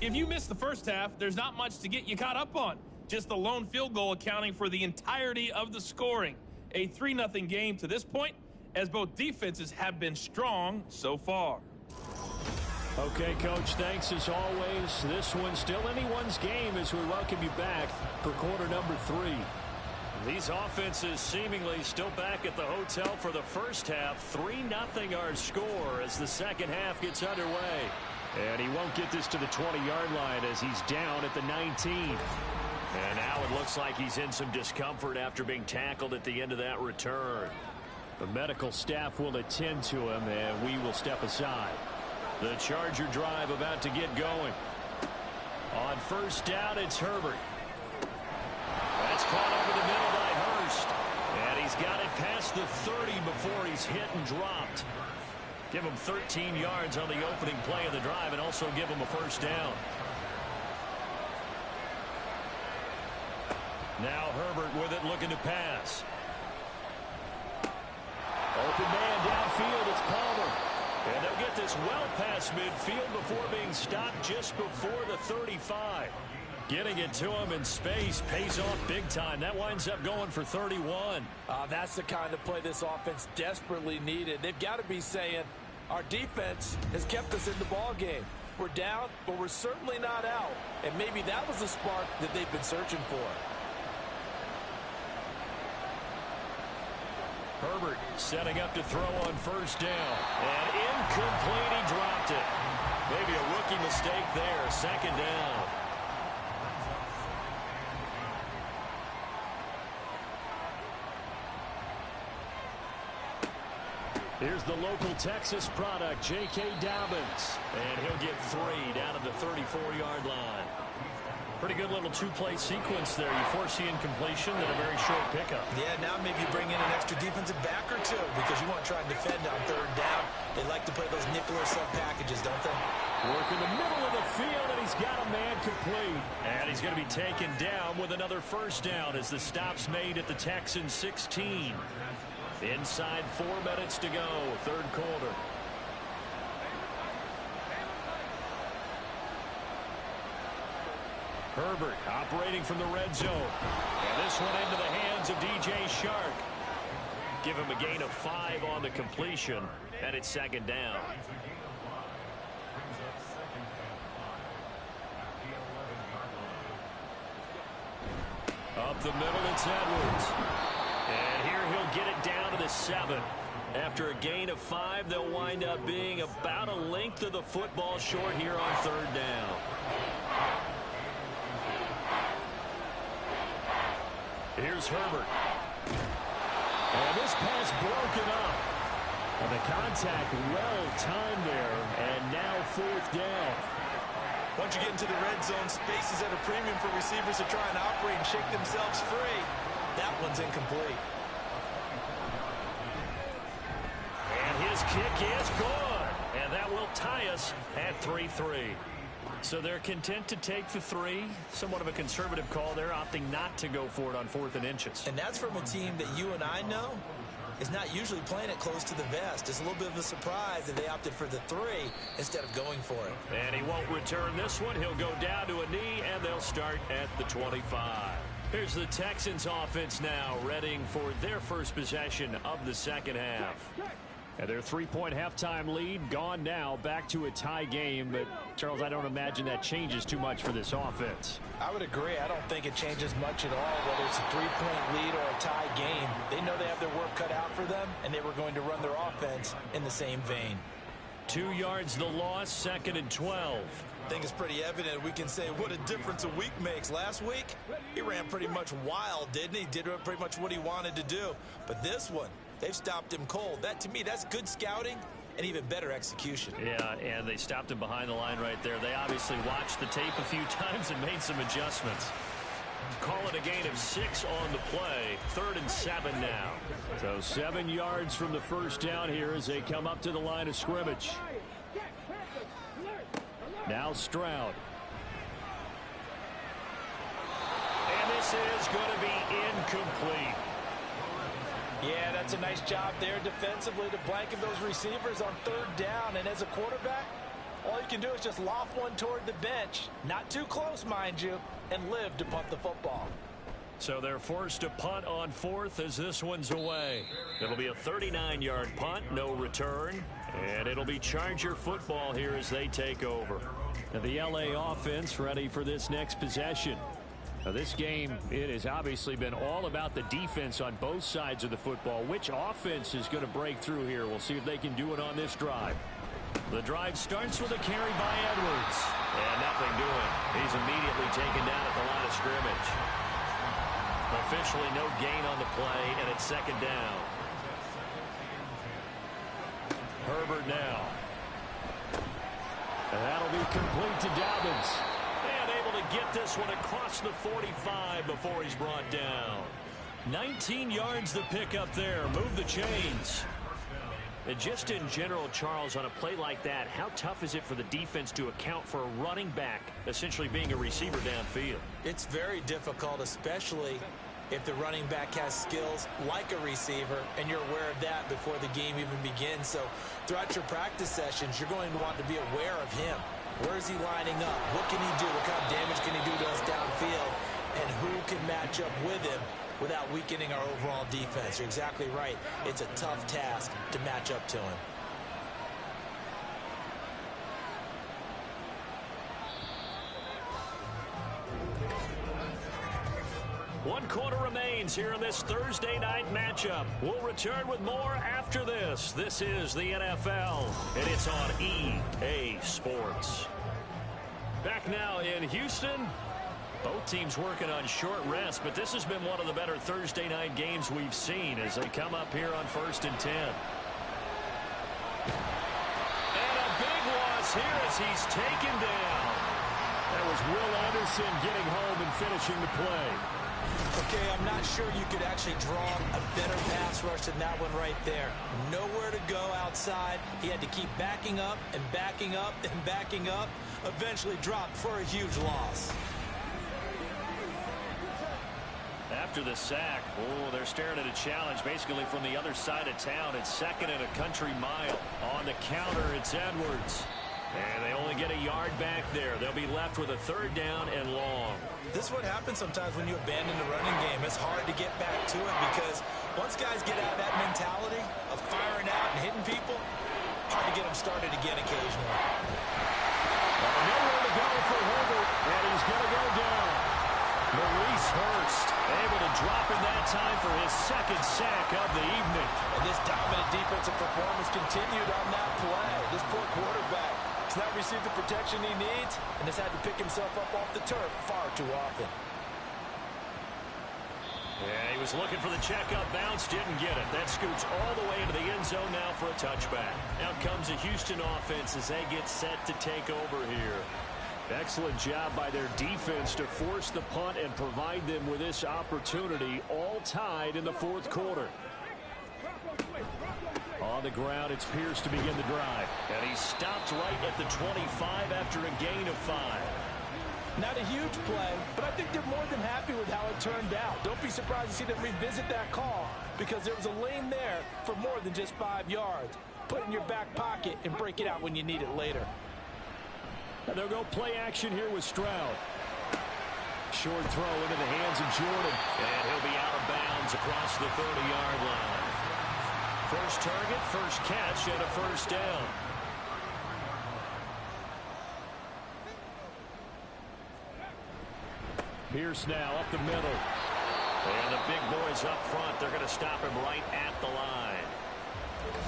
C: If you missed the first half, there's not much to get you caught up on. Just the lone field goal accounting for the entirety of the scoring. A 3-0 game to this point, as both defenses have been strong so far.
F: Okay, Coach, thanks as always. This one's still anyone's game as we welcome you back for quarter number 3.
A: These offenses seemingly still back at the hotel for the first half. 3-0 our score as the second half gets underway.
F: And he won't get this to the 20-yard line as he's down at the 19.
A: And now it looks like he's in some discomfort after being tackled at the end of that return.
F: The medical staff will attend to him, and we will step aside.
A: The Charger drive about to get going. On first down, it's Herbert. That's caught over the middle by Hurst. And he's got it past the 30 before he's hit and dropped. Give him 13 yards on the opening play of the drive and also give him a first down. Now Herbert with it, looking to pass. Open man downfield, it's Palmer. And they'll get this well past midfield before being stopped just before the 35. Getting it to him in space pays off big time. That winds up going for 31.
B: That's the kind of play this offense desperately needed. They've got to be saying, our defense has kept us in the ball game. We're down, but we're certainly not out. And maybe that was the spark that they've been searching for.
A: Herbert setting up to throw on first down. And incomplete, he dropped it. Maybe a rookie mistake there. Second down.
F: Here's the local Texas product, J.K. Dobbins.
A: And he'll get 3 down at the 34-yard line. Pretty good little two-play sequence there. You foresee incompletion and a very short pickup.
G: Yeah, now maybe you bring in an extra defensive back or two because you want to try and defend on third down. They like to play those nickel or sub packages, don't they?
F: Work in the middle of the field, and he's got a man complete.
A: And he's going to be taken down with another first down as the stop's made at the Texans 16. Inside 4 minutes to go, third quarter. Herbert operating from the red zone. And this one into the hands of DJ Shark. Give him a gain of 5 on the completion, and it's second down. Up the middle, it's Edwards. And here he'll get it down to the 7. After a gain of 5, they'll wind up being about a length of the football short here on third down. Here's Herbert.
F: And this pass broken up. And the contact well timed there. And now fourth down.
G: Once you get into the red zone, space is at a premium for receivers to try and operate and shake themselves free. That one's incomplete.
A: And his kick is good. And that will tie us at 3-3.
F: So they're content to take the 3. Somewhat of a conservative call there, opting not to go for it on 4th and inches.
G: And that's from a team that you and I know is not usually playing it close to the vest. It's a little bit of a surprise that they opted for the 3 instead of going for it.
F: And he won't return this one. He'll go down to a knee, and they'll start at the 25. Here's the Texans offense now, readying for their first possession of the second half. And their 3-point halftime lead gone now, back to a tie game. But, Charles, I don't imagine that changes too much for this offense.
B: I would agree. I don't think it changes much at all, whether it's a 3-point lead or a tie game. They know they have their work cut out for them, and they were going to run their offense in the same vein.
F: 2 yards the loss, 2nd and 12.
G: I think it's pretty evident. We can say what a difference a week makes. Last week, he ran pretty much wild, didn't he? Did pretty much what he wanted to do. But this one, they've stopped him cold. That, to me, that's good scouting and even better execution.
F: Yeah, and they stopped him behind the line right there. They obviously watched the tape a few times and made some adjustments. Call it a gain of 6 on the play. 3rd and 7 now. So 7 yards from the first down here as they come up to the line of scrimmage. Now Stroud. And this is going to be incomplete.
B: Yeah, that's a nice job there defensively to blanket those receivers on 3rd down. And as a quarterback, all you can do is just loft one toward the bench. Not too close, mind you, and live to punt the football.
F: So they're forced to punt on 4th as this one's away. It'll be a 39-yard punt, no return. And it'll be Charger football here as they take over. Now the LA offense ready for this next possession. Now this game, it has obviously been all about the defense on both sides of the football. Which offense is going to break through here? We'll see if they can do it on this drive. The drive starts with a carry by Edwards. And nothing doing. He's immediately taken down at the line of scrimmage. Officially no gain on the play, and it's 2nd down. Herbert now. And that'll be complete to Dobbins. And able to get this one across the 45 before he's brought down. 19 yards the pick up there. Move the chains. And just in general, Charles, on a play like that, how tough is it for the defense to account for a running back essentially being a receiver downfield?
G: It's very difficult, especially if the running back has skills like a receiver, and you're aware of that before the game even begins. So throughout your practice sessions, you're going to want to be aware of him. Where is he lining up? What can he do? What kind of damage can he do to us downfield? And who can match up with him without weakening our overall defense? You're exactly right. It's a tough task to match up to him.
F: One quarter remains here in this Thursday night matchup. We'll return with more after this. This is the NFL, and it's on EA Sports. Back now in Houston. Both teams working on short rest, but this has been one of the better Thursday night games we've seen as they come up here on 1st and 10. And a big loss here as he's taken down. That was Will Anderson getting home and finishing the play.
G: Okay, I'm not sure you could actually draw a better pass rush than that one right there. Nowhere to go outside. He had to keep backing up and backing up and backing up. Eventually dropped for a huge loss.
F: After the sack, they're staring at a challenge basically from the other side of town. It's 2nd and a country mile. On the counter, it's Edwards. And they only get a yard back there. They'll be left with a 3rd down and long.
G: This is what happens sometimes when you abandon the running game. It's hard to get back to it because once guys get out of that mentality of firing out and hitting people, hard to get them started again occasionally.
F: Nowhere to go for Herbert, and he's going to go down. Maurice Hurst able to drop in that time for his 2nd sack of the evening.
B: And this dominant defensive performance continued on that play. This poor quarterback has not received the protection he needs and has had to pick himself up off the turf far too often.
F: Yeah, he was looking for the checkup bounce, didn't get it. That scoots all the way into the end zone now for a touchback. Now comes a Houston offense as they get set to take over here. Excellent job by their defense to force the punt and provide them with this opportunity, all tied in the 4th quarter. On the ground, it's Pierce to begin the drive.
A: And he stopped right at the 25 after a gain of 5.
B: Not a huge play, but I think they're more than happy with how it turned out. Don't be surprised to see them revisit that call because there was a lane there for more than just 5 yards. Put it in your back pocket and break it out when you need it later.
F: And they'll go play action here with Stroud. Short throw into the hands of Jordan.
A: And he'll be out of bounds across the 30-yard line. First target, first catch, and a first down.
F: Pierce now up the middle.
A: And the big boys up front, they're going to stop him right at the line.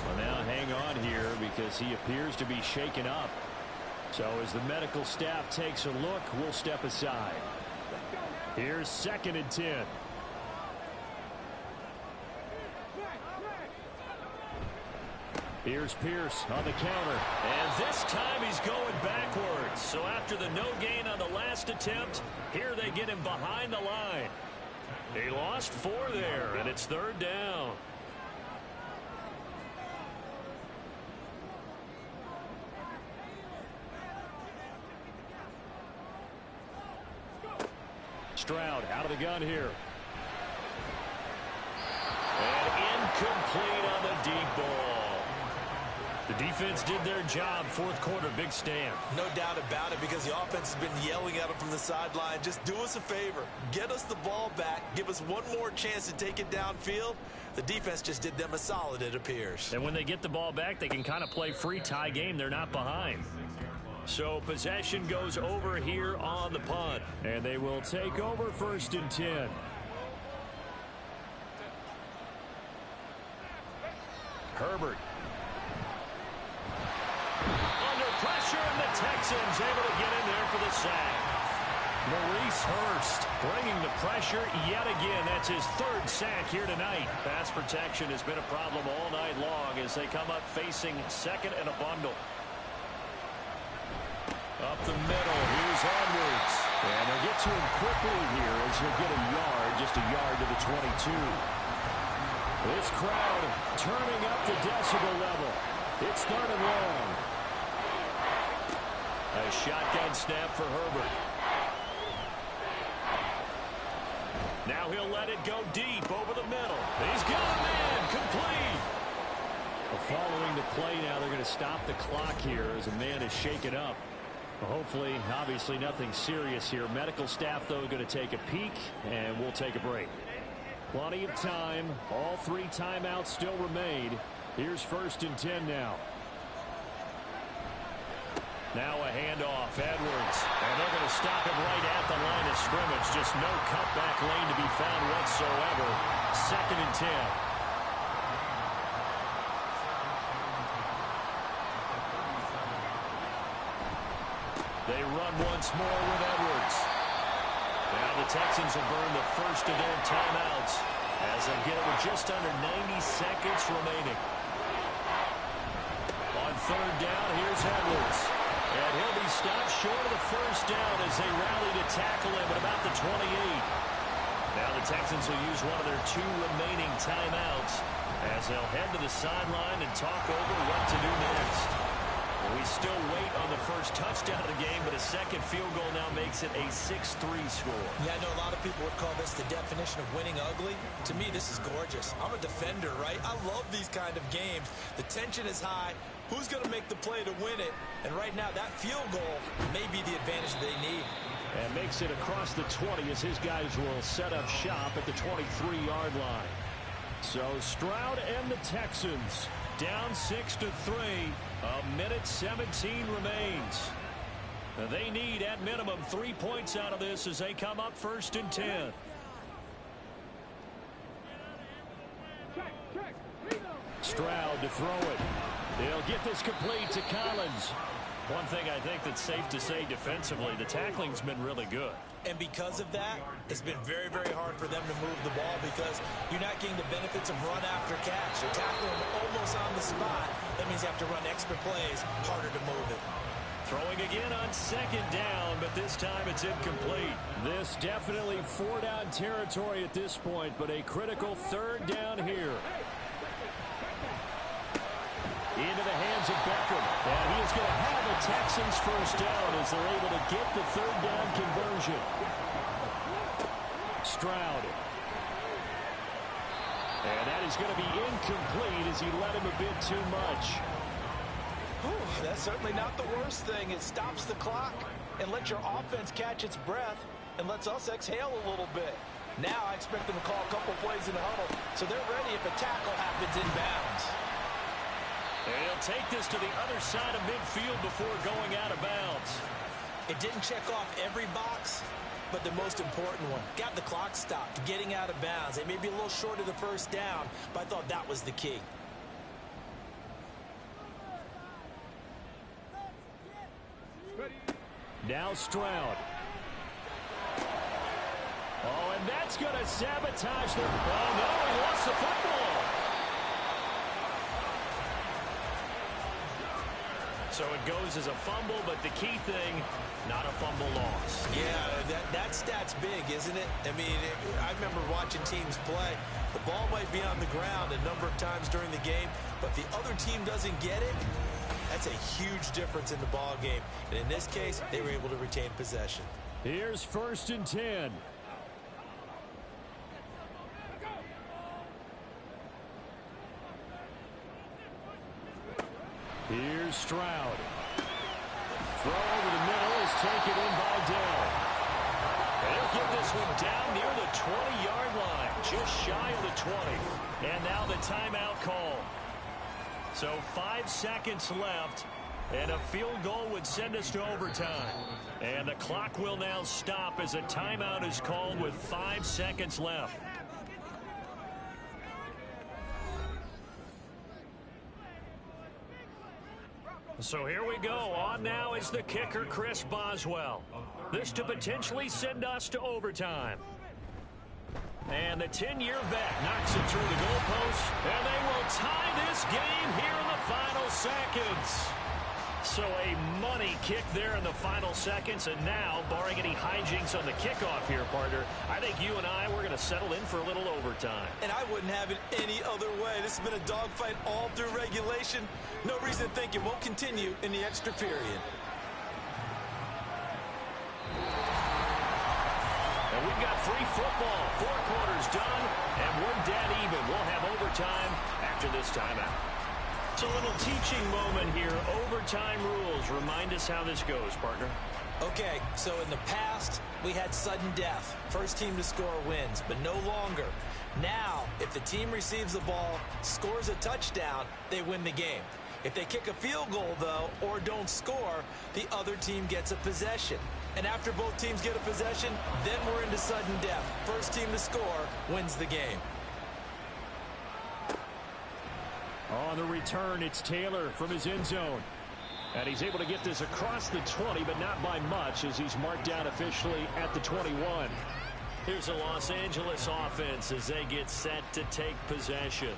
F: Well, now hang on here because he appears to be shaken up. So as the medical staff takes a look, we'll step aside. Here's 2nd and 10. Here's Pierce on the counter.
A: And this time he's going backwards. So after the no gain on the last attempt, here they get him behind the line. He lost 4 there, and it's 3rd down.
F: Stroud out of the gun here.
A: And incomplete on the deep ball. The defense did their job. 4th quarter, big stand.
G: No doubt about it because the offense has been yelling at them from the sideline. Just do us a favor. Get us the ball back. Give us one more chance to take it downfield. The defense just did them a solid, it appears.
A: And when they get the ball back, they can kind of play free tie game. They're not behind. So possession goes over here on the punt.
F: And they will take over 1st and 10.
A: Herbert. Under pressure, and the Texans able to get in there for the sack. Maurice Hurst bringing the pressure yet again. That's his 3rd sack here tonight. Pass protection has been a problem all night long as they come up facing 2nd and a bundle. Up the middle, here's Edwards. And they'll get to him quickly here as he'll get a yard, just a yard to the 22.
F: This crowd turning up the decibel level. It's 3rd and long.
A: A shotgun snap for Herbert. Now he'll let it go deep over the middle. He's got a man, complete.
F: Following the play now, they're going to stop the clock here as a man is shaken up. Hopefully, obviously nothing serious here. Medical staff, though, going to take a peek, and we'll take a break. Plenty of time. All 3 timeouts still remain. Here's 1st and 10 now.
A: Now a handoff, Edwards. And they're going to stop him right at the line of scrimmage. Just no cutback lane to be found whatsoever. 2nd and 10. They run once more with Edwards. Now the Texans will burn the first of their timeouts as they get it with just under 90 seconds remaining. On 3rd down, here's Edwards. And he'll be stopped short of the first down as they rally to tackle him at about the 28. Now the Texans will use one of their 2 remaining timeouts as they'll head to the sideline and talk over what to do next. We still wait on the first touchdown of the game, but a 2nd field goal now makes it a 6-3 score.
G: Yeah, I know a lot of people would call this the definition of winning ugly. To me, this is gorgeous. I'm a defender, right? I love these kind of games. The tension is high. Who's going to make the play to win it? And right now, that field goal may be the advantage they need.
F: And makes it across the 20 as his guys will set up shop at the 23-yard line. So Stroud and the Texans down 6-3. 1:17 remains. They need at minimum 3 points out of this as they come up 1st and 10. Stroud to throw it. They'll get this complete to Collins.
A: One thing I think that's safe to say defensively, the tackling's been really good.
G: And because of that, it's been very, very hard for them to move the ball because you're not getting the benefits of run after catch. You're tackling them almost on the spot. That means you have to run extra plays, harder to move it.
A: Throwing again on 2nd down, but this time it's incomplete.
F: This definitely 4-down territory at this point, but a critical 3rd down here. into the hands of Beckham. And he is going to have a Texans first down as they're able to get the third down conversion. Stroud. And that is going to be incomplete as he led him a bit too much.
B: Whew, that's certainly not the worst thing. It stops the clock and lets your offense catch its breath and lets us exhale a little bit. Now I expect them to call a couple plays in the huddle so they're ready if a tackle happens inbounds.
F: And he'll take this to the other side of midfield before going out of bounds.
B: It didn't check off every box, but the most important one. Got the clock stopped, getting out of bounds. They may be a little short of the first down, but I thought that was the key.
F: Now Stroud. Oh, and that's going to sabotage their... Oh, no, he lost the football. So it goes as a fumble, but the key thing, not a fumble loss.
B: Yeah, that stat's big, isn't it? I mean, I remember watching teams play. The ball might be on the ground a number of times during the game, but if the other team doesn't get it, that's a huge difference in the ball game. And in this case, they were able to retain possession.
F: Here's 1st and 10. Here's Stroud. Throw over the middle is taken in by Dell. And he'll get this one down near the 20-yard line, just shy of the 20. And now the timeout call. So 5 seconds left, and a field goal would send us to overtime. And the clock will now stop as a timeout is called with 5 seconds left. So here we go. On now is the kicker, Chris Boswell. This to potentially send us to overtime. And the 10-year vet knocks it through the goalpost. And they will tie this game here in the final seconds. So a money kick there in the final seconds. And now, barring any hijinks on the kickoff here, partner, I think you and I, we're going to settle in for a little overtime.
B: And I wouldn't have it any other way. This has been a dogfight all through regulation. No reason to think it won't continue in the extra period.
F: And we've got free football. 4 quarters done, and we're dead even. We'll have overtime after this timeout. So a little teaching moment here. Overtime rules. Remind us how this goes, partner.
B: Okay, so in the past, we had sudden death. First team to score wins, but no longer. Now, if the team receives the ball, scores a touchdown, they win the game. If they kick a field goal, though, or don't score, the other team gets a possession. And after both teams get a possession, then we're into sudden death. First team to score wins the game.
F: On the return, it's Taylor from his end zone. And he's able to get this across the 20, but not by much, as he's marked down officially at the 21. Here's the Los Angeles offense as they get set to take possession.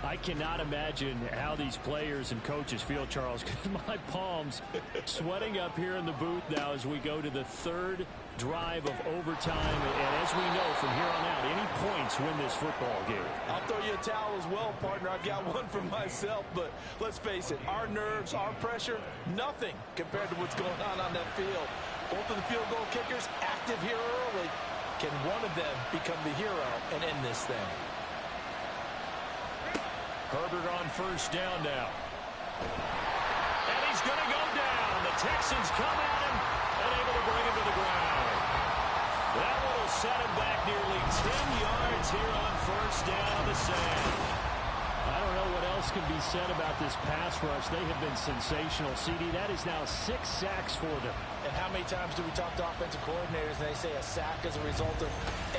F: I cannot imagine how these players and coaches feel, Charles, because my palms sweating up here in the booth now as we go to the 3rd drive of overtime. And as we know from here on out, any points win this football game.
B: I'll throw you a towel as well, partner. I've got one for myself, but let's face it, our nerves, our pressure, nothing compared to what's going on that field. Both of the field goal kickers active here early. Can one of them become the hero and end this thing?
F: Herbert on first down now. And he's going to go down. The Texans come at him and able to bring him to the ground. That one will set him back nearly 10 yards here on first down on the sand. I don't know what else can be said about this pass rush. They have been sensational. CD, that is now 6 sacks for them.
B: And how many times do we talk to offensive coordinators and they say a sack as a result of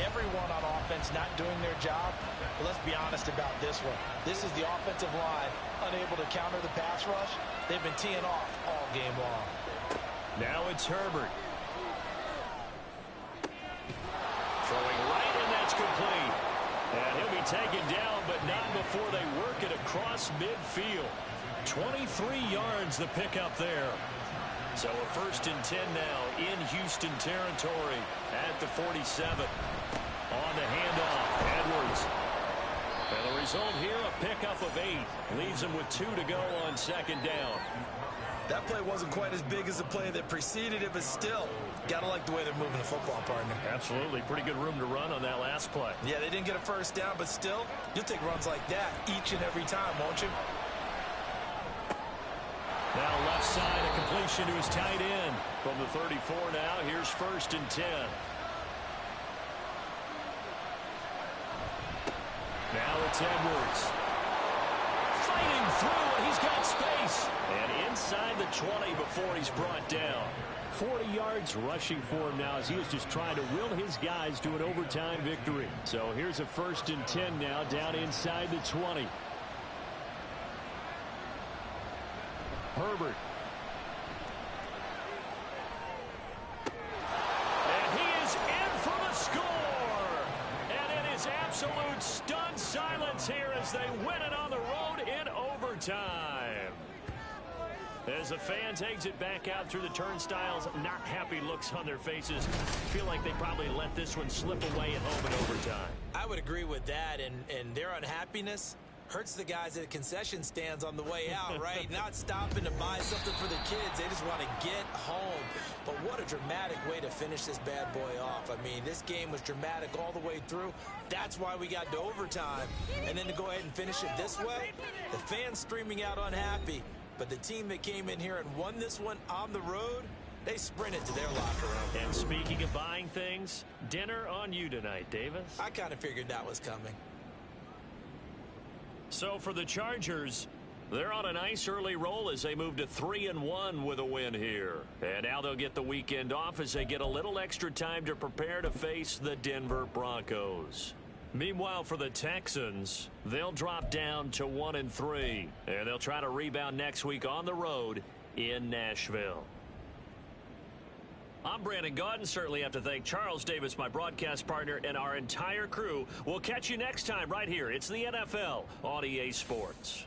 B: everyone on offense not doing their job? But let's be honest about this one. This is the offensive line unable to counter the pass rush. They've been teeing off all game long.
F: Now it's Herbert. Throwing right, and that's complete. And he'll be taken down, but not before they work it across midfield. 23 yards the pickup there. So a 1st and 10 now in Houston territory at the 47. On the handoff, Edwards.
A: And the result here, a pickup of 8. Leaves them with 2 to go on second down.
G: That play wasn't quite as big as the play that preceded it, but still, gotta like the way they're moving the football, partner.
A: Absolutely. Pretty good room to run on that last play.
G: Yeah, they didn't get a first down, but still, you'll take runs like that each and every time, won't you?
A: Now left side, a completion to his tight end. From the 34 now, here's 1st and 10. Now it's Edwards. Fighting through, and he's got space. And inside the 20 before he's brought down.
F: 40 yards rushing for him now as he was just trying to will his guys to an overtime victory. So here's a 1st and 10 now down inside the 20. Herbert.
A: And he is in for the score. And it is absolute stunned silence here as they win it on the road in overtime. As the fans exit back out through the turnstiles, not happy looks on their faces. Feel like they probably let this one slip away at home in overtime.
G: I would agree with that, and their unhappiness hurts the guys at the concession stands on the way out, right? Not stopping to buy something for the kids. They just want to get home. But what a dramatic way to finish this bad boy off. I mean, this game was dramatic all the way through. That's why we got to overtime. And then to go ahead and finish it this way, the fans streaming out unhappy. But the team that came in here and won this one on the road, they sprinted to their locker room.
A: And speaking of buying things, dinner on you tonight, Davis.
G: I kind of figured that was coming.
A: So for the Chargers, they're on a nice early roll as they move to 3-1 with a win here. And now they'll get the weekend off as they get a little extra time to prepare to face the Denver Broncos. Meanwhile, for the Texans, they'll drop down to 1-3. And they'll try to rebound next week on the road in Nashville. I'm Brandon Gaudin. Certainly have to thank Charles Davis, my broadcast partner, and our entire crew. We'll catch you next time right here. It's the NFL on EA Sports.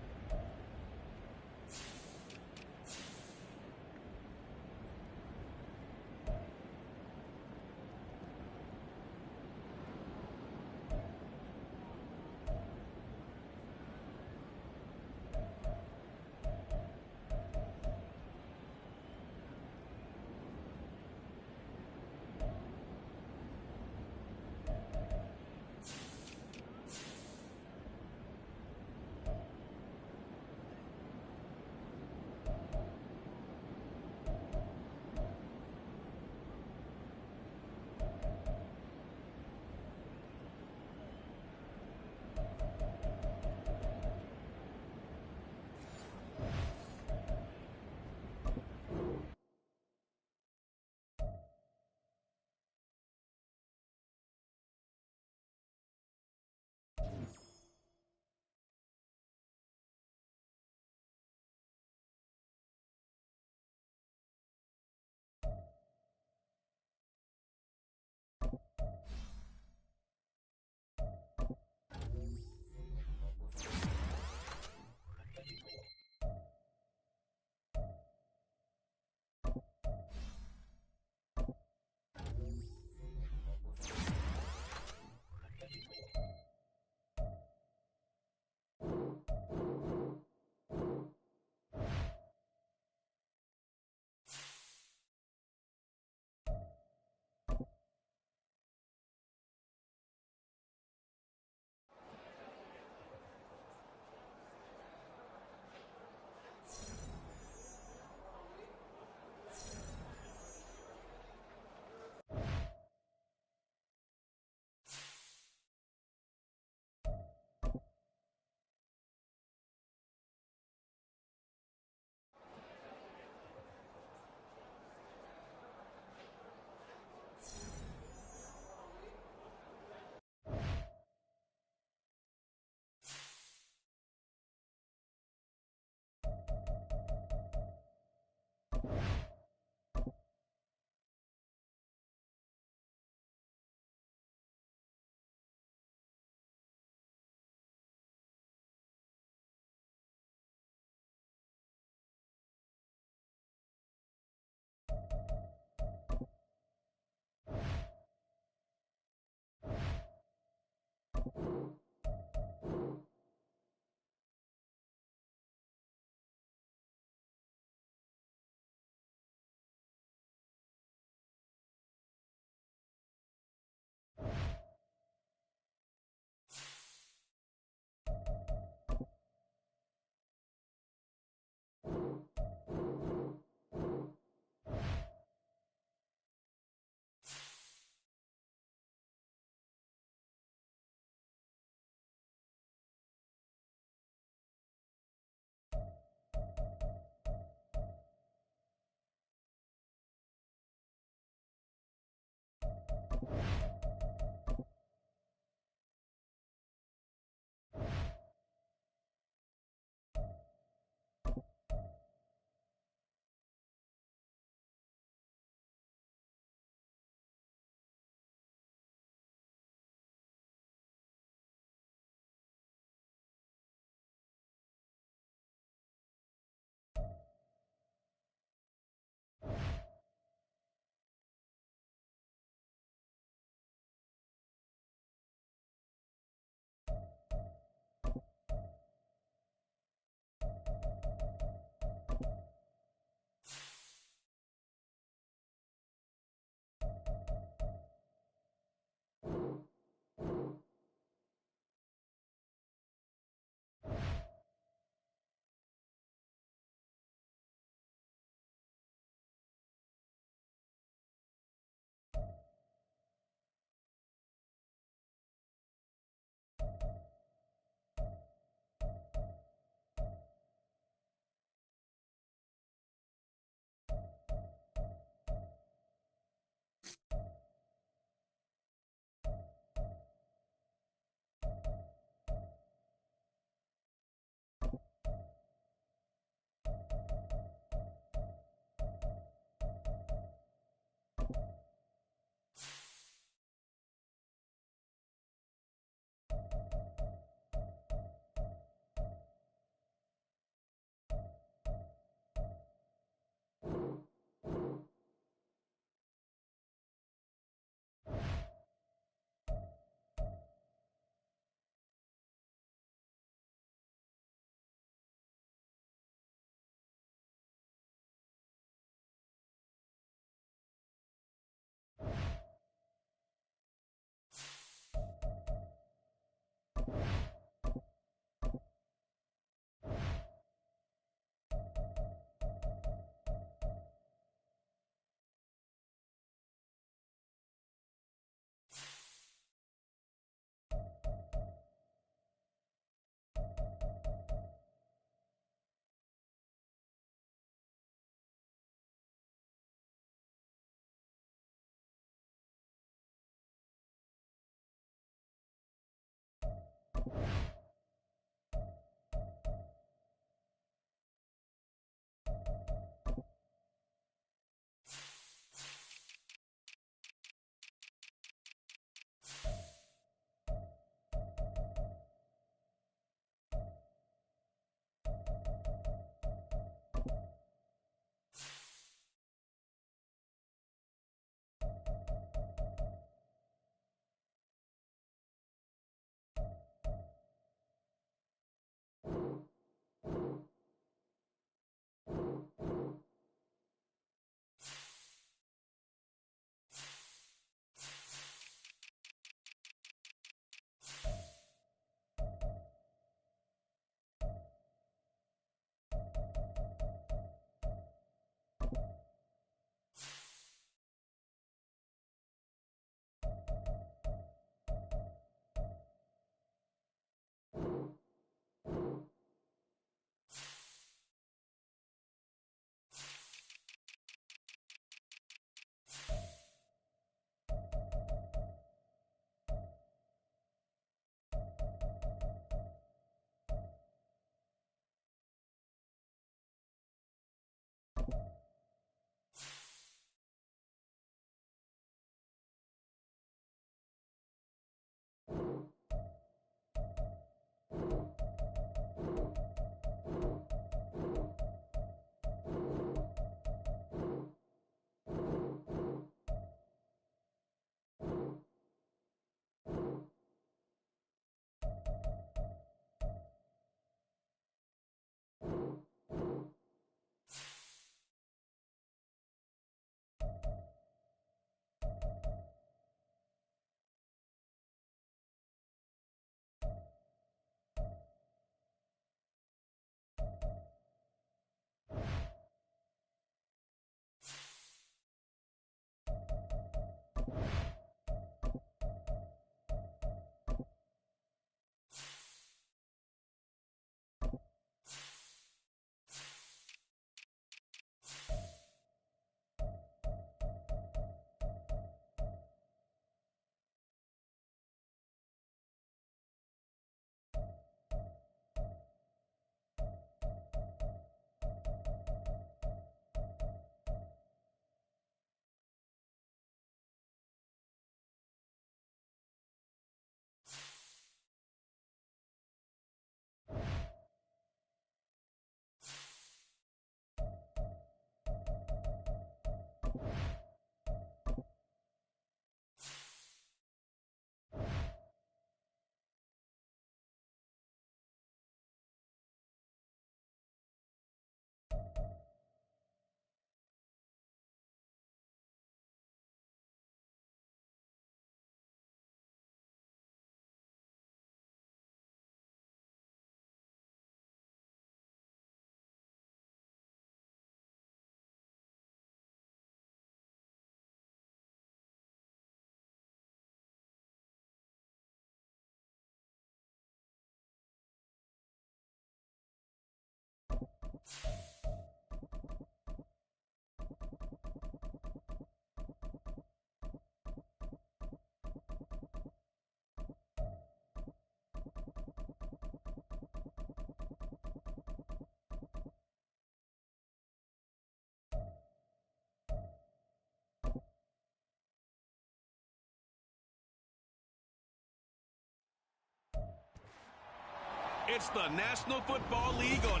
H: It's the National Football League on.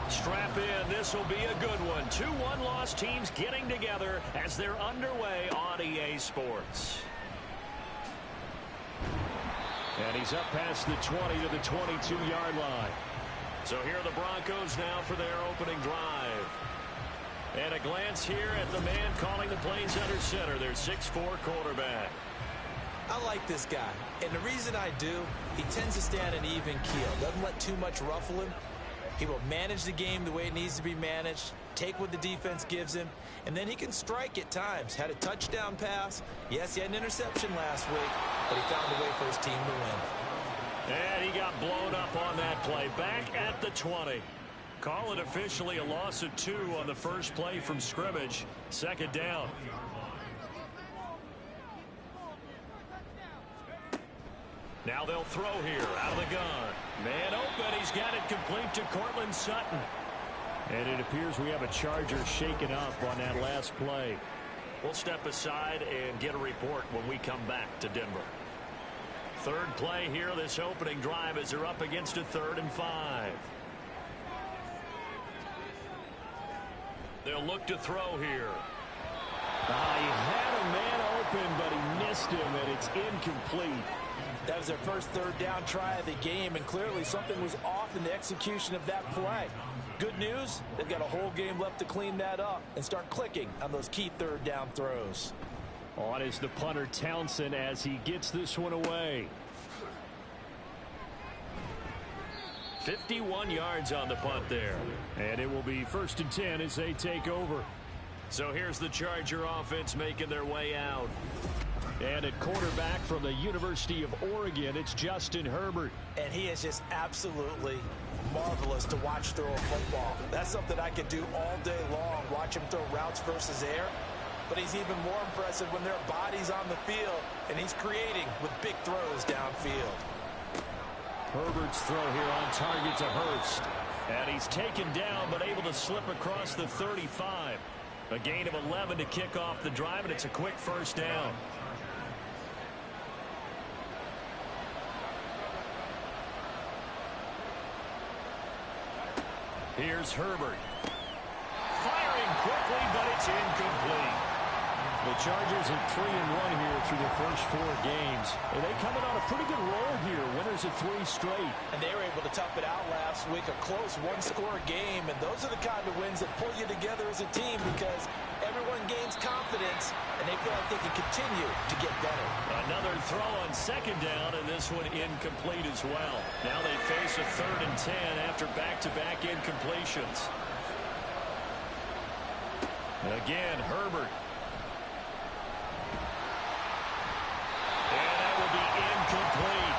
F: Strap in. This will be a good one. 2 one-loss teams getting together as they're underway on EA Sports. And he's up past the 20 to the 22-yard line. So here are the Broncos now for their opening drive. And a glance here at the man calling the plays under center, their 6'4" quarterback.
B: I like this guy, and the reason I do, he tends to stay on an even keel. Doesn't let too much ruffle him. He will manage the game the way it needs to be managed, take what the defense gives him, and then he can strike at times. Had a touchdown pass. Yes, he had an interception last week, but he found a way for his team to win.
F: And he got blown up on that play. Back at the 20. Call it officially a loss of 2 on the first play from scrimmage. Second down. Now they'll throw here out of the gun. Man open. He's got it complete to Cortland Sutton. And it appears we have a Charger shaken up on that last play. We'll step aside and get a report when we come back to Denver. Third play here, this opening drive, as they're up against a 3rd and 5. They'll look to throw here.
I: He had a man open, but he missed him, and it's incomplete.
B: That was their first 3rd down try of the game, and clearly something was off in the execution of that play. Good news, they've got a whole game left to clean that up and start clicking on those key 3rd down throws.
I: On is the punter Townsend as he gets this one away.
F: 51 yards on the punt there.
I: And it will be 1st and 10 as they take over.
F: So here's the Charger offense making their way out.
I: And at quarterback from the University of Oregon, it's Justin Herbert.
B: And he is just absolutely marvelous to watch throw a football. That's something I could do all day long, watch him throw routes versus air. But he's even more impressive when there are bodies on the field, and he's creating with big throws downfield.
F: Herbert's throw here on target to Hurst. And he's taken down, but able to slip across the 35. A gain of 11 to kick off the drive, and it's a quick first down. Here's Herbert. Firing quickly, but it's incomplete.
I: The Chargers are 3-1 here through their first 4 games. And they coming on a pretty good roll here. Winners of 3 straight.
B: And they were able to tough it out last week. A close one-score game. And those are the kind of wins that pull you together as a team because everyone gains confidence and they feel like they can continue to get better.
F: Another throw on second down, and this one incomplete as well. Now they face a 3rd and 10 after back-to-back incompletions. And again, Herbert. Incomplete.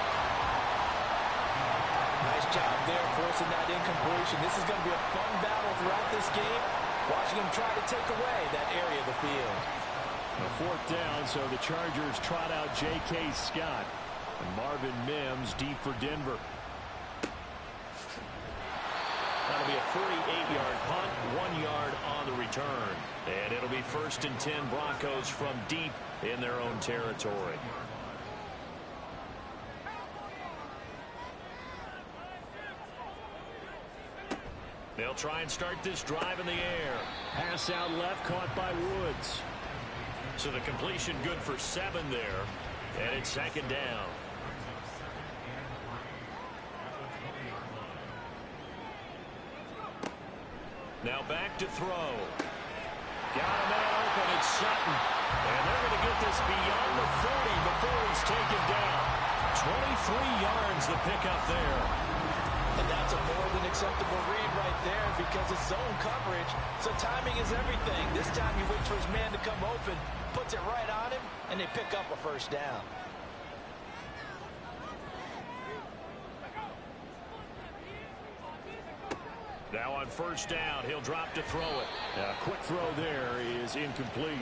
B: Nice job there forcing that incompletion. This is going to be a fun battle throughout this game. Watching him try to take away that area of the field.
I: A 4th down, so the Chargers trot out J.K. Scott. And Marvin Mims deep for Denver.
F: That'll be a 48-yard punt, 1 yard on the return. And it'll be 1st and 10 Broncos from deep in their own territory. They'll try and start this drive in the air.
I: Pass out left, caught by Woods.
F: So the completion good for 7 there. And it's 2nd down. Now back to throw. Got a man open, it's Sutton. And they're going to get this beyond the 40 before he's taken down. 23 yards the pickup there.
B: And that's a more than acceptable read right there because it's zone coverage, so timing is everything. This time he waits for his man to come open, puts it right on him, and they pick up a 1st down.
F: Now on 1st down, he'll drop to throw it.
I: A quick throw there is incomplete.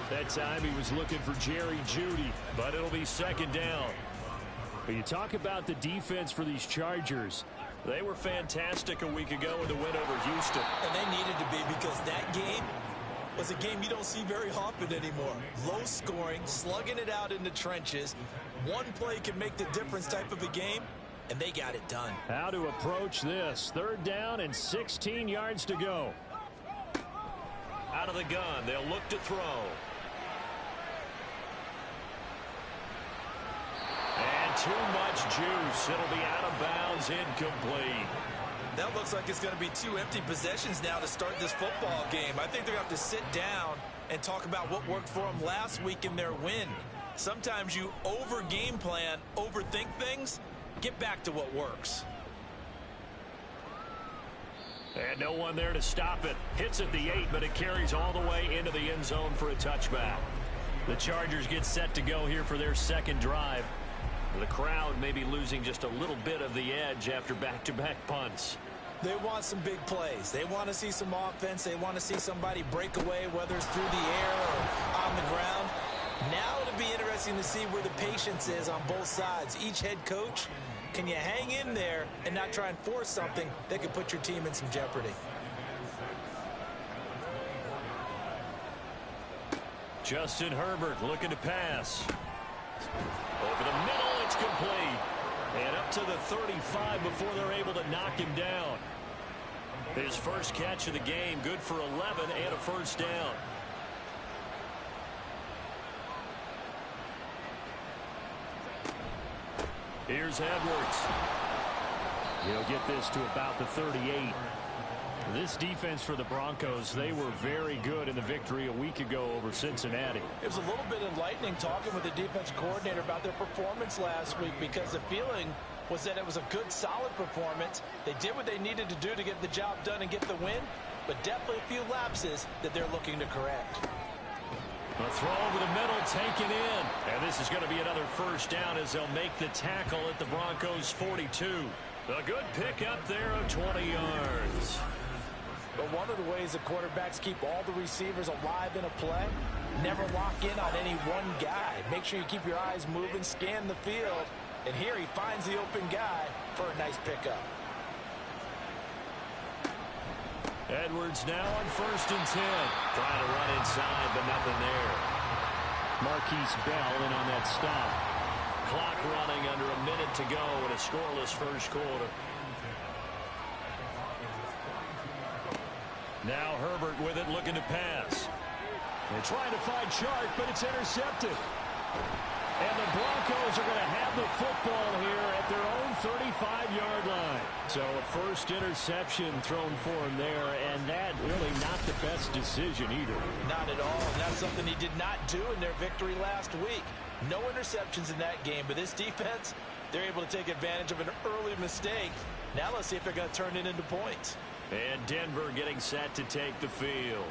I: That time he was looking for Jerry Jeudy.
F: But it'll be 2nd down. But you talk about the defense for these Chargers.
I: They were fantastic a week ago in the win over Houston.
G: And they needed to be, because that game was a game you don't see very often anymore. Low scoring, slugging it out in the trenches. One play can make the difference type of a game, and they got it done.
F: How to approach this. 3rd down and 16 yards to go.
I: Out of the gun, they'll look to throw. And too much juice. It'll be out of bounds, incomplete.
G: That looks like it's going to be 2 empty possessions now to start this football game. I think they're going to have to sit down and talk about what worked for them last week in their win. Sometimes you over-game plan, overthink things. Get back to what works.
I: And no one there to stop it. Hits at the 8, but it carries all the way into the end zone for a touchback. The Chargers get set to go here for their 2nd drive. The crowd may be losing just a little bit of the edge after back-to-back punts.
G: They want some big plays. They want to see some offense. They want to see somebody break away, whether it's through the air or on the ground. Now it'll be interesting to see where the patience is on both sides. Each head coach, can you hang in there and not try and force something that could put your team in some jeopardy?
I: Justin Herbert looking to pass. Over the middle, it's complete. And up to the 35 before they're able to knock him down. His first catch of the game, good for 11 and a 1st down.
F: Here's Edwards. He'll get this to about the 38. This defense for the Broncos, they were very good in the victory a week ago over Cincinnati.
B: It was a little bit enlightening talking with the defense coordinator about their performance last week, because the feeling was that it was a good, solid performance. They did what they needed to do to get the job done and get the win, but definitely a few lapses that they're looking to correct.
I: A throw over the middle, taken in. And this is going to be another 1st down as they'll make the tackle at the Broncos' 42. A good pickup there of 20 yards.
B: But one of the ways the quarterbacks keep all the receivers alive in a play, never lock in on any one guy. Make sure you keep your eyes moving, scan the field, and here he finds the open guy for a nice pickup.
I: Edwards now on 1st and 10. Trying to run inside, but nothing there.
F: Marquise Bell in on that stop.
I: Clock running under a minute to go in a scoreless 1st quarter. Now Herbert with it, looking to pass.
F: They're trying to find Chark, but it's intercepted. And the Broncos are going to have the football here at their own 35-yard line. So a 1st interception thrown for him there, and that really not the best decision either.
B: Not at all, and that's something he did not do in their victory last week. No interceptions in that game, but this defense, they're able to take advantage of an early mistake. Now let's see if they're going to turn it into points.
I: And Denver getting set to take the field.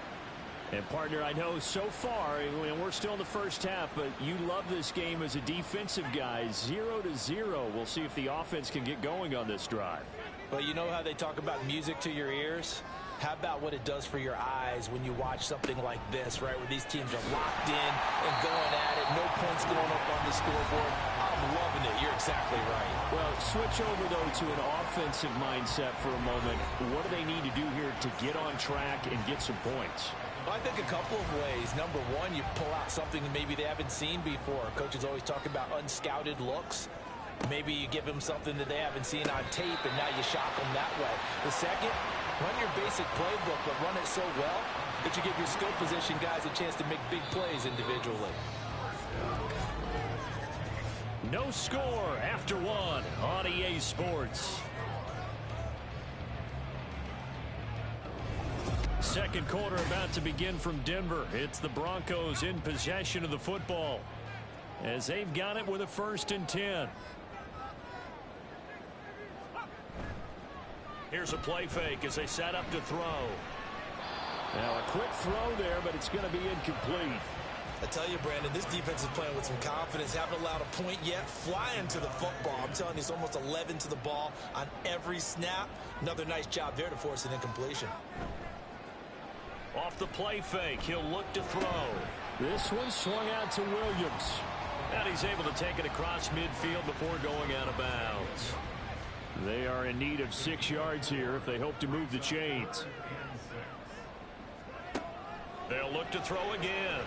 F: And, partner, I know so far, and we're still in the 1st half, but you love this game as a defensive guy. 0-0. We'll see if the offense can get going on this drive.
B: But you know how they talk about music to your ears? How about what it does for your eyes when you watch something like this, right, where these teams are locked in and going at it, no points going up on the scoreboard? I'm loving it. You're exactly right.
F: Well, switch over, though, to an offensive mindset for a moment. What do they need to do here to get on track and get some points?
B: I think a couple of ways. Number one, you pull out something that maybe they haven't seen before. Coaches always talk about unscouted looks. Maybe you give them something that they haven't seen on tape, and now you shock them that way. The second, run your basic playbook, but run it so well that you give your skill position guys a chance to make big plays individually.
F: No score after 1 on EA Sports. 2nd quarter about to begin from Denver. It's the Broncos in possession of the football as they've got it with a 1st and 10.
I: Here's a play fake as they set up to throw.
F: Now a quick throw there, but it's going to be incomplete.
G: I tell you, Brandon, this defense is playing with some confidence. Haven't allowed a point yet. Flying to the football. I'm telling you, it's almost 11 to the ball on every snap. Another nice job there to force an incompletion.
I: Off the play fake, he'll look to throw.
F: This one swung out to Williams. And he's able to take it across midfield before going out of bounds. They are in need of 6 yards here if they hope to move the chains.
A: They'll look to throw again.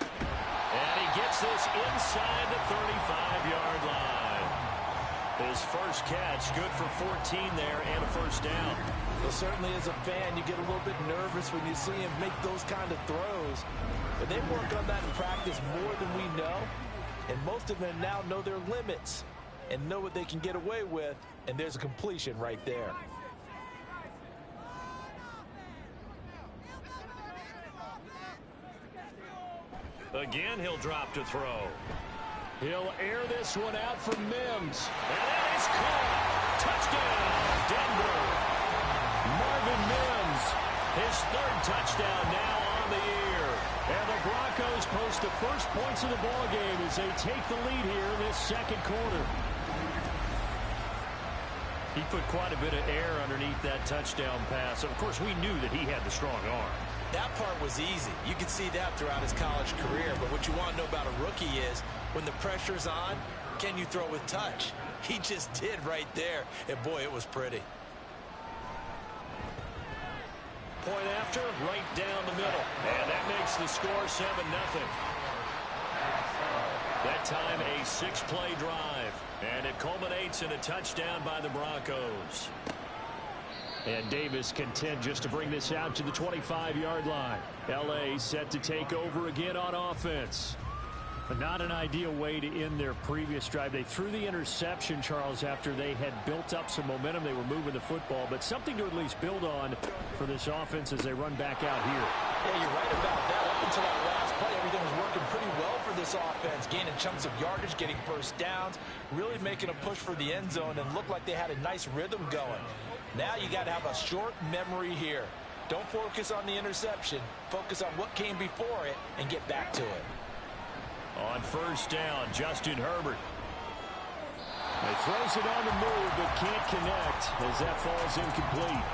A: And he gets this inside the 35-yard line. His first catch, good for 14 there and a first down.
B: Well, certainly as a fan, you get a little bit nervous when you see him make those kind of throws. But they work on that in practice more than we know. And most of them now know their limits and know what they can get away with. And there's a completion right there.
A: Again, he'll drop to throw.
F: He'll air this one out for Mims.
A: And that is caught. Touchdown, Denver.
F: Marvin Mims,
A: His third touchdown now on the year.
F: and the Broncos post the first points of the ball game as they take the lead here in this second quarter.
A: He put quite a bit of air underneath that touchdown pass. Of course, we knew that he had the strong arm.
G: That part was easy. You could see that throughout his college career. But what you want to know about a rookie is when the pressure's on, can you throw with touch? He just did right there. And, boy, it was pretty.
A: Point after, right down the middle. And that makes the score 7-0. That time a 6-play drive. And it culminates in a touchdown by the Broncos.
F: And Davis content just to bring this out to the 25-yard line. L.A. set to take over again on offense. But not an ideal way to end their previous drive. They threw the interception, Charles, after they had built up some momentum. They were moving the football, but something to at least build on for this offense as they run back out here.
B: Yeah, you're right about that. Up until that last play, everything was working pretty well for this offense, gaining chunks of yardage, getting first downs, really making a push for the end zone, and looked like they had a nice rhythm going. Now you got to have a short memory here. Don't focus on the interception. Focus on what came before it and get back to it.
F: On first down, Justin Herbert. He throws it on the move, but can't connect as that falls incomplete.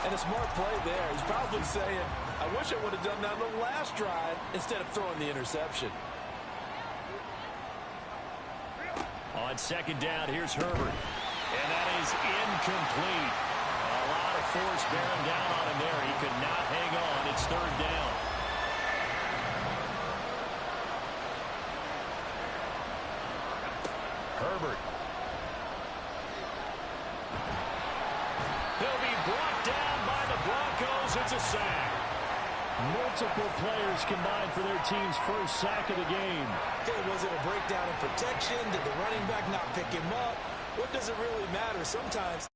B: And a smart play there. He's probably saying, I wish I would have done that on the last drive instead of throwing the interception.
F: On second down, here's Herbert. And that is incomplete. A lot of force bearing down on him there. He could not hang on. It's third down. Herbert. He'll be brought down by the Broncos. It's a sack. Multiple players combined for their team's first sack of the game.
B: Okay, was it a breakdown in protection? Did the running back not pick him up? What does it really matter? Sometimes